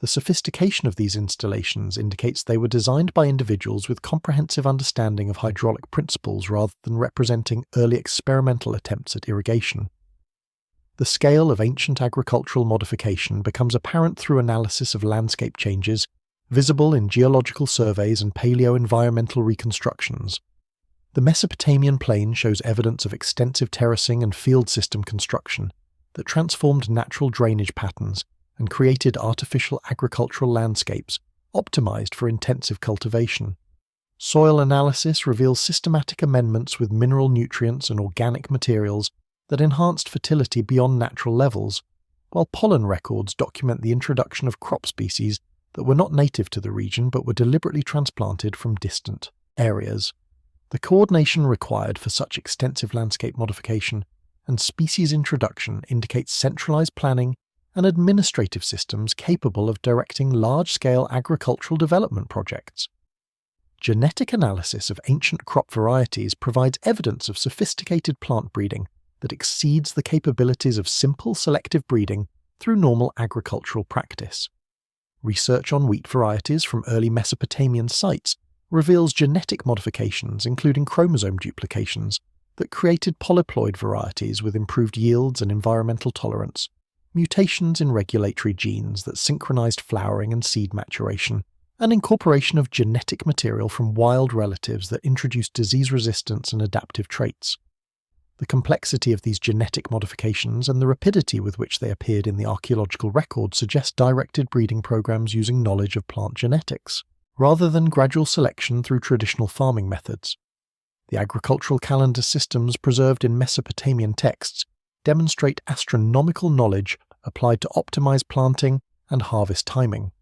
The sophistication of these installations indicates they were designed by individuals with comprehensive understanding of hydraulic principles rather than representing early experimental attempts at irrigation. The scale of ancient agricultural modification becomes apparent through analysis of landscape changes, visible in geological surveys and paleo-environmental reconstructions. The Mesopotamian plain shows evidence of extensive terracing and field system construction that transformed natural drainage patterns and created artificial agricultural landscapes optimized for intensive cultivation. Soil analysis reveals systematic amendments with mineral nutrients and organic materials that enhanced fertility beyond natural levels, while pollen records document the introduction of crop species that were not native to the region but were deliberately transplanted from distant areas. The coordination required for such extensive landscape modification and species introduction indicates centralized planning and administrative systems capable of directing large-scale agricultural development projects. Genetic analysis of ancient crop varieties provides evidence of sophisticated plant breeding that exceeds the capabilities of simple selective breeding through normal agricultural practice. Research on wheat varieties from early Mesopotamian sites reveals genetic modifications, including chromosome duplications, that created polyploid varieties with improved yields and environmental tolerance, mutations in regulatory genes that synchronized flowering and seed maturation, and incorporation of genetic material from wild relatives that introduced disease resistance and adaptive traits. The complexity of these genetic modifications and the rapidity with which they appeared in the archaeological record suggest directed breeding programs using knowledge of plant genetics, rather than gradual selection through traditional farming methods. The agricultural calendar systems preserved in Mesopotamian texts demonstrate astronomical knowledge applied to optimize planting and harvest timing.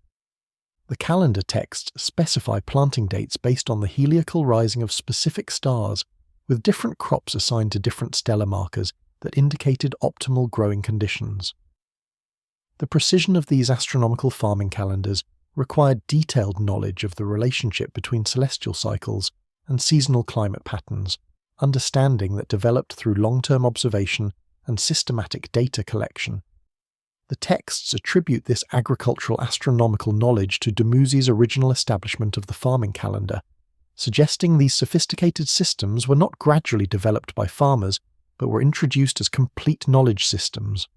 The calendar texts specify planting dates based on the heliacal rising of specific stars, with different crops assigned to different stellar markers that indicated optimal growing conditions. The precision of these astronomical farming calendars required detailed knowledge of the relationship between celestial cycles and seasonal climate patterns, understanding that developed through long-term observation and systematic data collection. The texts attribute this agricultural astronomical knowledge to Dumuzi's original establishment of the farming calendar, suggesting these sophisticated systems were not gradually developed by farmers, but were introduced as complete knowledge systems.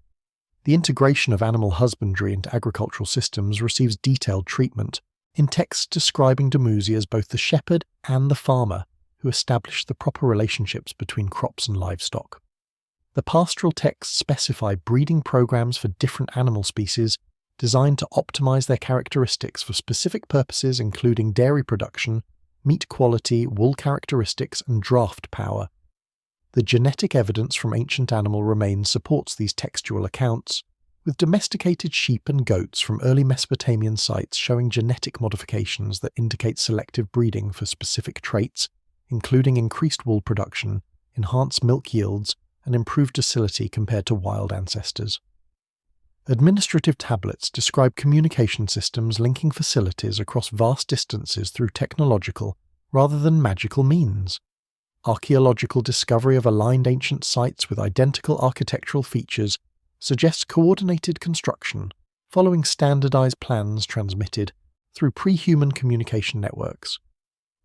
The integration of animal husbandry into agricultural systems receives detailed treatment, in texts describing Dumuzi as both the shepherd and the farmer, who established the proper relationships between crops and livestock. The pastoral texts specify breeding programs for different animal species designed to optimize their characteristics for specific purposes including dairy production, meat quality, wool characteristics, and draft power. The genetic evidence from ancient animal remains supports these textual accounts, with domesticated sheep and goats from early Mesopotamian sites showing genetic modifications that indicate selective breeding for specific traits, including increased wool production, enhanced milk yields, and improved docility compared to wild ancestors. Administrative tablets describe communication systems linking facilities across vast distances through technological rather than magical means. Archaeological discovery of aligned ancient sites with identical architectural features suggests coordinated construction, following standardized plans transmitted through prehuman communication networks.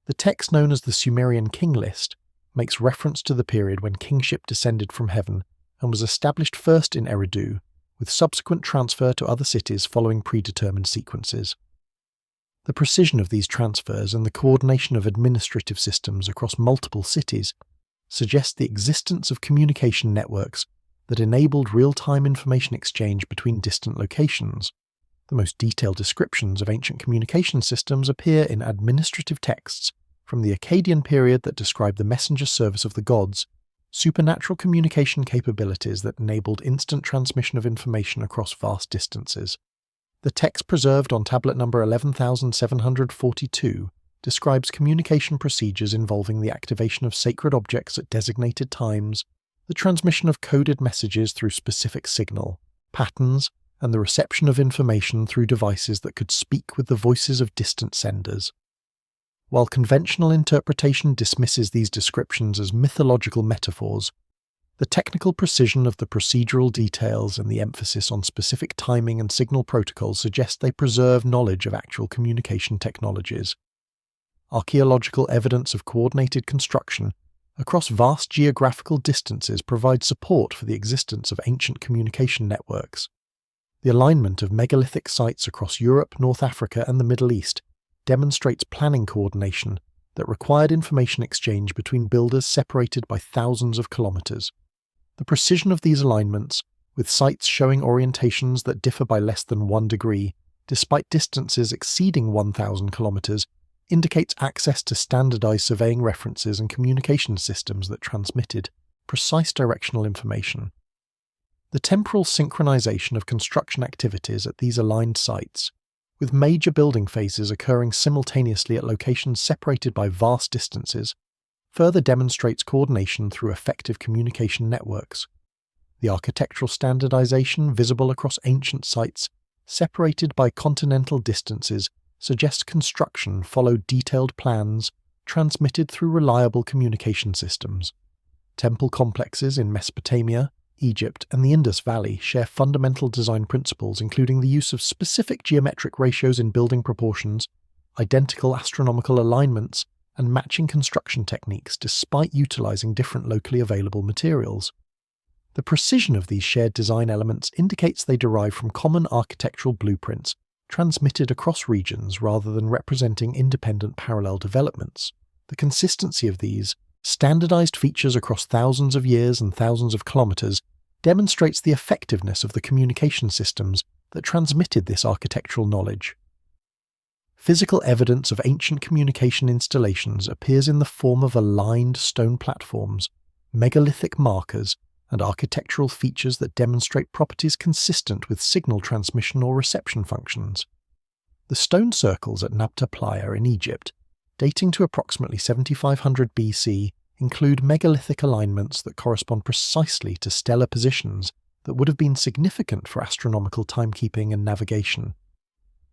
The text known as the Sumerian King List makes reference to the period when kingship descended from heaven and was established first in Eridu, with subsequent transfer to other cities following predetermined sequences. The precision of these transfers and the coordination of administrative systems across multiple cities suggest the existence of communication networks that enabled real-time information exchange between distant locations. The most detailed descriptions of ancient communication systems appear in administrative texts from the Akkadian period that describe the messenger service of the gods, supernatural communication capabilities that enabled instant transmission of information across vast distances. The text preserved on tablet number 11,742 describes communication procedures involving the activation of sacred objects at designated times, the transmission of coded messages through specific signal, patterns, and the reception of information through devices that could speak with the voices of distant senders. While conventional interpretation dismisses these descriptions as mythological metaphors, the technical precision of the procedural details and the emphasis on specific timing and signal protocols suggest they preserve knowledge of actual communication technologies. Archaeological evidence of coordinated construction across vast geographical distances provides support for the existence of ancient communication networks. The alignment of megalithic sites across Europe, North Africa, and the Middle East demonstrates planning coordination that required information exchange between builders separated by thousands of kilometers. The precision of these alignments, with sites showing orientations that differ by less than 1 degree, despite distances exceeding 1,000 kilometers, indicates access to standardized surveying references and communication systems that transmitted precise directional information. The temporal synchronization of construction activities at these aligned sites, with major building phases occurring simultaneously at locations separated by vast distances, further demonstrates coordination through effective communication networks. The architectural standardization visible across ancient sites, separated by continental distances, suggests construction followed detailed plans transmitted through reliable communication systems. Temple complexes in Mesopotamia, Egypt, and the Indus Valley share fundamental design principles including the use of specific geometric ratios in building proportions, identical astronomical alignments, and matching construction techniques despite utilizing different locally available materials. The precision of these shared design elements indicates they derive from common architectural blueprints transmitted across regions rather than representing independent parallel developments. The consistency of these standardized features across thousands of years and thousands of kilometers demonstrates the effectiveness of the communication systems that transmitted this architectural knowledge. Physical evidence of ancient communication installations appears in the form of aligned stone platforms, megalithic markers, and architectural features that demonstrate properties consistent with signal transmission or reception functions. The stone circles at Nabta Playa in Egypt, dating to approximately 7500 BC, include megalithic alignments that correspond precisely to stellar positions that would have been significant for astronomical timekeeping and navigation.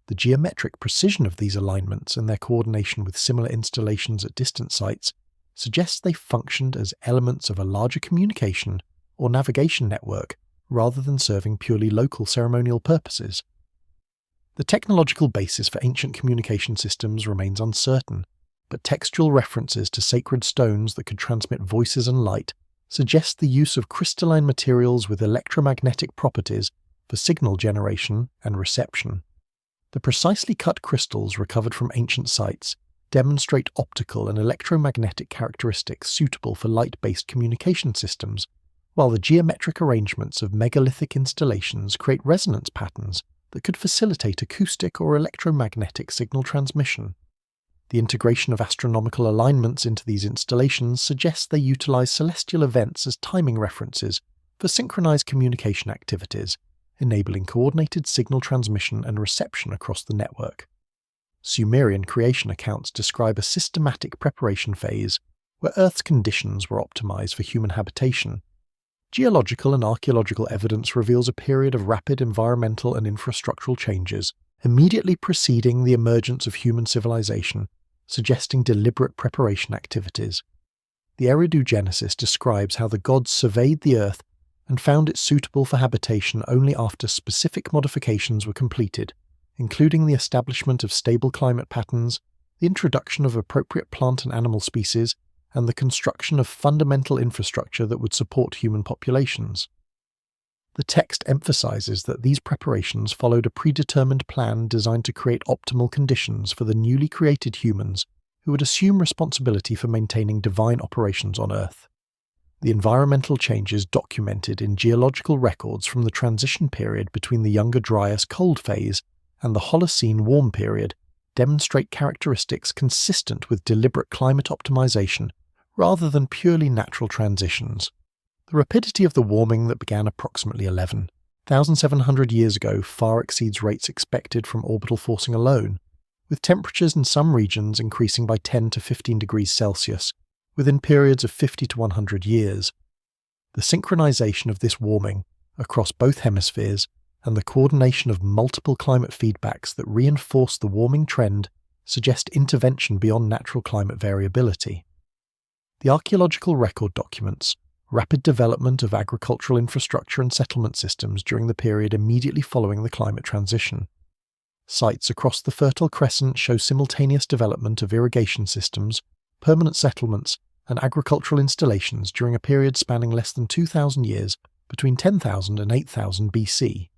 The geometric precision of these alignments and their coordination with similar installations at distant sites suggests they functioned as elements of a larger communication or navigation network rather than serving purely local ceremonial purposes. The technological basis for ancient communication systems remains uncertain, but textual references to sacred stones that could transmit voices and light suggest the use of crystalline materials with electromagnetic properties for signal generation and reception. The precisely cut crystals recovered from ancient sites demonstrate optical and electromagnetic characteristics suitable for light-based communication systems, while the geometric arrangements of megalithic installations create resonance patterns that could facilitate acoustic or electromagnetic signal transmission. The integration of astronomical alignments into these installations suggests they utilize celestial events as timing references for synchronized communication activities, enabling coordinated signal transmission and reception across the network. Sumerian creation accounts describe a systematic preparation phase where Earth's conditions were optimized for human habitation. Geological and archaeological evidence reveals a period of rapid environmental and infrastructural changes immediately preceding the emergence of human civilization, suggesting deliberate preparation activities. The Eridu Genesis describes how the gods surveyed the Earth and found it suitable for habitation only after specific modifications were completed, including the establishment of stable climate patterns, the introduction of appropriate plant and animal species, and the construction of fundamental infrastructure that would support human populations. The text emphasizes that these preparations followed a predetermined plan designed to create optimal conditions for the newly created humans who would assume responsibility for maintaining divine operations on Earth. The environmental changes documented in geological records from the transition period between the Younger Dryas cold phase and the Holocene warm period demonstrate characteristics consistent with deliberate climate optimization rather than purely natural transitions. The rapidity of the warming that began approximately 11,700 years ago far exceeds rates expected from orbital forcing alone, with temperatures in some regions increasing by 10 to 15 degrees Celsius within periods of 50 to 100 years. The synchronization of this warming across both hemispheres and the coordination of multiple climate feedbacks that reinforce the warming trend suggest intervention beyond natural climate variability. The archaeological record documents rapid development of agricultural infrastructure and settlement systems during the period immediately following the climate transition. Sites across the Fertile Crescent show simultaneous development of irrigation systems, permanent settlements, and agricultural installations during a period spanning less than 2,000 years between 10,000 and 8,000 BC.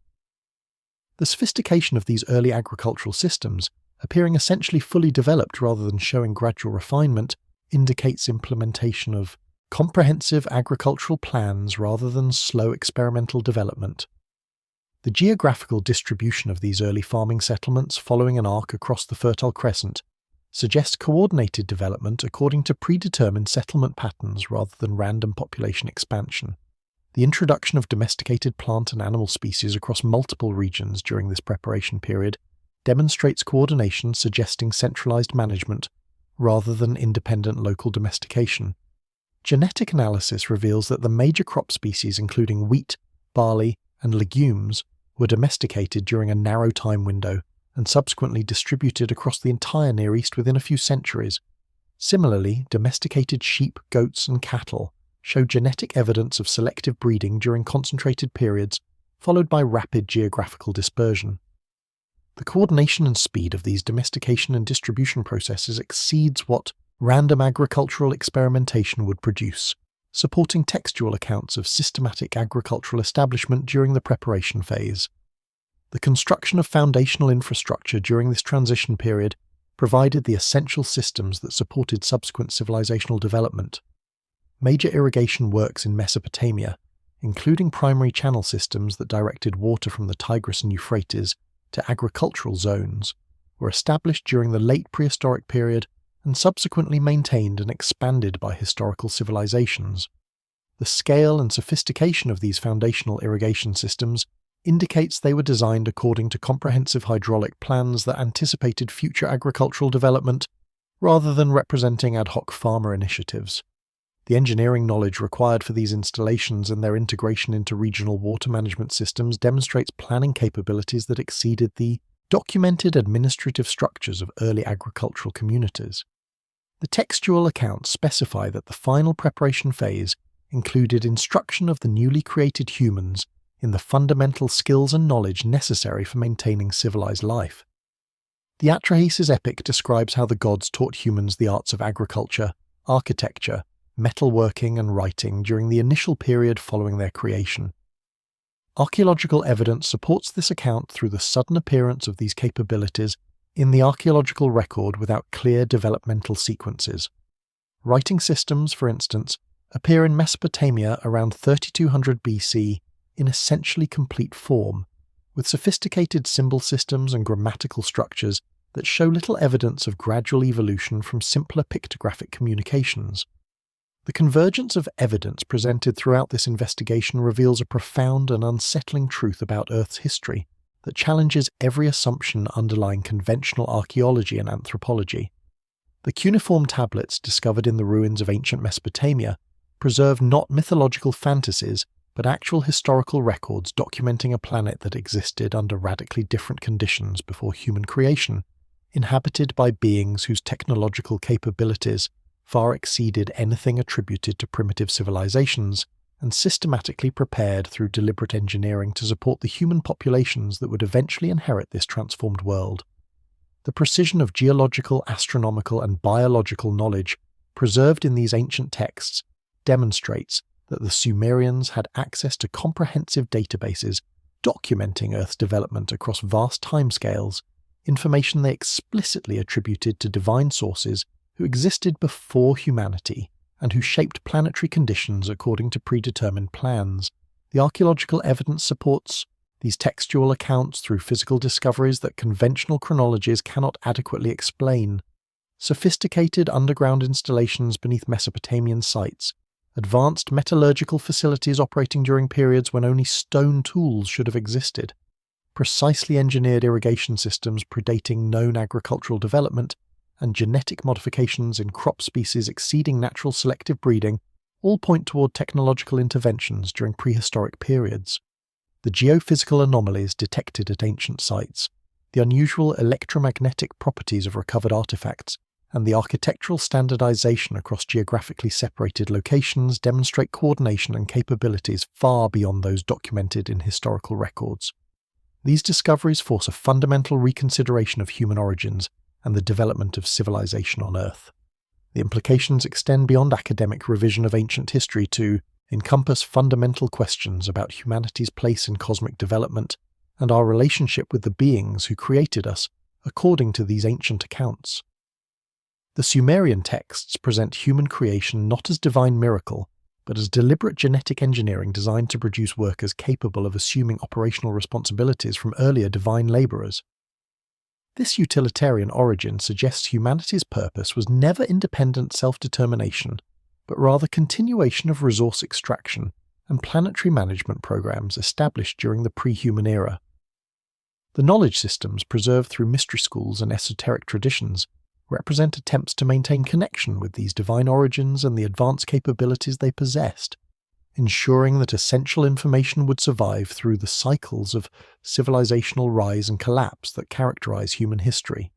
The sophistication of these early agricultural systems, appearing essentially fully developed rather than showing gradual refinement, indicates implementation of comprehensive agricultural plans rather than slow experimental development. The geographical distribution of these early farming settlements following an arc across the Fertile Crescent suggests coordinated development according to predetermined settlement patterns rather than random population expansion. The introduction of domesticated plant and animal species across multiple regions during this preparation period demonstrates coordination suggesting centralized management rather than independent local domestication. Genetic analysis reveals that the major crop species including wheat, barley, and legumes were domesticated during a narrow time window and subsequently distributed across the entire Near East within a few centuries. Similarly, domesticated sheep, goats, and cattle show genetic evidence of selective breeding during concentrated periods, followed by rapid geographical dispersion. The coordination and speed of these domestication and distribution processes exceeds what random agricultural experimentation would produce, supporting textual accounts of systematic agricultural establishment during the preparation phase. The construction of foundational infrastructure during this transition period provided the essential systems that supported subsequent civilizational development. Major irrigation works in Mesopotamia, including primary channel systems that directed water from the Tigris and Euphrates to agricultural zones, were established during the late prehistoric period and subsequently maintained and expanded by historical civilizations. The scale and sophistication of these foundational irrigation systems indicates they were designed according to comprehensive hydraulic plans that anticipated future agricultural development rather than representing ad hoc farmer initiatives. The engineering knowledge required for these installations and their integration into regional water management systems demonstrates planning capabilities that exceeded the documented administrative structures of early agricultural communities. The textual accounts specify that the final preparation phase included instruction of the newly created humans in the fundamental skills and knowledge necessary for maintaining civilized life. The Atrahasis epic describes how the gods taught humans the arts of agriculture, architecture, metalworking and writing during the initial period following their creation. Archaeological evidence supports this account through the sudden appearance of these capabilities in the archaeological record without clear developmental sequences. Writing systems, for instance, appear in Mesopotamia around 3200 BC in essentially complete form, with sophisticated symbol systems and grammatical structures that show little evidence of gradual evolution from simpler pictographic communications. The convergence of evidence presented throughout this investigation reveals a profound and unsettling truth about Earth's history that challenges every assumption underlying conventional archaeology and anthropology. The cuneiform tablets discovered in the ruins of ancient Mesopotamia preserve not mythological fantasies, but actual historical records documenting a planet that existed under radically different conditions before human creation, inhabited by beings whose technological capabilities far exceeded anything attributed to primitive civilizations, and systematically prepared through deliberate engineering to support the human populations that would eventually inherit this transformed world. The precision of geological, astronomical, and biological knowledge preserved in these ancient texts demonstrates that the Sumerians had access to comprehensive databases documenting Earth's development across vast timescales, information they explicitly attributed to divine sources who existed before humanity and who shaped planetary conditions according to predetermined plans. The archaeological evidence supports these textual accounts through physical discoveries that conventional chronologies cannot adequately explain. Sophisticated underground installations beneath Mesopotamian sites, advanced metallurgical facilities operating during periods when only stone tools should have existed, precisely engineered irrigation systems predating known agricultural development, and genetic modifications in crop species exceeding natural selective breeding all point toward technological interventions during prehistoric periods. The geophysical anomalies detected at ancient sites, the unusual electromagnetic properties of recovered artifacts, and the architectural standardization across geographically separated locations demonstrate coordination and capabilities far beyond those documented in historical records. These discoveries force a fundamental reconsideration of human origins and the development of civilization on Earth. The implications extend beyond academic revision of ancient history to encompass fundamental questions about humanity's place in cosmic development and our relationship with the beings who created us according to these ancient accounts. The Sumerian texts present human creation not as divine miracle, but as deliberate genetic engineering designed to produce workers capable of assuming operational responsibilities from earlier divine laborers. This utilitarian origin suggests humanity's purpose was never independent self-determination, but rather continuation of resource extraction and planetary management programs established during the prehuman era. The knowledge systems preserved through mystery schools and esoteric traditions represent attempts to maintain connection with these divine origins and the advanced capabilities they possessed, ensuring that essential information would survive through the cycles of civilizational rise and collapse that characterize human history.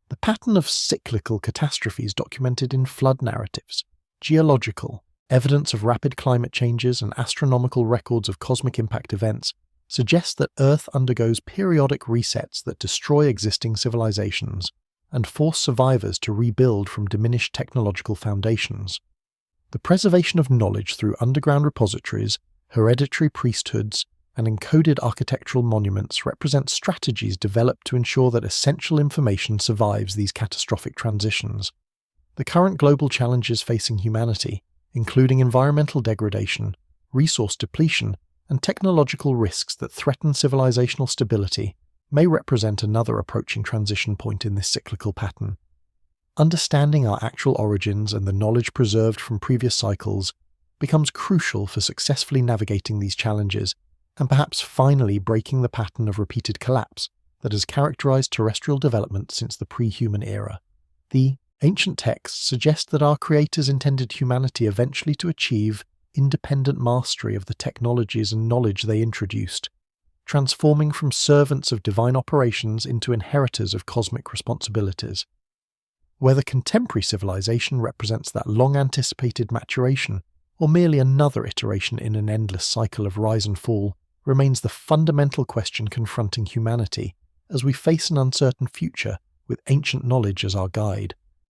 The pattern of cyclical catastrophes documented in flood narratives, geological, evidence of rapid climate changes, and astronomical records of cosmic impact events suggests that Earth undergoes periodic resets that destroy existing civilizations and force survivors to rebuild from diminished technological foundations. The preservation of knowledge through underground repositories, hereditary priesthoods, and encoded architectural monuments represent strategies developed to ensure that essential information survives these catastrophic transitions. The current global challenges facing humanity, including environmental degradation, resource depletion, and technological risks that threaten civilizational stability, may represent another approaching transition point in this cyclical pattern. Understanding our actual origins and the knowledge preserved from previous cycles becomes crucial for successfully navigating these challenges and perhaps finally breaking the pattern of repeated collapse that has characterized terrestrial development since the pre-human era. The ancient texts suggest that our creators intended humanity eventually to achieve independent mastery of the technologies and knowledge they introduced, transforming from servants of divine operations into inheritors of cosmic responsibilities. Whether contemporary civilization represents that long-anticipated maturation, or merely another iteration in an endless cycle of rise and fall, remains the fundamental question confronting humanity as we face an uncertain future with ancient knowledge as our guide.